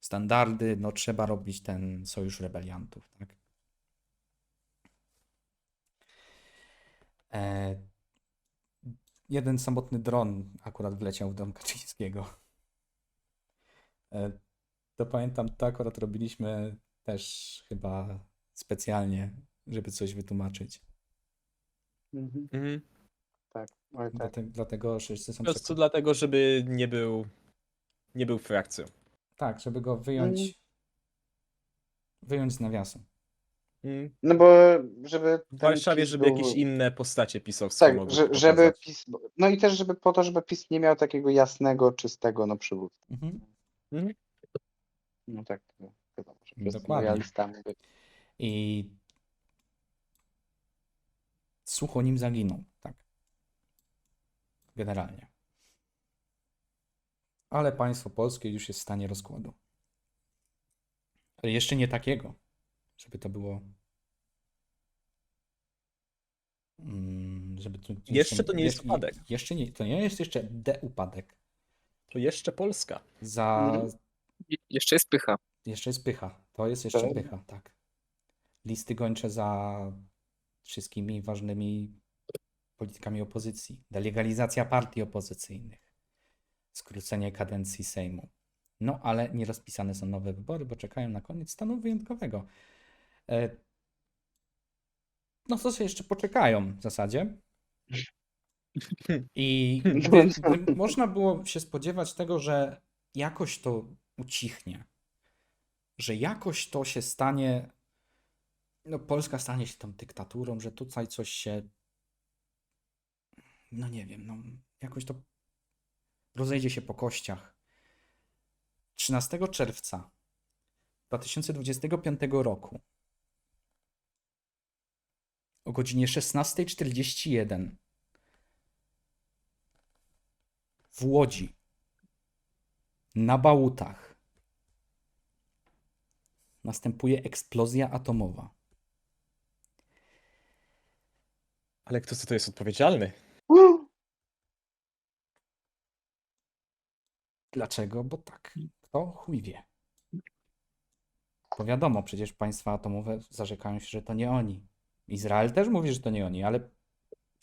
[SPEAKER 1] standardy, no trzeba robić ten sojusz rebeliantów, tak? Jeden samotny dron akurat wleciał w dom Kaczyńskiego. To pamiętam, to akurat robiliśmy też chyba specjalnie, żeby coś wytłumaczyć.
[SPEAKER 5] Mhm.
[SPEAKER 2] Mhm.
[SPEAKER 5] Tak, oj tak.
[SPEAKER 1] Dlatego wszyscy są
[SPEAKER 2] Po prostu dlatego, żeby nie był frakcją.
[SPEAKER 1] Tak, żeby go wyjąć z nawiasu.
[SPEAKER 2] Mhm.
[SPEAKER 5] No bo żeby
[SPEAKER 2] W
[SPEAKER 5] ten
[SPEAKER 2] Warszawie,
[SPEAKER 5] PiS
[SPEAKER 2] żeby
[SPEAKER 5] był...
[SPEAKER 2] jakieś inne postacie pisowskie
[SPEAKER 5] Tak,
[SPEAKER 2] mogły
[SPEAKER 5] żeby
[SPEAKER 2] pokazać.
[SPEAKER 5] PiS... No i też żeby po to, żeby PiS nie miał takiego jasnego, czystego no przywódcy.
[SPEAKER 1] Mhm.
[SPEAKER 5] No tak, to wiadomo, że wszyscy
[SPEAKER 1] Dokładnie.
[SPEAKER 5] lojalistami byli.
[SPEAKER 1] I Suchonim zaginął, tak. Generalnie. Ale państwo polskie już jest w stanie rozkładu. Ale jeszcze nie takiego, żeby to było. Żeby to
[SPEAKER 2] Jeszcze to nie jest upadek.
[SPEAKER 1] Jeszcze nie, to nie jest jeszcze deupadek.
[SPEAKER 2] To jeszcze Polska.
[SPEAKER 1] Za.
[SPEAKER 3] Jeszcze jest pycha.
[SPEAKER 1] Jeszcze jest pycha. To jest jeszcze
[SPEAKER 5] Tak.
[SPEAKER 1] pycha, tak. Listy gończe za wszystkimi ważnymi politykami opozycji. Delegalizacja partii opozycyjnych. Skrócenie kadencji Sejmu. No ale nie rozpisane są nowe wybory, bo czekają na koniec stanu wyjątkowego. No to sobie jeszcze poczekają w zasadzie. I można było się spodziewać tego, że jakoś to ucichnie. Że jakoś to się stanie. No, Polska stanie się tą dyktaturą, że tutaj coś się. No nie wiem, no jakoś to rozejdzie się po kościach. 13 czerwca 2025 roku o godzinie 16:41 w Łodzi na Bałutach następuje eksplozja atomowa.
[SPEAKER 2] Ale kto za to jest odpowiedzialny?
[SPEAKER 1] Dlaczego? Bo tak. Kto chuj wie. Bo wiadomo, przecież państwa atomowe zarzekają się, że to nie oni. Izrael też mówi, że to nie oni, ale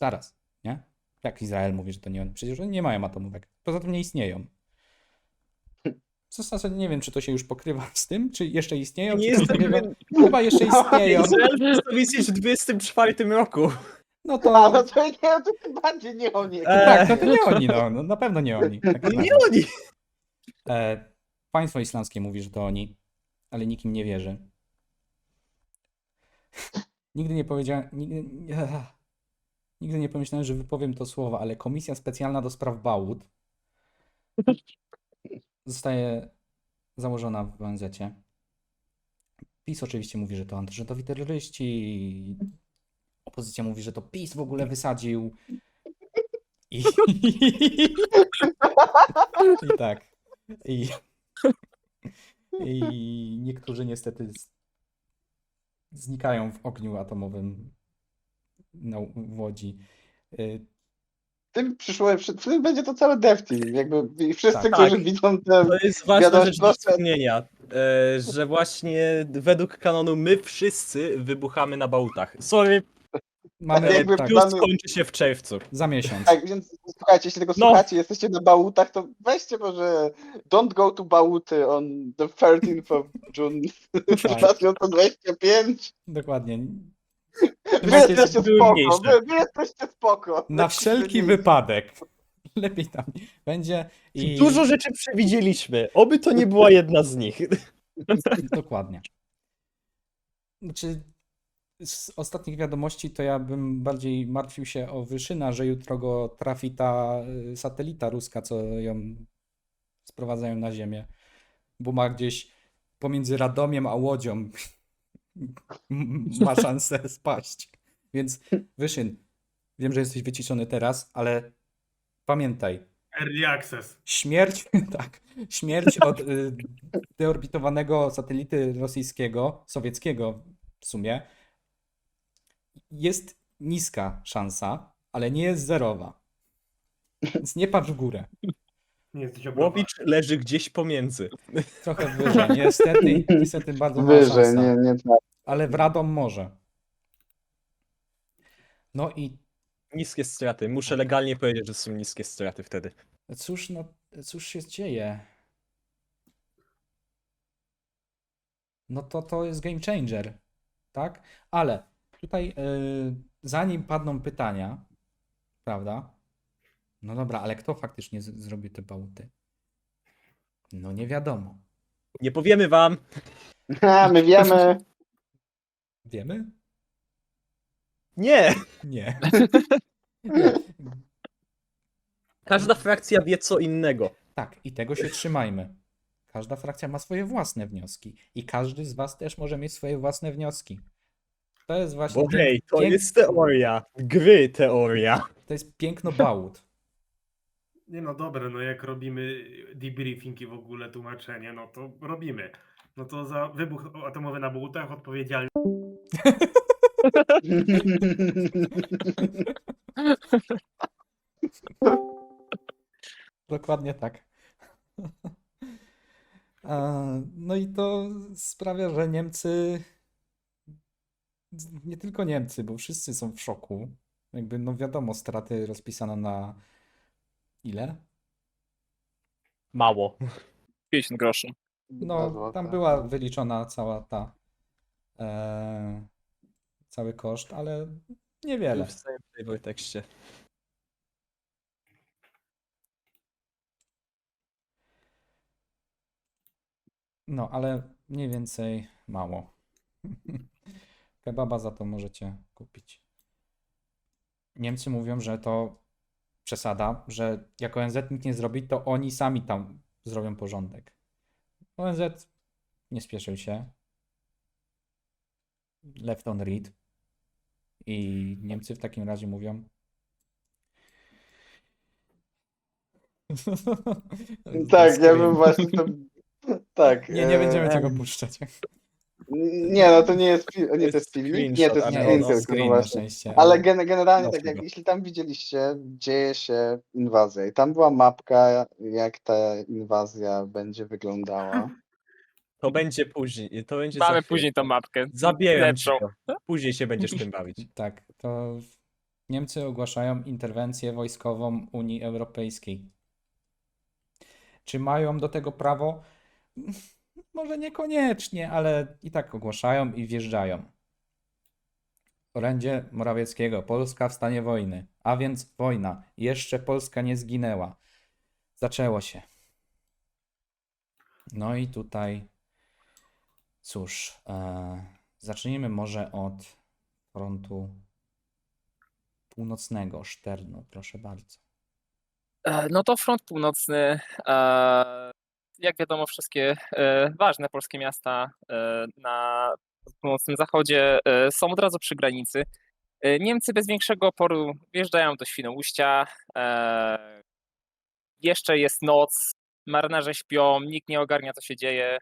[SPEAKER 1] zaraz, nie? Jak Izrael mówi, że to nie oni? Przecież oni nie mają atomówek. Poza tym nie istnieją. W zasadzie nie wiem, czy to się już pokrywa z tym, czy jeszcze istnieją,
[SPEAKER 2] Nie
[SPEAKER 1] czy coś
[SPEAKER 2] jestem
[SPEAKER 1] takiego.
[SPEAKER 2] pewien.
[SPEAKER 1] Chyba jeszcze istnieją.
[SPEAKER 2] Izrael przestał istnieć w 24 roku.
[SPEAKER 1] No
[SPEAKER 5] A,
[SPEAKER 1] to
[SPEAKER 5] no to nie, to bardziej nie oni.
[SPEAKER 1] tak, no to nie oni, no na pewno nie oni. Tak
[SPEAKER 2] No nie
[SPEAKER 1] naprawdę.
[SPEAKER 2] oni.
[SPEAKER 1] Państwo islamskie mówi, że to oni, ale nikt im nie wierzy. Nigdy nie powiedziałem, nigdy nie pomyślałem, że wypowiem to słowo, ale Komisja Specjalna do Spraw Bałut zostaje założona w ONZ-cie. PiS oczywiście mówi, że to antyrządowi terroryści. Opozycja mówi, że to PiS w ogóle wysadził. I tak. I niektórzy niestety znikają w ogniu atomowym w Łodzi.
[SPEAKER 5] W tym będzie to cały dev team. Jakby i wszyscy,
[SPEAKER 1] Tak.
[SPEAKER 5] którzy
[SPEAKER 2] Tak.
[SPEAKER 5] widzą te
[SPEAKER 2] To jest ważna rzecz do
[SPEAKER 5] wiadomości,
[SPEAKER 2] wspomnienia, że właśnie według kanonu my wszyscy wybuchamy na Bałutach. Sorry,
[SPEAKER 1] Mamy
[SPEAKER 5] jakby
[SPEAKER 1] tak,
[SPEAKER 2] plus
[SPEAKER 5] plany-
[SPEAKER 2] kończy się w czerwcu.
[SPEAKER 1] za miesiąc.
[SPEAKER 5] Tak, więc słuchajcie, jeśli tego
[SPEAKER 2] No.
[SPEAKER 5] słuchacie, jesteście na Bałutach, to weźcie może Don't go to Bałuty on the 13th of June
[SPEAKER 1] Tak.
[SPEAKER 5] 2025.
[SPEAKER 1] Dokładnie.
[SPEAKER 5] Wy
[SPEAKER 1] Macie-
[SPEAKER 5] jesteście
[SPEAKER 2] były
[SPEAKER 5] spoko,
[SPEAKER 2] mniejsze.
[SPEAKER 5] wy jesteście spoko.
[SPEAKER 1] Na wszelki wypadek. Lepiej tam nie będzie. I
[SPEAKER 2] Dużo rzeczy przewidzieliśmy. Oby to nie była jedna z nich.
[SPEAKER 1] dokładnie. Znaczy, z ostatnich wiadomości to ja bym bardziej martwił się o Wyszyna, że jutro go trafi ta satelita ruska, co ją sprowadzają na Ziemię. Bo ma gdzieś pomiędzy Radomiem a Łodzią ma szansę spaść. Więc Wyszyn, wiem, że jesteś wyciszony teraz, ale pamiętaj,
[SPEAKER 4] Early access.
[SPEAKER 1] śmierć, tak, śmierć od deorbitowanego satelity rosyjskiego, sowieckiego w sumie, jest niska szansa, ale nie jest zerowa. Więc nie patrz w górę.
[SPEAKER 4] Nie jesteś obrowa.
[SPEAKER 2] Łowicz leży gdzieś pomiędzy.
[SPEAKER 1] Trochę wyżej. Niestety bardzo mała
[SPEAKER 5] Wyżej,
[SPEAKER 1] szansa.
[SPEAKER 5] nie.
[SPEAKER 1] Ale w Radom może. No i
[SPEAKER 2] Niskie straty. Muszę legalnie powiedzieć, że są niskie straty wtedy.
[SPEAKER 1] cóż się dzieje? No to jest game changer, tak? Ale tutaj zanim padną pytania, prawda? No dobra, ale kto faktycznie zrobił te bałuty? No nie wiadomo.
[SPEAKER 2] Nie powiemy wam.
[SPEAKER 5] A, my wiemy.
[SPEAKER 1] Wiemy?
[SPEAKER 2] Nie.
[SPEAKER 1] Nie.
[SPEAKER 2] Każda frakcja wie co innego.
[SPEAKER 1] Tak, i tego się trzymajmy. Każda frakcja ma swoje własne wnioski i każdy z was też może mieć swoje własne wnioski. To jest właśnie
[SPEAKER 2] Bo hej, to
[SPEAKER 1] pięk-
[SPEAKER 2] jest teoria. Gry teoria.
[SPEAKER 1] to jest piękno bałut.
[SPEAKER 4] Nie no dobre, no jak robimy debriefing i w ogóle tłumaczenie, no to robimy. No to za wybuch atomowy na Bałutach odpowiedzialny
[SPEAKER 1] Dokładnie tak. No i to sprawia, że Niemcy, nie tylko Niemcy, bo wszyscy są w szoku. Jakby, no wiadomo, straty rozpisano na ile?
[SPEAKER 2] Mało.
[SPEAKER 3] 50 groszy.
[SPEAKER 1] No, tam była wyliczona cała ta, cały koszt, ale niewiele.
[SPEAKER 2] W samym tekście.
[SPEAKER 1] No, ale mniej więcej mało. Kebaba za to możecie kupić. Niemcy mówią, że to przesada, że jak ONZ nic nie zrobi, to oni sami tam zrobią porządek. ONZ nie spieszył się. Left on read. I Niemcy w takim razie mówią,
[SPEAKER 5] Tak, ja bym
[SPEAKER 1] Screen.
[SPEAKER 5] właśnie to... Tak.
[SPEAKER 1] Nie będziemy tego puszczać.
[SPEAKER 5] Nie, no to nie jest film, nie, to jest filmik? Nie, to
[SPEAKER 2] screenshot,
[SPEAKER 5] jest
[SPEAKER 2] ale
[SPEAKER 1] Nie,
[SPEAKER 5] screen
[SPEAKER 1] jest
[SPEAKER 5] tylko, no
[SPEAKER 1] screen na
[SPEAKER 5] właśnie.
[SPEAKER 1] szczęście.
[SPEAKER 5] Ale generalnie tak,
[SPEAKER 2] Zobaczmy go.
[SPEAKER 5] jeśli tam widzieliście, dzieje się inwazja i tam była mapka, jak ta inwazja będzie wyglądała.
[SPEAKER 2] To będzie później, to będzie za
[SPEAKER 3] Mamy
[SPEAKER 2] chwilę.
[SPEAKER 3] później tą mapkę.
[SPEAKER 2] Zabieram ci
[SPEAKER 3] lepszą.
[SPEAKER 2] to. Później się będziesz tym bawić.
[SPEAKER 1] Tak, to Niemcy ogłaszają interwencję wojskową Unii Europejskiej. Czy mają do tego prawo? Może niekoniecznie, ale i tak ogłaszają i wjeżdżają. Orędzie Morawieckiego. Polska w stanie wojny. A więc wojna. Jeszcze Polska nie zginęła. Zaczęło się. No i tutaj, cóż, zacznijmy może od frontu północnego, Szternu, proszę bardzo.
[SPEAKER 3] No to front północny. Jak wiadomo, wszystkie ważne polskie miasta na północnym zachodzie są od razu przy granicy. Niemcy bez większego oporu wjeżdżają do Świnoujścia. Jeszcze jest noc, marynarze śpią, nikt nie ogarnia, co się dzieje.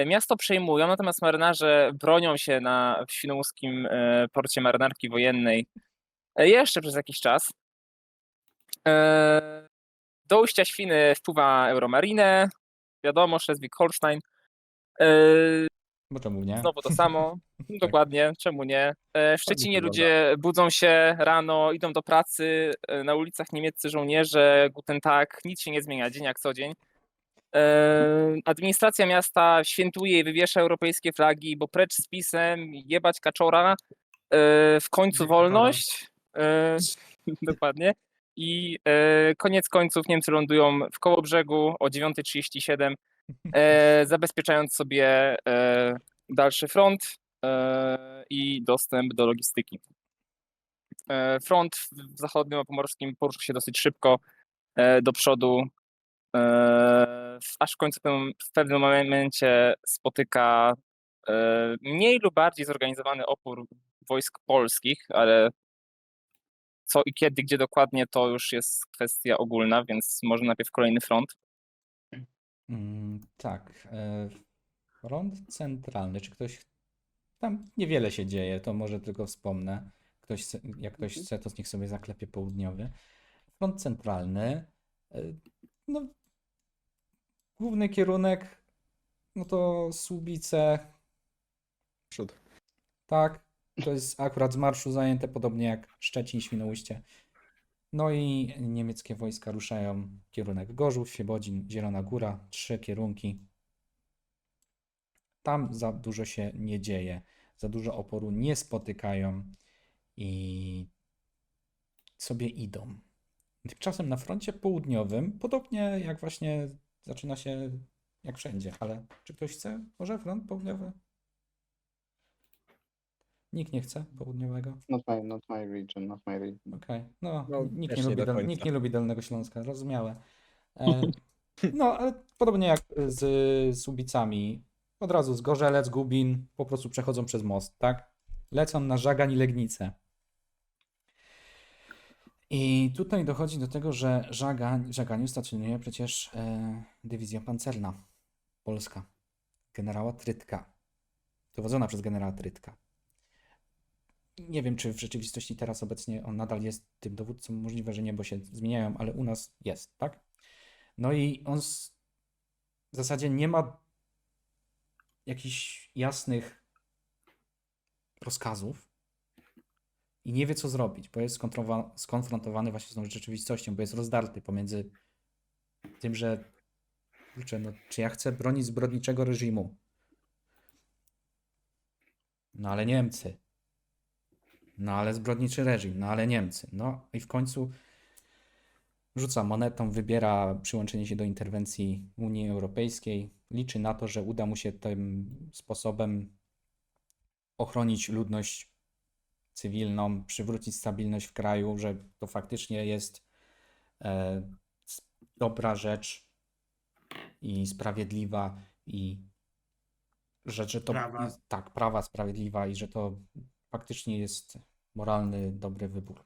[SPEAKER 3] Miasto przejmują, natomiast marynarze bronią się w świnoujskim porcie marynarki wojennej jeszcze przez jakiś czas. Do ujścia Świny wpływa Euromarine, wiadomo, Schleswig-Holstein.
[SPEAKER 1] Bo czemu nie?
[SPEAKER 3] Znowu to samo, dokładnie, czemu nie. W Szczecinie
[SPEAKER 2] wygląda.
[SPEAKER 3] ludzie budzą się rano, idą do pracy, na ulicach niemieccy żołnierze, guten Tag, nic się nie zmienia, dzień jak co dzień. Administracja miasta świętuje i wywiesza europejskie flagi, bo precz z PiS-em, jebać kaczora, w końcu
[SPEAKER 4] Dyktatora.
[SPEAKER 3] wolność. Dokładnie. I koniec końców Niemcy lądują w Kołobrzegu o 9:37, zabezpieczając sobie dalszy front i dostęp do logistyki. Front w zachodnim pomorskim poruszył się dosyć szybko do przodu, aż w końcu w pewnym momencie spotyka mniej lub bardziej zorganizowany opór wojsk polskich, ale co i kiedy, gdzie dokładnie, to już jest kwestia ogólna, więc może najpierw kolejny front.
[SPEAKER 1] Tak. Front centralny. Czy ktoś. Tam niewiele się dzieje, to może tylko wspomnę. Jak ktoś chce, to niech sobie zaklepie południowy. Front centralny. No, główny kierunek, no to Słubice.
[SPEAKER 2] Przód.
[SPEAKER 1] Tak, to jest akurat z marszu zajęte, podobnie jak Szczecin, Świnoujście. No i niemieckie wojska ruszają kierunek Gorzów, Świebodzin, Zielona Góra, 3 kierunki. Tam za dużo się nie dzieje, za dużo oporu nie spotykają i sobie idą. Tymczasem na froncie południowym, podobnie jak właśnie zaczyna się jak wszędzie, ale czy ktoś chce? Może front południowy? Nikt nie chce południowego?
[SPEAKER 5] Not my region, not my region.
[SPEAKER 1] Okej, no,
[SPEAKER 2] No,
[SPEAKER 1] nikt
[SPEAKER 2] też
[SPEAKER 1] nie
[SPEAKER 2] nie
[SPEAKER 1] lubi
[SPEAKER 2] do końca.
[SPEAKER 1] nikt nie lubi Dolnego Śląska, zrozumiałe. No, ale podobnie jak z Słubicami, od razu z Gorzelec, Gubin, po prostu przechodzą przez most, tak? Lecą na Żagań i Legnicę. I tutaj dochodzi do tego, że w Żaganiu stacjonuje przecież dywizja pancerna polska, generała Trytka, dowodzona przez generała Trytka. Nie wiem, czy w rzeczywistości teraz obecnie on nadal jest tym dowódcą, możliwe, że nie, bo się zmieniają, ale u nas jest, tak? No i on w zasadzie nie ma jakichś jasnych rozkazów i nie wie, co zrobić, bo jest skonfrontowany właśnie z tą rzeczywistością, bo jest rozdarty pomiędzy tym, że kurczę, no, czy ja chcę bronić zbrodniczego reżimu? No ale Niemcy. No ale zbrodniczy reżim, no ale Niemcy. No i w końcu rzuca monetą, wybiera przyłączenie się do interwencji Unii Europejskiej. Liczy na to, że uda mu się tym sposobem ochronić ludność cywilną, przywrócić stabilność w kraju, że to faktycznie jest dobra rzecz i sprawiedliwa i że to
[SPEAKER 4] Prawa.
[SPEAKER 1] jest, tak, prawa, sprawiedliwa i że to faktycznie jest moralny, dobry wybór.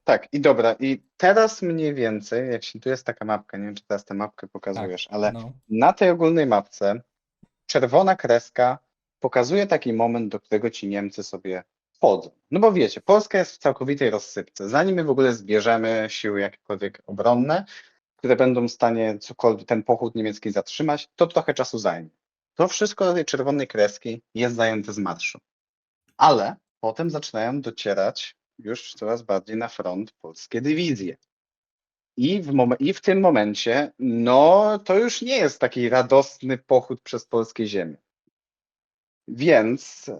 [SPEAKER 5] Tak, i dobra, i teraz mniej więcej, tu jest taka mapka, nie wiem, czy teraz tę mapkę pokazujesz, ale
[SPEAKER 1] No.
[SPEAKER 5] na tej ogólnej mapce czerwona kreska pokazuje taki moment, do którego ci Niemcy sobie wchodzą. No bo wiecie, Polska jest w całkowitej rozsypce. Zanim my w ogóle zbierzemy siły jakiekolwiek obronne, które będą w stanie cokolwiek, ten pochód niemiecki zatrzymać, to trochę czasu zajmie. To wszystko do tej czerwonej kreski jest zajęte z marszu. Ale potem zaczynają docierać już coraz bardziej na front polskie dywizje. I w tym momencie, no to już nie jest taki radosny pochód przez polskie ziemie. Więc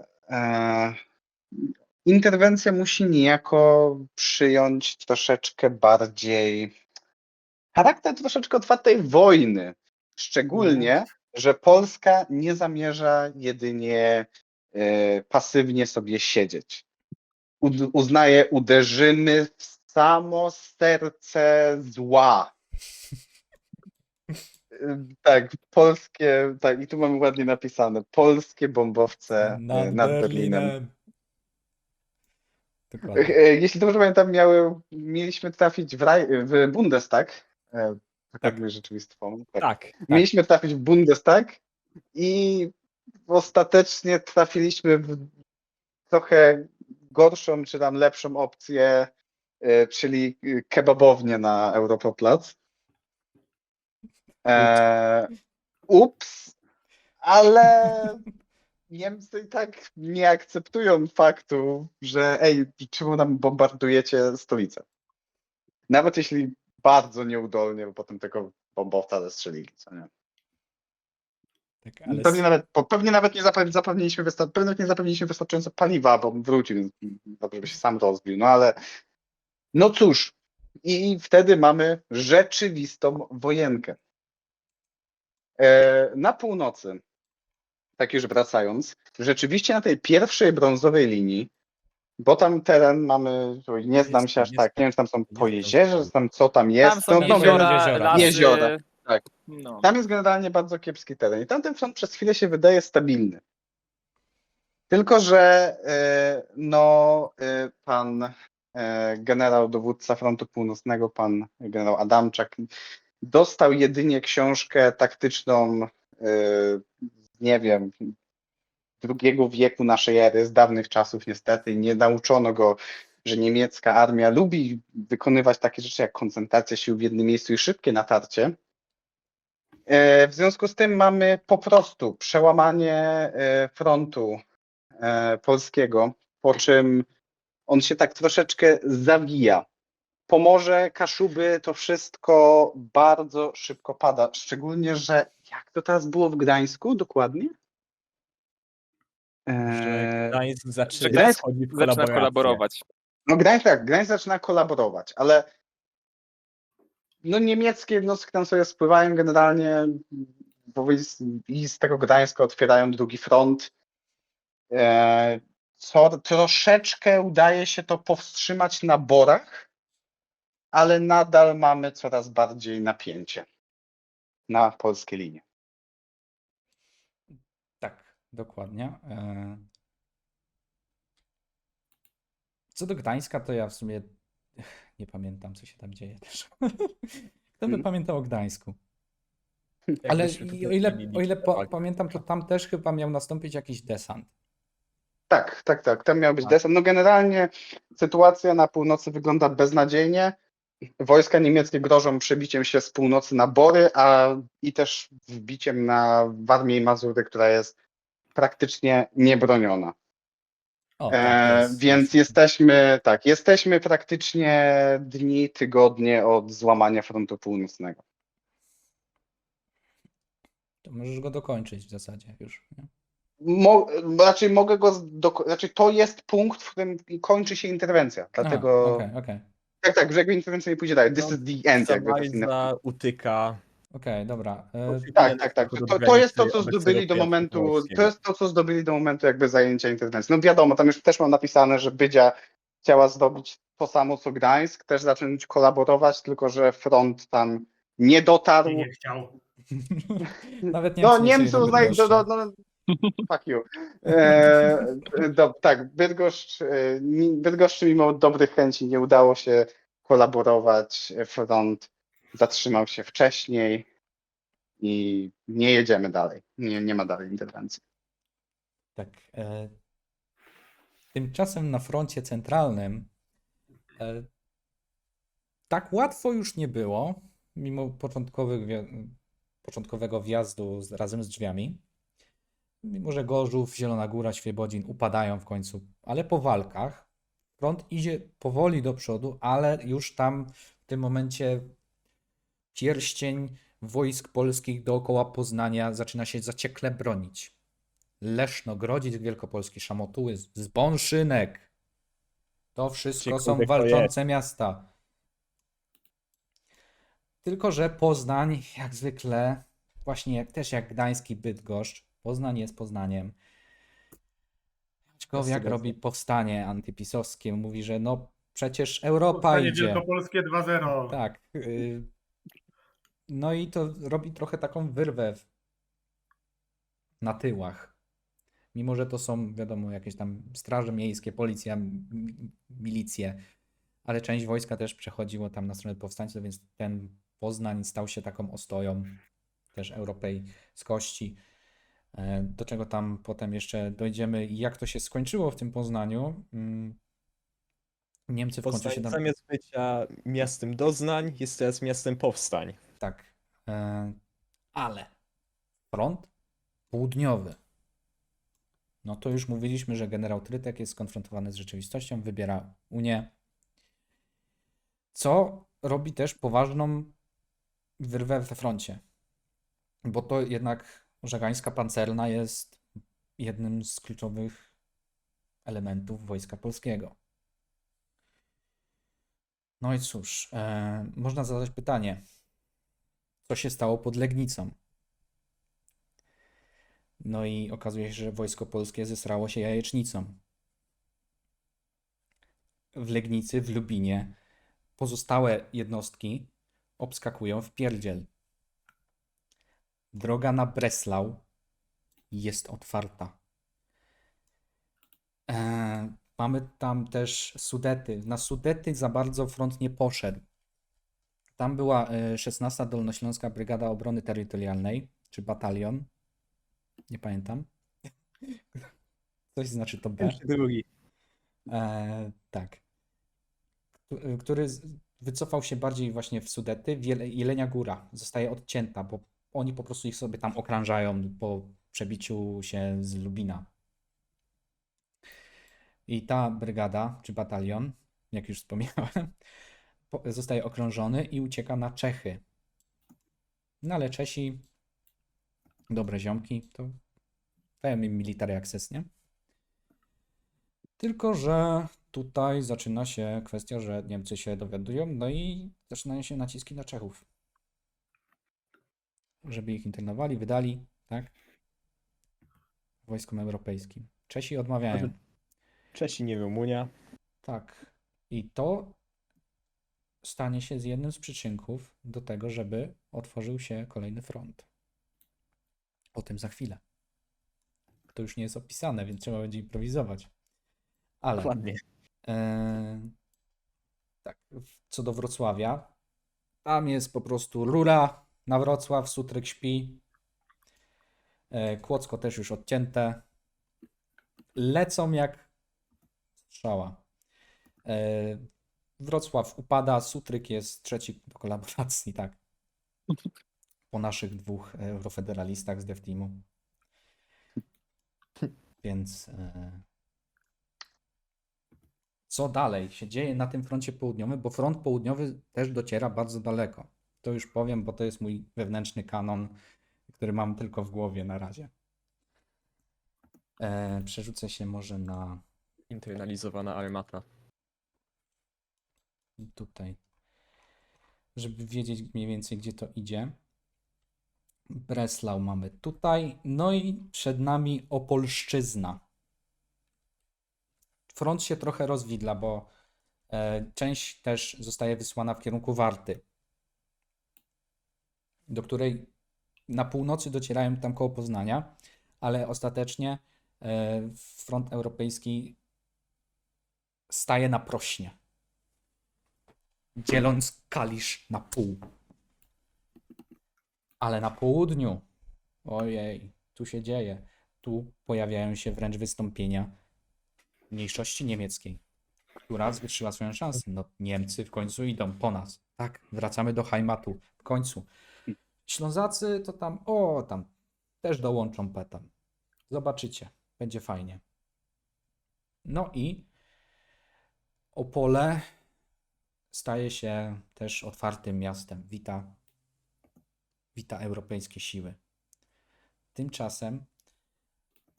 [SPEAKER 5] interwencja musi niejako przyjąć troszeczkę bardziej charakter troszeczkę otwartej wojny. Szczególnie, że Polska nie zamierza jedynie pasywnie sobie siedzieć. Uznaje, uderzymy w samo serce zła. Tak, polskie, tak, i tu mamy ładnie napisane, polskie bombowce nad Berlinem.
[SPEAKER 1] Dokładnie.
[SPEAKER 5] Jeśli dobrze pamiętam, mieliśmy trafić w Bundestag. Tak jest rzeczywistą formą. Tak.
[SPEAKER 2] Tak.
[SPEAKER 5] Mieliśmy trafić w Bundestag i ostatecznie trafiliśmy w trochę gorszą, czy tam lepszą opcję, czyli kebabownię na Europaplac. Ups, ale Niemcy i tak nie akceptują faktu, że czemu nam bombardujecie stolicę? Nawet jeśli bardzo nieudolnie, bo potem tego bombowca zestrzelili, co nie?
[SPEAKER 1] Tak, ale
[SPEAKER 5] Pewnie nawet nie zapewniliśmy wystarczająco paliwa, bo wrócił, więc dobrze by się sam rozbił. No ale no cóż, i wtedy mamy rzeczywistą wojenkę. Na północy, tak już wracając, rzeczywiście na tej pierwszej brązowej linii, bo tam teren mamy, nie znam się aż tak, nie wiem, czy tam są pojezierze, czy tam co tam jest.
[SPEAKER 3] Tam są
[SPEAKER 1] no,
[SPEAKER 3] jeziora, lasy.
[SPEAKER 5] jeziora, tak.
[SPEAKER 3] No.
[SPEAKER 5] Tam jest generalnie bardzo kiepski teren i tamten front przez chwilę się wydaje stabilny. Tylko że pan generał dowódca frontu północnego, pan generał Adamczak, dostał jedynie książkę taktyczną, nie wiem, II wieku naszej ery, z dawnych czasów niestety. Nie nauczono go, że niemiecka armia lubi wykonywać takie rzeczy jak koncentracja sił w jednym miejscu i szybkie natarcie. W związku z tym mamy po prostu przełamanie frontu polskiego, po czym on się tak troszeczkę zawija. Pomorze, Kaszuby, to wszystko bardzo szybko pada. Szczególnie, że jak to teraz było w Gdańsku dokładnie?
[SPEAKER 2] Że Gdańsk zaczyna
[SPEAKER 5] Gdańsk
[SPEAKER 2] wchodzić w
[SPEAKER 3] Zaczyna kolaborować.
[SPEAKER 5] No Gdańsk zaczyna kolaborować, ale no niemieckie jednostki tam sobie spływają generalnie i z tego Gdańska otwierają drugi front. Co troszeczkę udaje się to powstrzymać na Borach, ale nadal mamy coraz bardziej napięcie na polskie linie.
[SPEAKER 1] Tak, dokładnie. Co do Gdańska, to ja w sumie nie pamiętam, co się tam dzieje też. Kto by pamiętał o Gdańsku? Ale o ile pamiętam, to tam też chyba miał nastąpić jakiś desant.
[SPEAKER 5] Tak. Tam miał być desant. No generalnie sytuacja na północy wygląda beznadziejnie. Wojska niemieckie grożą przebiciem się z północy na Bory, i też wbiciem na Warmię i Mazury, która jest praktycznie niebroniona.
[SPEAKER 1] O, tak,
[SPEAKER 5] Więc jesteśmy praktycznie dni, tygodnie od złamania frontu północnego.
[SPEAKER 1] To możesz go dokończyć w zasadzie już. Nie?
[SPEAKER 5] Raczej mogę raczej to jest punkt, w którym kończy się interwencja. Dlatego.
[SPEAKER 1] Okej.
[SPEAKER 5] Tak, że jakby interwencja nie pójdzie dalej. This is the end. Jakby to jest inne.
[SPEAKER 2] Samajza utyka.
[SPEAKER 1] Okej, dobra.
[SPEAKER 5] Tak. To jest to, co zdobyli do momentu. To jest to, co zdobyli do momentu jakby zajęcia interwencji. No wiadomo, tam już też mam napisane, że Bydzia chciała zrobić to samo co Gdańsk, też zacząć kolaborować, tylko że front tam nie dotarł.
[SPEAKER 4] Nie chciał.
[SPEAKER 1] Nawet
[SPEAKER 5] No
[SPEAKER 1] Niemcy
[SPEAKER 5] Niemcy uznają, Fuck you. Tak, Bydgoszczy mimo dobrych chęci nie udało się kolaborować. Front zatrzymał się wcześniej i nie jedziemy dalej. Nie ma dalej interwencji.
[SPEAKER 1] Tak. Tymczasem na froncie centralnym tak łatwo już nie było, mimo początkowego wjazdu razem z drzwiami. Mimo że Gorzów, Zielona Góra, Świebodzin upadają w końcu, ale po walkach front idzie powoli do przodu, ale już tam w tym momencie pierścień wojsk polskich dookoła Poznania zaczyna się zaciekle bronić. Leszno, Grodziec Wielkopolski, Szamotuły, Zbąszynek. To wszystko są
[SPEAKER 2] Gdziekolwiek to
[SPEAKER 1] walczące miasta. Tylko że Poznań, jak zwykle, właśnie też jak Gdańsk i Bydgoszcz, Poznań jest Poznaniem. Jaczkowiak robi powstanie antypisowskie, mówi, że no przecież Europa
[SPEAKER 4] Powstanie
[SPEAKER 1] idzie.
[SPEAKER 4] Wielkopolskie 2-0.
[SPEAKER 1] Tak. No i to robi trochę taką wyrwę na tyłach. Mimo że to są, wiadomo, jakieś tam straże miejskie, policja, milicje, ale część wojska też przechodziło tam na stronę powstańców, więc ten Poznań stał się taką ostoją też europejskości. Do czego tam potem jeszcze dojdziemy i jak to się skończyło w tym Poznaniu. Niemcy w końcu
[SPEAKER 2] Poznań
[SPEAKER 1] się tam...
[SPEAKER 2] zamiast bycia miastem doznań, jest teraz miastem powstań.
[SPEAKER 1] Tak. Ale front południowy. No to już mówiliśmy, że generał Trytek jest skonfrontowany z rzeczywistością, wybiera Unię, co robi też poważną wyrwę we froncie, bo to jednak Żagańska Pancerna jest jednym z kluczowych elementów Wojska Polskiego. No i cóż, można zadać pytanie, co się stało pod Legnicą? No i okazuje się, że Wojsko Polskie zesrało się jajecznicą. W Legnicy, w Lubinie pozostałe jednostki obskakują w pierdziel. Droga na Breslau jest otwarta. Mamy tam też Sudety. Na Sudety za bardzo front nie poszedł. Tam była 16. Dolnośląska Brygada Obrony Terytorialnej, czy batalion. Nie pamiętam. Coś znaczy to B.
[SPEAKER 2] Pierwszy, drugi.
[SPEAKER 1] Tak. Który wycofał się bardziej właśnie w Sudety. Jelenia Góra zostaje odcięta, bo oni po prostu ich sobie tam okrążają po przebiciu się z Lubina. I ta brygada, czy batalion, jak już wspomniałem, zostaje okrążony i ucieka na Czechy. No ale Czesi, dobre ziomki, to dają im military access, nie? Tylko że tutaj zaczyna się kwestia, że Niemcy się dowiadują, no i zaczynają się naciski na Czechów. Żeby ich internowali, wydali, tak? Wojskom europejskim. Czesi odmawiają.
[SPEAKER 2] Czesi nie Rumunia.
[SPEAKER 1] Tak. I to stanie się z jednym z przyczynków do tego, żeby otworzył się kolejny front. O tym za chwilę. To już nie jest opisane, więc trzeba będzie improwizować. Ale
[SPEAKER 2] Dokładnie.
[SPEAKER 1] tak, co do Wrocławia, tam jest po prostu rura na Wrocław, Sutryk śpi. Kłodzko też już odcięte. Lecą jak strzała. Wrocław upada, Sutryk jest trzeci do kolaboracji, tak. Po naszych dwóch eurofederalistach z DevTeamu. Więc co dalej się dzieje na tym froncie południowym, bo front południowy też dociera bardzo daleko. To już powiem, bo to jest mój wewnętrzny kanon, który mam tylko w głowie na razie. Przerzucę się może na
[SPEAKER 2] Internalizowana armata.
[SPEAKER 1] tutaj, żeby wiedzieć mniej więcej, gdzie to idzie. Breslau mamy tutaj, no i przed nami Opolszczyzna. Front się trochę rozwidla, bo część też zostaje wysłana w kierunku Warty, do której na północy docierają tam koło Poznania, ale ostatecznie front europejski staje na prośnie, dzieląc Kalisz na pół. Ale na południu, ojej, tu się dzieje. Tu pojawiają się wręcz wystąpienia mniejszości niemieckiej, która zwyciężyła swoją szansę. No, Niemcy w końcu idą po nas. Tak, wracamy do Heimatu. W końcu. Ślązacy to tam, tam też dołączą petam. Zobaczycie, będzie fajnie. No i Opole staje się też otwartym miastem. Wita europejskie siły. Tymczasem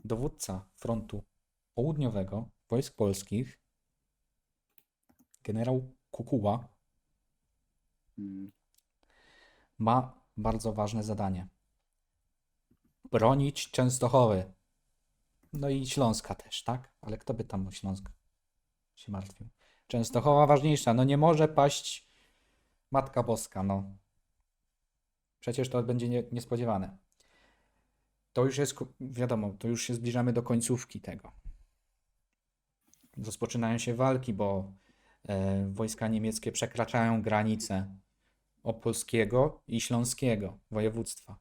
[SPEAKER 1] dowódca frontu południowego wojsk polskich, generał Kukuła,
[SPEAKER 5] Mm.
[SPEAKER 1] ma bardzo ważne zadanie. Bronić Częstochowy. No i Śląska też, tak? Ale kto by tam o Śląsk się martwił? Częstochowa ważniejsza. No nie może paść Matka Boska, no. Przecież to będzie niespodziewane. To już jest, wiadomo, to już się zbliżamy do końcówki tego. Rozpoczynają się walki, bo wojska niemieckie przekraczają granice opolskiego i śląskiego województwa.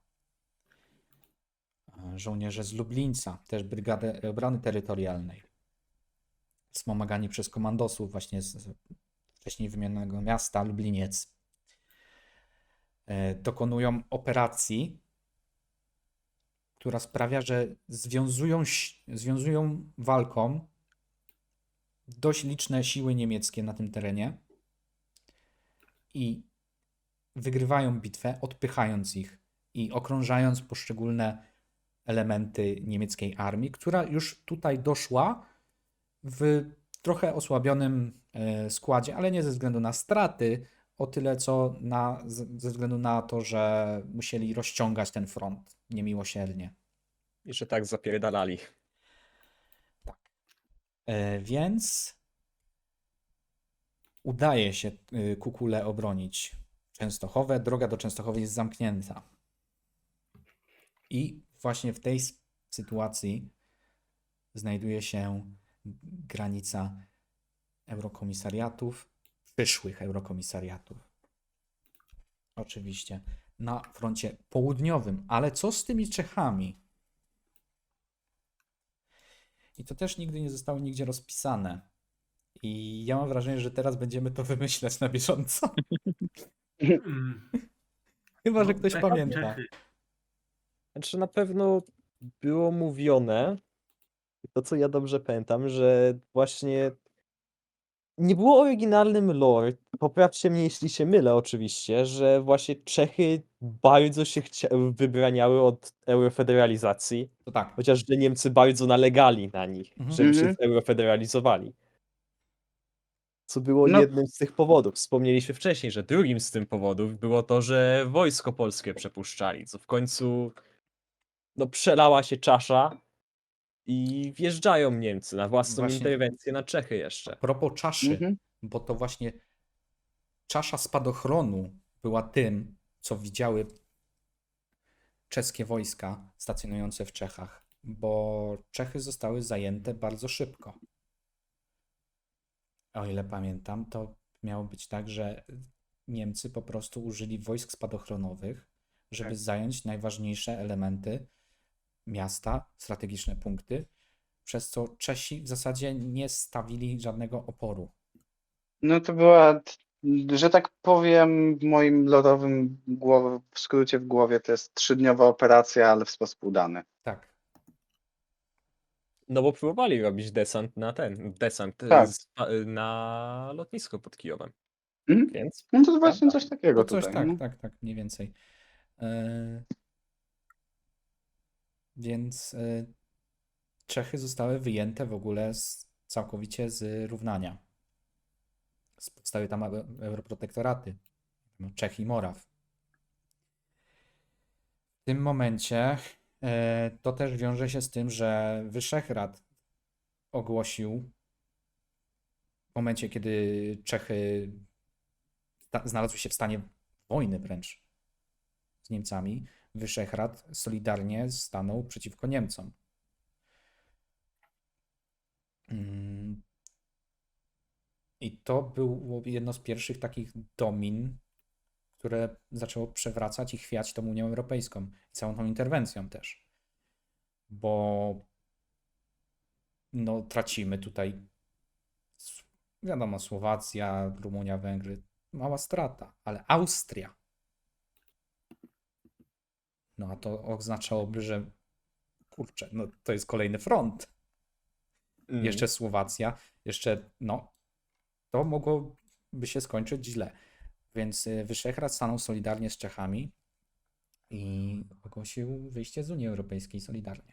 [SPEAKER 1] Żołnierze z Lublińca, też Brygady Obrony Terytorialnej, wspomagani przez komandosów właśnie z wcześniej wymienionego miasta Lubliniec, dokonują operacji, która sprawia, że związują walką dość liczne siły niemieckie na tym terenie i wygrywają bitwę, odpychając ich i okrążając poszczególne elementy niemieckiej armii, która już tutaj doszła w trochę osłabionym składzie, ale nie ze względu na straty, o tyle co ze względu na to, że musieli rozciągać ten front niemiłosiernie.
[SPEAKER 2] I że tak zapierdalali.
[SPEAKER 1] Więc udaje się Kukule obronić Częstochowę. Droga do Częstochowy jest zamknięta. I właśnie w tej sytuacji znajduje się granica eurokomisariatów, przyszłych eurokomisariatów. Oczywiście na froncie południowym. Ale co z tymi Czechami? I to też nigdy nie zostało nigdzie rozpisane. I ja mam wrażenie, że teraz będziemy to wymyślać na bieżąco.
[SPEAKER 4] Mm.
[SPEAKER 1] Chyba, że
[SPEAKER 4] No,
[SPEAKER 1] ktoś
[SPEAKER 4] Czechy-
[SPEAKER 1] pamięta.
[SPEAKER 4] Czechy.
[SPEAKER 2] Znaczy na pewno było mówione, to co ja dobrze pamiętam, że właśnie nie było oryginalnym lore, poprawcie mnie jeśli się mylę oczywiście, że właśnie Czechy bardzo się wybraniały od eurofederalizacji,
[SPEAKER 1] To tak.
[SPEAKER 2] chociaż że Niemcy bardzo nalegali na nich,
[SPEAKER 1] Mhm.
[SPEAKER 2] żeby się
[SPEAKER 5] Mhm.
[SPEAKER 2] eurofederalizowali. Co było
[SPEAKER 5] No.
[SPEAKER 2] jednym z tych powodów. Wspomnieliśmy wcześniej, że drugim z tych powodów było to, że wojsko polskie przepuszczali, co w końcu przelała się czasza i wjeżdżają Niemcy na własną
[SPEAKER 1] Właśnie.
[SPEAKER 2] interwencję na Czechy jeszcze.
[SPEAKER 1] A propos czaszy,
[SPEAKER 5] Mhm.
[SPEAKER 1] bo to właśnie czasza spadochronu była tym, co widziały czeskie wojska stacjonujące w Czechach, bo Czechy zostały zajęte bardzo szybko. O ile pamiętam, to miało być tak, że Niemcy po prostu użyli wojsk spadochronowych, żeby
[SPEAKER 5] Tak.
[SPEAKER 1] zająć najważniejsze elementy miasta, strategiczne punkty, przez co Czesi w zasadzie nie stawili żadnego oporu.
[SPEAKER 5] No to była, że tak powiem, w moim lodowym w skrócie w głowie to jest 3-dniowa operacja, ale w sposób udany.
[SPEAKER 1] Tak.
[SPEAKER 2] No bo próbowali robić desant
[SPEAKER 5] Tak.
[SPEAKER 2] na lotnisko pod Kijowem.
[SPEAKER 5] Mhm.
[SPEAKER 2] Więc
[SPEAKER 5] No to właśnie
[SPEAKER 2] Prawda.
[SPEAKER 5] coś takiego
[SPEAKER 1] To coś
[SPEAKER 5] tutaj. no.
[SPEAKER 1] tak, mniej więcej. Więc Czechy zostały wyjęte w ogóle całkowicie z równania. Powstały tam europrotektoraty. Czech i Moraw. W tym momencie to też wiąże się z tym, że Wyszehrad ogłosił w momencie, kiedy Czechy znalazły się w stanie wojny wręcz z Niemcami, Wyszehrad solidarnie stanął przeciwko Niemcom. I to było jedno z pierwszych takich domin, które zaczęło przewracać i chwiać tą Unią Europejską i całą tą interwencją też. Bo no, tracimy tutaj, wiadomo, Słowacja, Rumunia, Węgry, mała strata, ale Austria. No a to oznaczałoby, że kurczę, no to jest kolejny front. Jeszcze Słowacja, jeszcze, no, to mogłoby się skończyć źle. Więc Wyszehrad stanął solidarnie z Czechami i ogłosił wyjście z Unii Europejskiej solidarnie.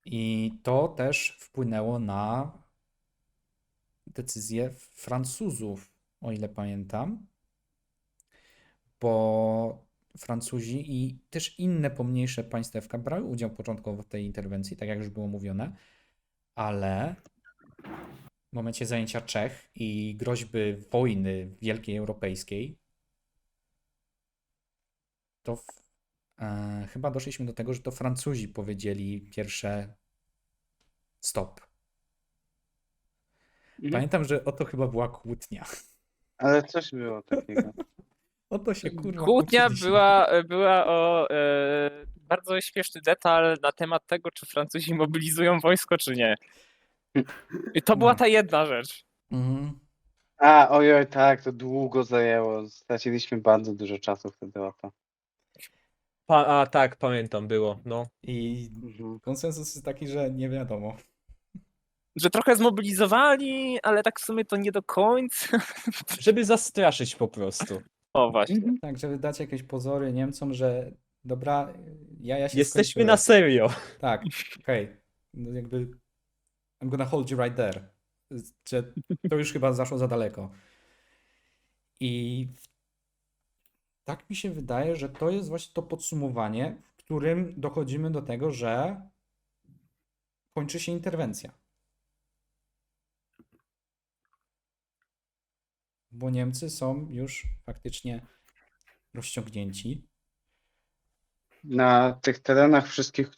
[SPEAKER 1] I to też wpłynęło na decyzję Francuzów, o ile pamiętam, bo Francuzi i też inne pomniejsze państewka brały udział początkowo w tej interwencji, tak jak już było mówione, ale w momencie zajęcia Czech i groźby wojny wielkiej europejskiej, to chyba doszliśmy do tego, że to Francuzi powiedzieli pierwsze stop. Pamiętam, że o to chyba była kłótnia.
[SPEAKER 5] Ale coś było takiego.
[SPEAKER 1] O to się kurwa
[SPEAKER 3] Kłótnia
[SPEAKER 1] kłóciliśmy.
[SPEAKER 3] była o bardzo śmieszny detal na temat tego, czy Francuzi mobilizują wojsko, czy nie. I to była
[SPEAKER 1] No.
[SPEAKER 3] ta jedna rzecz.
[SPEAKER 1] Mhm.
[SPEAKER 5] A, ojoj, tak, to długo zajęło. Straciliśmy bardzo dużo czasu wtedy o to.
[SPEAKER 2] Tak, pamiętam, było, no.
[SPEAKER 1] I
[SPEAKER 5] Mhm.
[SPEAKER 1] konsensus jest taki, że nie wiadomo.
[SPEAKER 3] Że trochę zmobilizowali, ale tak w sumie to nie do końca.
[SPEAKER 2] Żeby zastraszyć po prostu.
[SPEAKER 3] O właśnie.
[SPEAKER 1] Tak, żeby dać jakieś pozory Niemcom, że dobra, ja się
[SPEAKER 2] Jesteśmy
[SPEAKER 1] skończyły.
[SPEAKER 2] na serio.
[SPEAKER 1] Tak, okej. No jakby I'm gonna hold you right there. Że to już chyba zaszło za daleko. I tak mi się wydaje, że to jest właśnie to podsumowanie, w którym dochodzimy do tego, że kończy się interwencja. Bo Niemcy są już faktycznie rozciągnięci.
[SPEAKER 5] Na tych terenach wszystkich,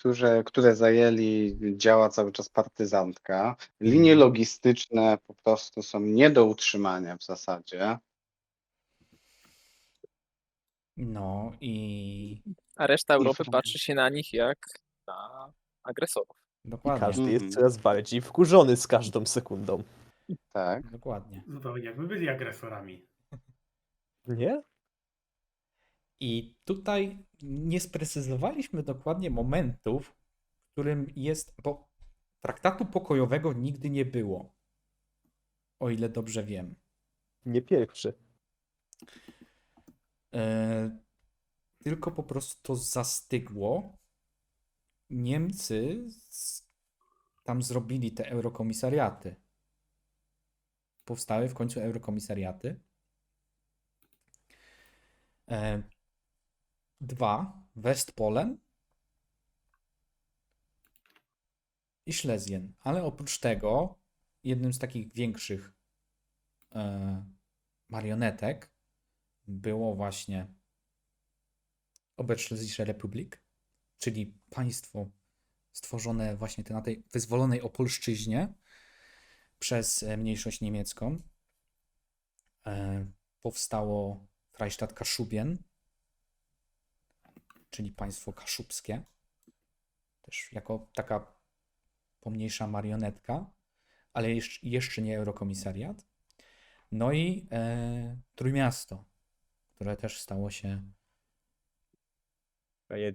[SPEAKER 5] które zajęli, działa cały czas partyzantka. Linie logistyczne po prostu są nie do utrzymania w zasadzie.
[SPEAKER 1] No i
[SPEAKER 3] A reszta Europy
[SPEAKER 5] Francja.
[SPEAKER 3] patrzy się na nich jak na agresorów.
[SPEAKER 1] dokładnie,
[SPEAKER 2] Każdy jest
[SPEAKER 5] Mhm.
[SPEAKER 2] coraz bardziej wkurzony z każdą sekundą.
[SPEAKER 5] Tak.
[SPEAKER 1] dokładnie.
[SPEAKER 4] Zupełnie jakby byli agresorami.
[SPEAKER 2] Nie?
[SPEAKER 1] I tutaj nie sprecyzowaliśmy dokładnie momentów, w którym jest, bo traktatu pokojowego nigdy nie było, o ile dobrze wiem.
[SPEAKER 2] Nie pierwszy.
[SPEAKER 1] Tylko po prostu to zastygło. Niemcy tam zrobili te eurokomisariaty. Powstały w końcu eurokomisariaty. 2. Westpolen i Schlesien. Ale oprócz tego jednym z takich większych marionetek było właśnie Oberschlesische Republik, czyli państwo stworzone właśnie na tej wyzwolonej Opolszczyźnie przez mniejszość niemiecką. Powstało Freistaat Kaszubien, czyli państwo kaszubskie, też jako taka pomniejsza marionetka, ale jeszcze nie eurokomisariat. No i Trójmiasto, które też stało się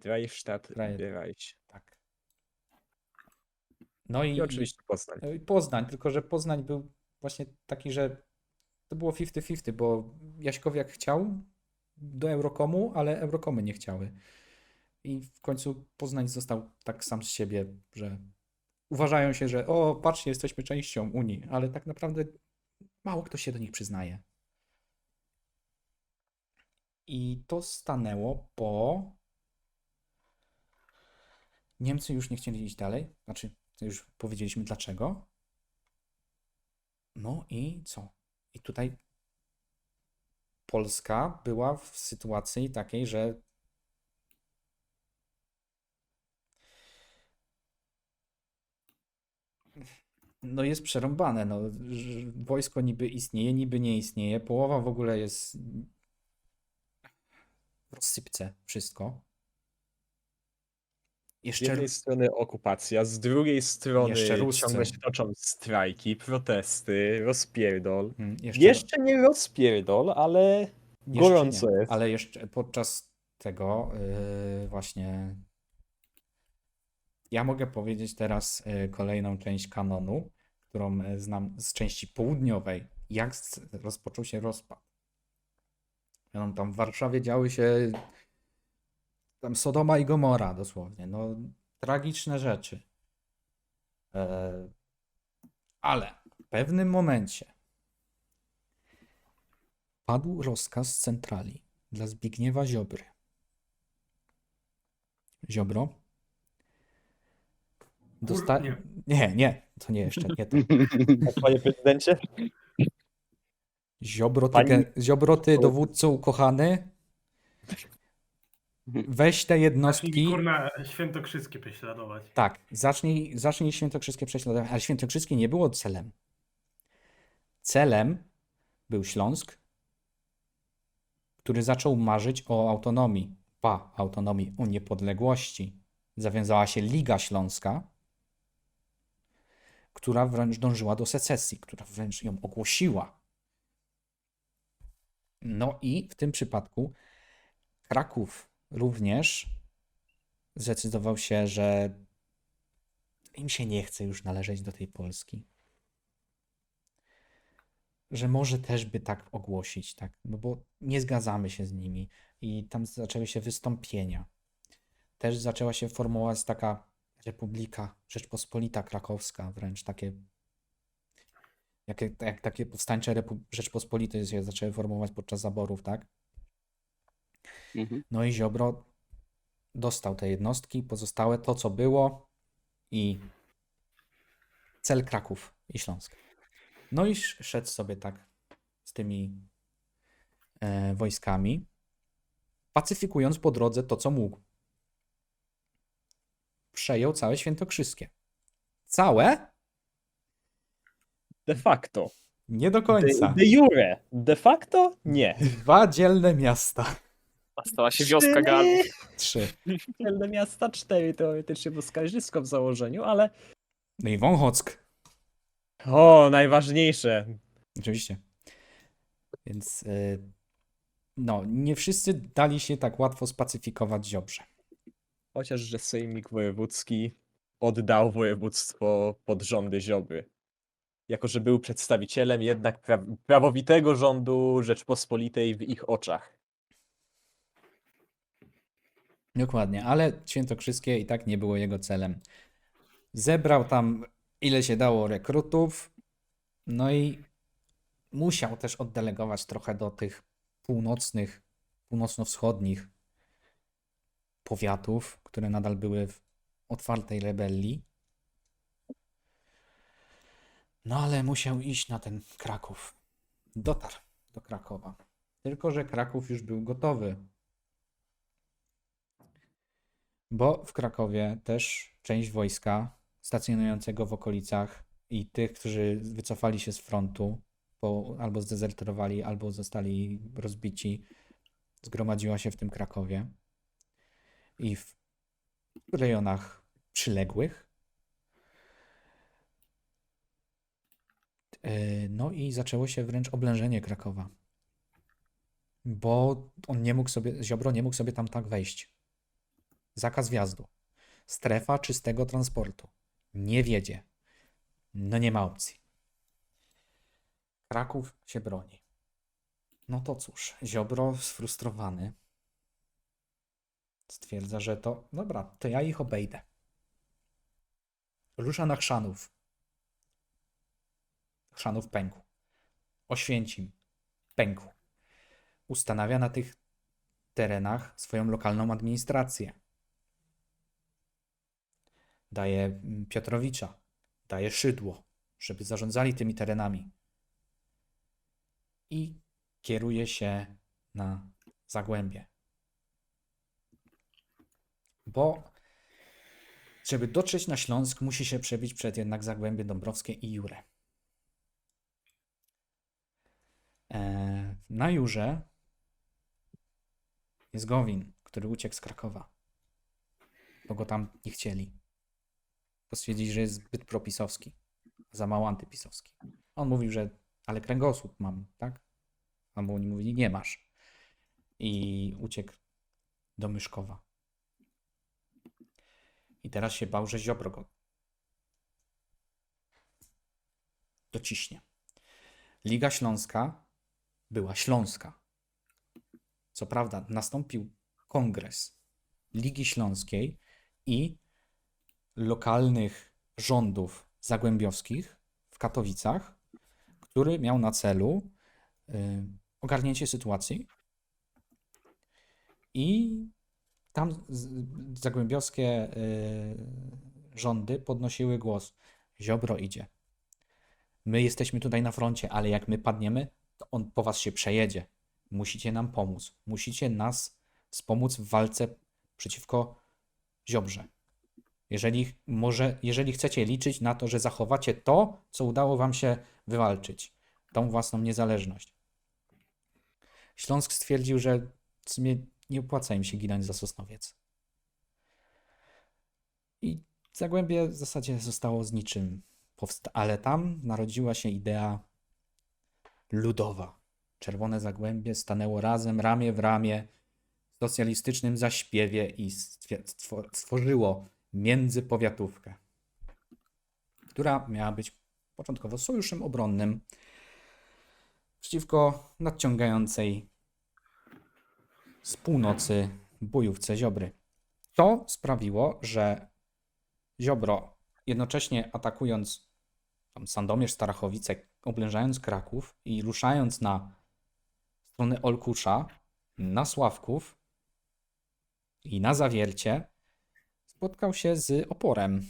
[SPEAKER 2] Reichstadt,
[SPEAKER 1] Freie-
[SPEAKER 2] Reich.
[SPEAKER 1] tak. No
[SPEAKER 2] I oczywiście Poznań.
[SPEAKER 1] Poznań, tylko że Poznań był właśnie taki, że to było 50-50, bo Jaśkowiak chciał do Eurokomu, ale Eurokomy nie chciały. I w końcu Poznań został tak sam z siebie, że uważają się, że o, patrzcie, jesteśmy częścią Unii, ale tak naprawdę mało kto się do nich przyznaje. I to stanęło, bo Niemcy już nie chcieli iść dalej. Znaczy, to już powiedzieliśmy dlaczego. No i co? I tutaj Polska była w sytuacji takiej, że no jest przerąbane. No, wojsko niby istnieje, niby nie istnieje. Połowa w ogóle jest w rozsypce wszystko.
[SPEAKER 2] Z
[SPEAKER 1] Jeszcze,
[SPEAKER 2] jednej strony okupacja, z drugiej strony
[SPEAKER 1] Jeszcze Ruscy.
[SPEAKER 2] ciągle się toczą strajki, protesty, rozpierdol.
[SPEAKER 1] jeszcze,
[SPEAKER 2] Jeszcze nie rozpierdol, ale
[SPEAKER 1] jeszcze
[SPEAKER 2] gorąco
[SPEAKER 1] nie,
[SPEAKER 2] jest.
[SPEAKER 1] ale jeszcze podczas tego właśnie ja mogę powiedzieć teraz kolejną część kanonu, którą znam z części południowej, jak rozpoczął się rozpad. Tam w Warszawie działy się tam Sodoma i Gomora dosłownie. No, tragiczne rzeczy. Ale w pewnym momencie padł rozkaz z centrali dla Zbigniewa Ziobry. Ziobro?
[SPEAKER 4] Nie.
[SPEAKER 1] Nie, to nie jeszcze, nie to.
[SPEAKER 2] Panie prezydencie?
[SPEAKER 1] Ziobro, ty dowódco ukochany, weź te
[SPEAKER 4] Zacznij
[SPEAKER 1] jednostki.
[SPEAKER 4] kurna świętokrzyskie prześladować.
[SPEAKER 1] Tak, zacznij świętokrzyskie prześladowanie, ale świętokrzyskie nie było celem. Celem był Śląsk, który zaczął marzyć o autonomii. Autonomii, o niepodległości. Zawiązała się Liga Śląska, która wręcz dążyła do secesji, która wręcz ją ogłosiła. No i w tym przypadku Kraków również zdecydował się, że im się nie chce już należeć do tej Polski. Że może też by tak ogłosić, tak? No bo nie zgadzamy się z nimi i tam zaczęły się wystąpienia. Też zaczęła się formować taka Republika Rzeczpospolita Krakowska, wręcz takie jak takie powstańcze Rzeczpospolite się zaczęły formować podczas zaborów, tak? No i Ziobro dostał te jednostki, pozostałe to, co było i cel Kraków i Śląsk. No i szedł sobie tak z tymi wojskami, pacyfikując po drodze to, co mógł. Przejął całe Świętokrzyskie. Całe?
[SPEAKER 2] De facto.
[SPEAKER 1] Nie do końca.
[SPEAKER 2] De jure. De facto? Nie.
[SPEAKER 1] 2 dzielne miasta.
[SPEAKER 3] Stała się wioska Galów.
[SPEAKER 1] 3.
[SPEAKER 2] Dzielne miasta, 4 teoretycznie, bo Skarżysko w założeniu, ale
[SPEAKER 1] No i Wąchock.
[SPEAKER 2] o, najważniejsze.
[SPEAKER 1] Oczywiście. Więc no, nie wszyscy dali się tak łatwo spacyfikować Ziobrze.
[SPEAKER 2] Chociaż, że Sejmik Wojewódzki oddał województwo pod rządy Ziobry. Jako, że był przedstawicielem jednak prawowitego rządu Rzeczpospolitej w ich oczach.
[SPEAKER 1] Dokładnie, ale Świętokrzyskie i tak nie było jego celem. Zebrał tam ile się dało rekrutów, no i musiał też oddelegować trochę do tych północno-wschodnich powiatów, które nadal były w otwartej rebelii. No ale musiał iść na ten Kraków. Dotarł do Krakowa. Tylko że Kraków już był gotowy. Bo w Krakowie też część wojska stacjonującego w okolicach i tych, którzy wycofali się z frontu, bo albo zdezerterowali, albo zostali rozbici, zgromadziła się w tym Krakowie i w rejonach przyległych. No i zaczęło się wręcz oblężenie Krakowa, bo Ziobro nie mógł sobie tam tak wejść. Zakaz wjazdu. Strefa czystego transportu. Nie wiedzie. No nie ma opcji. Kraków się broni. No to cóż, Ziobro sfrustrowany stwierdza, że to dobra, to ja ich obejdę. Rusza na Chrzanów. Chrzanów pękł. Oświęcim pękł. Ustanawia na tych terenach swoją lokalną administrację. Daje Piotrowicza, daje Szydło, żeby zarządzali tymi terenami. I kieruje się na Zagłębie. Bo Żeby dotrzeć na Śląsk, musi się przebić przed jednak Zagłębie Dąbrowskie i Jurę. Na Jurze jest Gowin, który uciekł z Krakowa, bo go tam nie chcieli. Bo stwierdzili, że jest zbyt propisowski, za mało antypisowski. On mówił, że ale kręgosłup mam, tak? A mu oni mówili, nie masz. I uciekł do Myszkowa. I teraz się bał, że Ziobro go dociśnie. Liga Śląska była śląska. Co prawda, nastąpił kongres Ligi Śląskiej i lokalnych rządów zagłębiowskich w Katowicach, który miał na celu ogarnięcie sytuacji i tam zagłębiowskie rządy podnosiły głos. Ziobro idzie. My jesteśmy tutaj na froncie, ale jak my padniemy, to on po was się przejedzie. Musicie nam pomóc. Musicie nas wspomóc w walce przeciwko Ziobrze. Jeżeli chcecie liczyć na to, że zachowacie to, co udało wam się wywalczyć, tą własną niezależność. Śląsk stwierdził, że w sumie nie opłaca im się ginąć za Sosnowiec. I Zagłębie w zasadzie zostało z niczym, ale tam narodziła się idea ludowa. Czerwone Zagłębie stanęło razem, ramię w ramię, w socjalistycznym zaśpiewie i stworzyło międzypowiatówkę, która miała być początkowo sojuszem obronnym przeciwko nadciągającej z północy bojówce Ziobry. To sprawiło, że Ziobro, jednocześnie atakując tam Sandomierz, Starachowice, oblężając Kraków i ruszając na stronę Olkusza, na Sławków i na Zawiercie, spotkał się z oporem,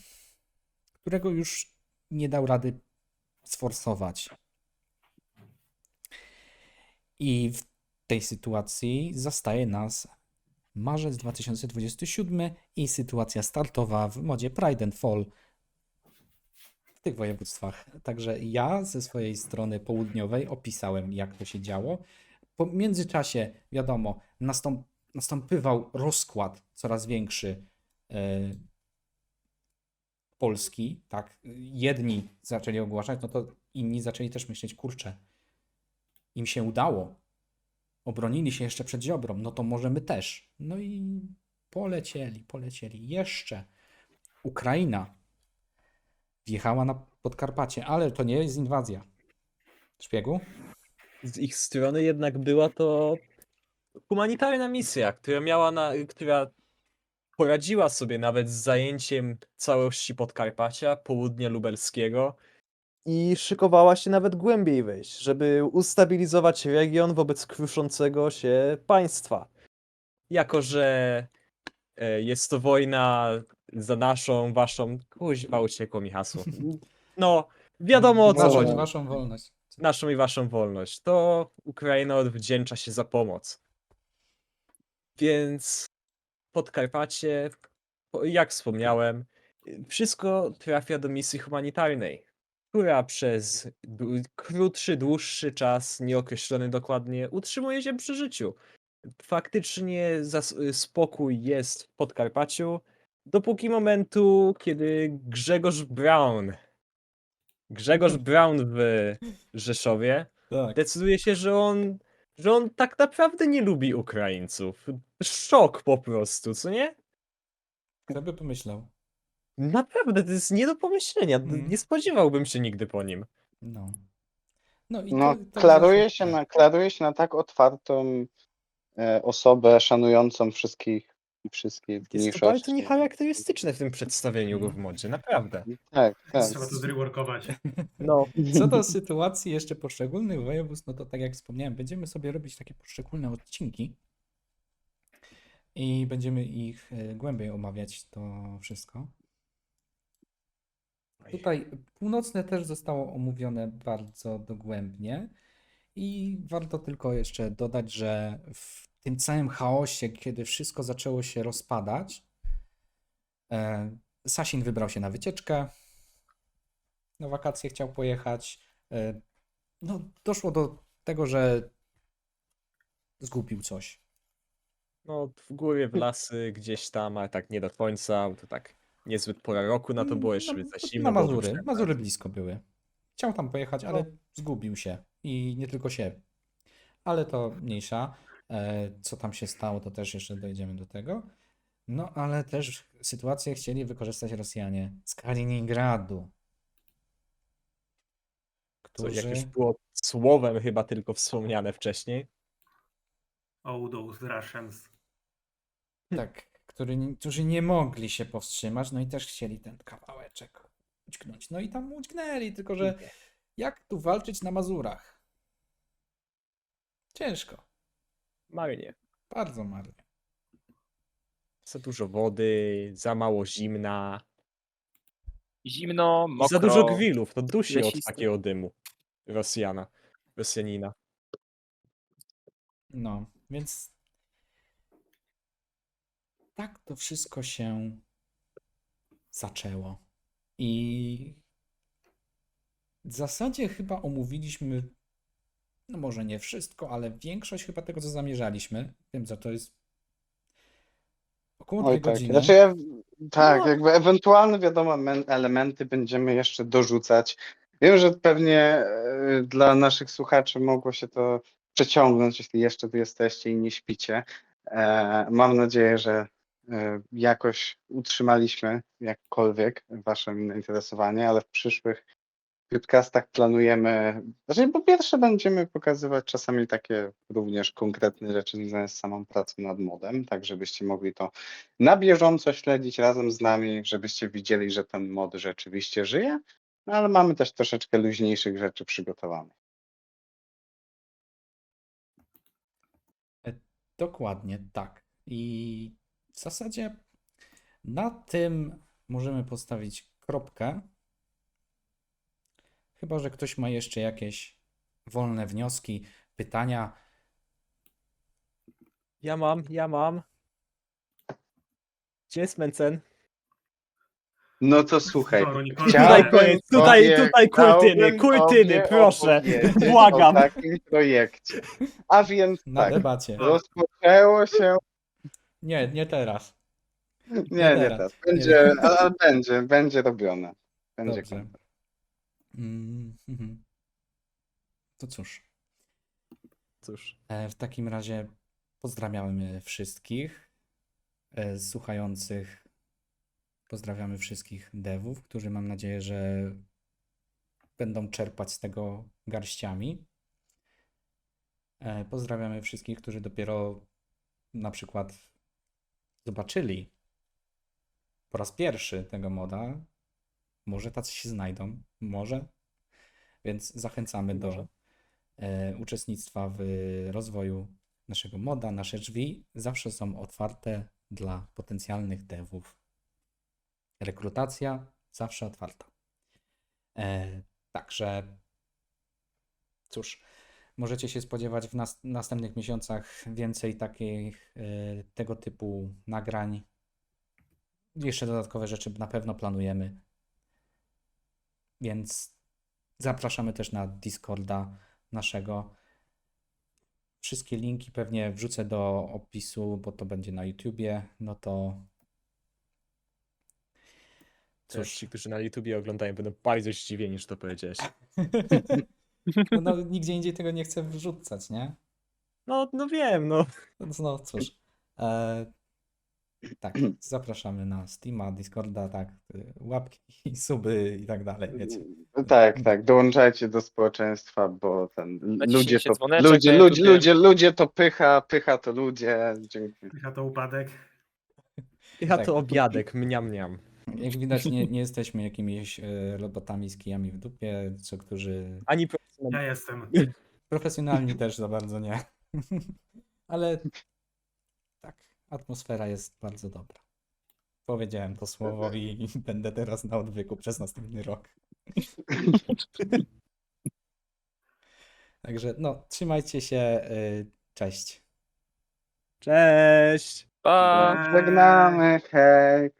[SPEAKER 1] którego już nie dał rady sforsować. I w tej sytuacji zastaje nas marzec 2027 i sytuacja startowa w modzie Pride and Fall w tych województwach. Także ja ze swojej strony południowej opisałem, jak to się działo. Po międzyczasie, wiadomo, następował rozkład coraz większy Polski, tak, jedni zaczęli ogłaszać, no to inni zaczęli też myśleć, kurczę, im się udało, obronili się jeszcze przed Ziobrą, no to może my też. No i polecieli. Jeszcze Ukraina wjechała na Podkarpacie, ale to nie jest inwazja. Szpiegu?
[SPEAKER 2] Z ich strony jednak była to humanitarna misja, która poradziła sobie nawet z zajęciem całości Podkarpacia, południa lubelskiego i szykowała się nawet głębiej wejść, żeby ustabilizować region wobec kruszącego się państwa. Jako że jest to wojna za naszą, waszą... Kuźwa, uciekło mi hasło. No, wiadomo o co
[SPEAKER 1] Naszą
[SPEAKER 2] chodzi.
[SPEAKER 1] i waszą wolność.
[SPEAKER 2] Naszą i waszą wolność. To Ukraina odwdzięcza się za pomoc. Więc Podkarpacie, jak wspomniałem, wszystko trafia do misji humanitarnej, która przez krótszy, dłuższy czas, nieokreślony dokładnie, utrzymuje się przy życiu. Faktycznie spokój jest w Podkarpaciu, dopóki momentu, kiedy Grzegorz Braun w Rzeszowie
[SPEAKER 1] Tak.
[SPEAKER 2] decyduje się, że on tak naprawdę nie lubi Ukraińców. Szok po prostu, co nie?
[SPEAKER 1] Kto by pomyślał?
[SPEAKER 2] Naprawdę, to jest nie do pomyślenia.
[SPEAKER 1] Mm.
[SPEAKER 2] Nie spodziewałbym się nigdy po nim.
[SPEAKER 1] No. No i
[SPEAKER 5] No,
[SPEAKER 1] to
[SPEAKER 5] klaruje się na tak otwartą osobę szanującą wszystkich i wszystkie
[SPEAKER 2] Jest to
[SPEAKER 5] mniejszości.
[SPEAKER 2] bardzo niecharakterystyczne w tym przedstawieniu go w modzie, naprawdę.
[SPEAKER 5] Tak.
[SPEAKER 4] Trzeba to zreworkować.
[SPEAKER 2] No.
[SPEAKER 1] Co do sytuacji jeszcze poszczególnych województw, no to tak jak wspomniałem, będziemy sobie robić takie poszczególne odcinki i będziemy ich głębiej omawiać to wszystko. Tutaj północne też zostało omówione bardzo dogłębnie i warto tylko jeszcze dodać, że w tym całym chaosie, kiedy wszystko zaczęło się rozpadać, Sasin wybrał się na wycieczkę. Na wakacje chciał pojechać. No, doszło do tego, że zgubił coś.
[SPEAKER 2] No, w góry, w lasy, gdzieś tam, ale tak nie do końca, bo to tak niezbyt pora roku na to było, jeszcze za
[SPEAKER 1] Na
[SPEAKER 2] zimno byłoby
[SPEAKER 1] Mazury.
[SPEAKER 2] przed.
[SPEAKER 1] Mazury blisko były. Chciał tam pojechać, ale
[SPEAKER 2] No.
[SPEAKER 1] zgubił się. I nie tylko się. Ale to mniejsza. Co tam się stało, to też jeszcze dojdziemy do tego. No, ale też sytuację chcieli wykorzystać Rosjanie z Kaliningradu,
[SPEAKER 2] Co, jak już
[SPEAKER 1] którzy
[SPEAKER 2] było słowem chyba tylko wspomniane wcześniej.
[SPEAKER 4] Oh, those Russians.
[SPEAKER 1] tak, którzy nie mogli się powstrzymać, no i też chcieli ten kawałeczek udźgnąć. No i tam udźgnęli, tylko że jak tu walczyć na Mazurach? Ciężko,
[SPEAKER 2] Marnie.
[SPEAKER 1] bardzo marnie.
[SPEAKER 2] Za dużo wody, za mało zimna.
[SPEAKER 3] Zimno,
[SPEAKER 2] I
[SPEAKER 3] mokro.
[SPEAKER 2] za dużo grillów, to dusi od
[SPEAKER 3] lesisty.
[SPEAKER 2] takiego dymu. Rosjanina.
[SPEAKER 1] No, więc tak to wszystko się zaczęło. I w zasadzie chyba omówiliśmy, no może nie wszystko, ale większość chyba tego, co zamierzaliśmy. Wiem, że to jest około 2
[SPEAKER 5] Oj, tak.
[SPEAKER 1] godziny.
[SPEAKER 5] Znaczy tak,
[SPEAKER 2] No.
[SPEAKER 5] jakby ewentualne, wiadomo, elementy będziemy jeszcze dorzucać. Wiem, że pewnie dla naszych słuchaczy mogło się to przeciągnąć, jeśli jeszcze tu jesteście i nie śpicie. Mam nadzieję, że jakoś utrzymaliśmy jakkolwiek wasze zainteresowanie, ale w przyszłych podcastach planujemy, znaczy po pierwsze będziemy pokazywać czasami takie również konkretne rzeczy związane z samą pracą nad modem, tak żebyście mogli to na bieżąco śledzić razem z nami, żebyście widzieli, że ten mod rzeczywiście żyje, no ale mamy też troszeczkę luźniejszych rzeczy przygotowanych.
[SPEAKER 1] Dokładnie tak. I w zasadzie na tym możemy postawić kropkę. Chyba że ktoś ma jeszcze jakieś wolne wnioski, pytania.
[SPEAKER 2] Ja mam. Gdzie jest Mencen?
[SPEAKER 5] No to słuchaj,
[SPEAKER 4] Skoro Nikola
[SPEAKER 5] chciałbym
[SPEAKER 4] wie.
[SPEAKER 2] koniec, tutaj kurtyny,
[SPEAKER 5] tobie
[SPEAKER 2] proszę,
[SPEAKER 5] opowiedzieć
[SPEAKER 2] błagam.
[SPEAKER 5] o takim projekcie. A więc
[SPEAKER 1] Na
[SPEAKER 5] tak,
[SPEAKER 1] debacie.
[SPEAKER 5] rozpoczęło się.
[SPEAKER 1] Nie teraz.
[SPEAKER 5] Nie
[SPEAKER 1] teraz.
[SPEAKER 5] teraz.
[SPEAKER 1] Nie.
[SPEAKER 5] Ale będzie robione. Będzie
[SPEAKER 1] Dobrze.
[SPEAKER 5] kontent.
[SPEAKER 1] To cóż,
[SPEAKER 2] Cóż,
[SPEAKER 1] w takim razie pozdrawiamy wszystkich słuchających. Pozdrawiamy wszystkich devów, którzy mam nadzieję, że będą czerpać z tego garściami. Pozdrawiamy wszystkich, którzy dopiero na przykład zobaczyli po raz pierwszy tego moda. Może tacy się znajdą, może. Więc zachęcamy do
[SPEAKER 2] Może.
[SPEAKER 1] uczestnictwa w rozwoju naszego moda. Nasze drzwi zawsze są otwarte dla potencjalnych devów. Rekrutacja zawsze otwarta. Także cóż, możecie się spodziewać w następnych miesiącach więcej takich tego typu nagrań. Jeszcze dodatkowe rzeczy na pewno planujemy. Więc zapraszamy też na Discorda naszego. Wszystkie linki pewnie wrzucę do opisu, bo to będzie na YouTubie. No to
[SPEAKER 2] też
[SPEAKER 1] cóż.
[SPEAKER 2] ci, którzy na YouTubie oglądają, będą bardzo zdziwieni, że to powiedziałeś.
[SPEAKER 1] No, nigdzie indziej tego nie chcę wrzucać, nie?
[SPEAKER 2] No wiem, no.
[SPEAKER 1] No cóż. Tak, zapraszamy na Steama, Discorda, tak, łapki, suby i tak dalej, wiecie.
[SPEAKER 5] Tak, dołączajcie do społeczeństwa, bo
[SPEAKER 3] Naciśnijcie dzwoneczek na
[SPEAKER 5] ludzie to pycha to ludzie. Dziękuję.
[SPEAKER 4] Ja to upadek.
[SPEAKER 2] Ja
[SPEAKER 1] Tak.
[SPEAKER 2] to obiadek, mniam.
[SPEAKER 1] Jak widać, nie jesteśmy jakimiś robotami z kijami w dupie, którzy
[SPEAKER 2] Ani
[SPEAKER 4] Ja jestem.
[SPEAKER 1] profesjonalni też za bardzo nie. Ale tak, atmosfera jest bardzo dobra. Powiedziałem to słowo i będę teraz na odwyku przez następny rok. Także no, trzymajcie się, cześć.
[SPEAKER 2] Cześć!
[SPEAKER 3] Pa!
[SPEAKER 5] Żegnamy, hejka.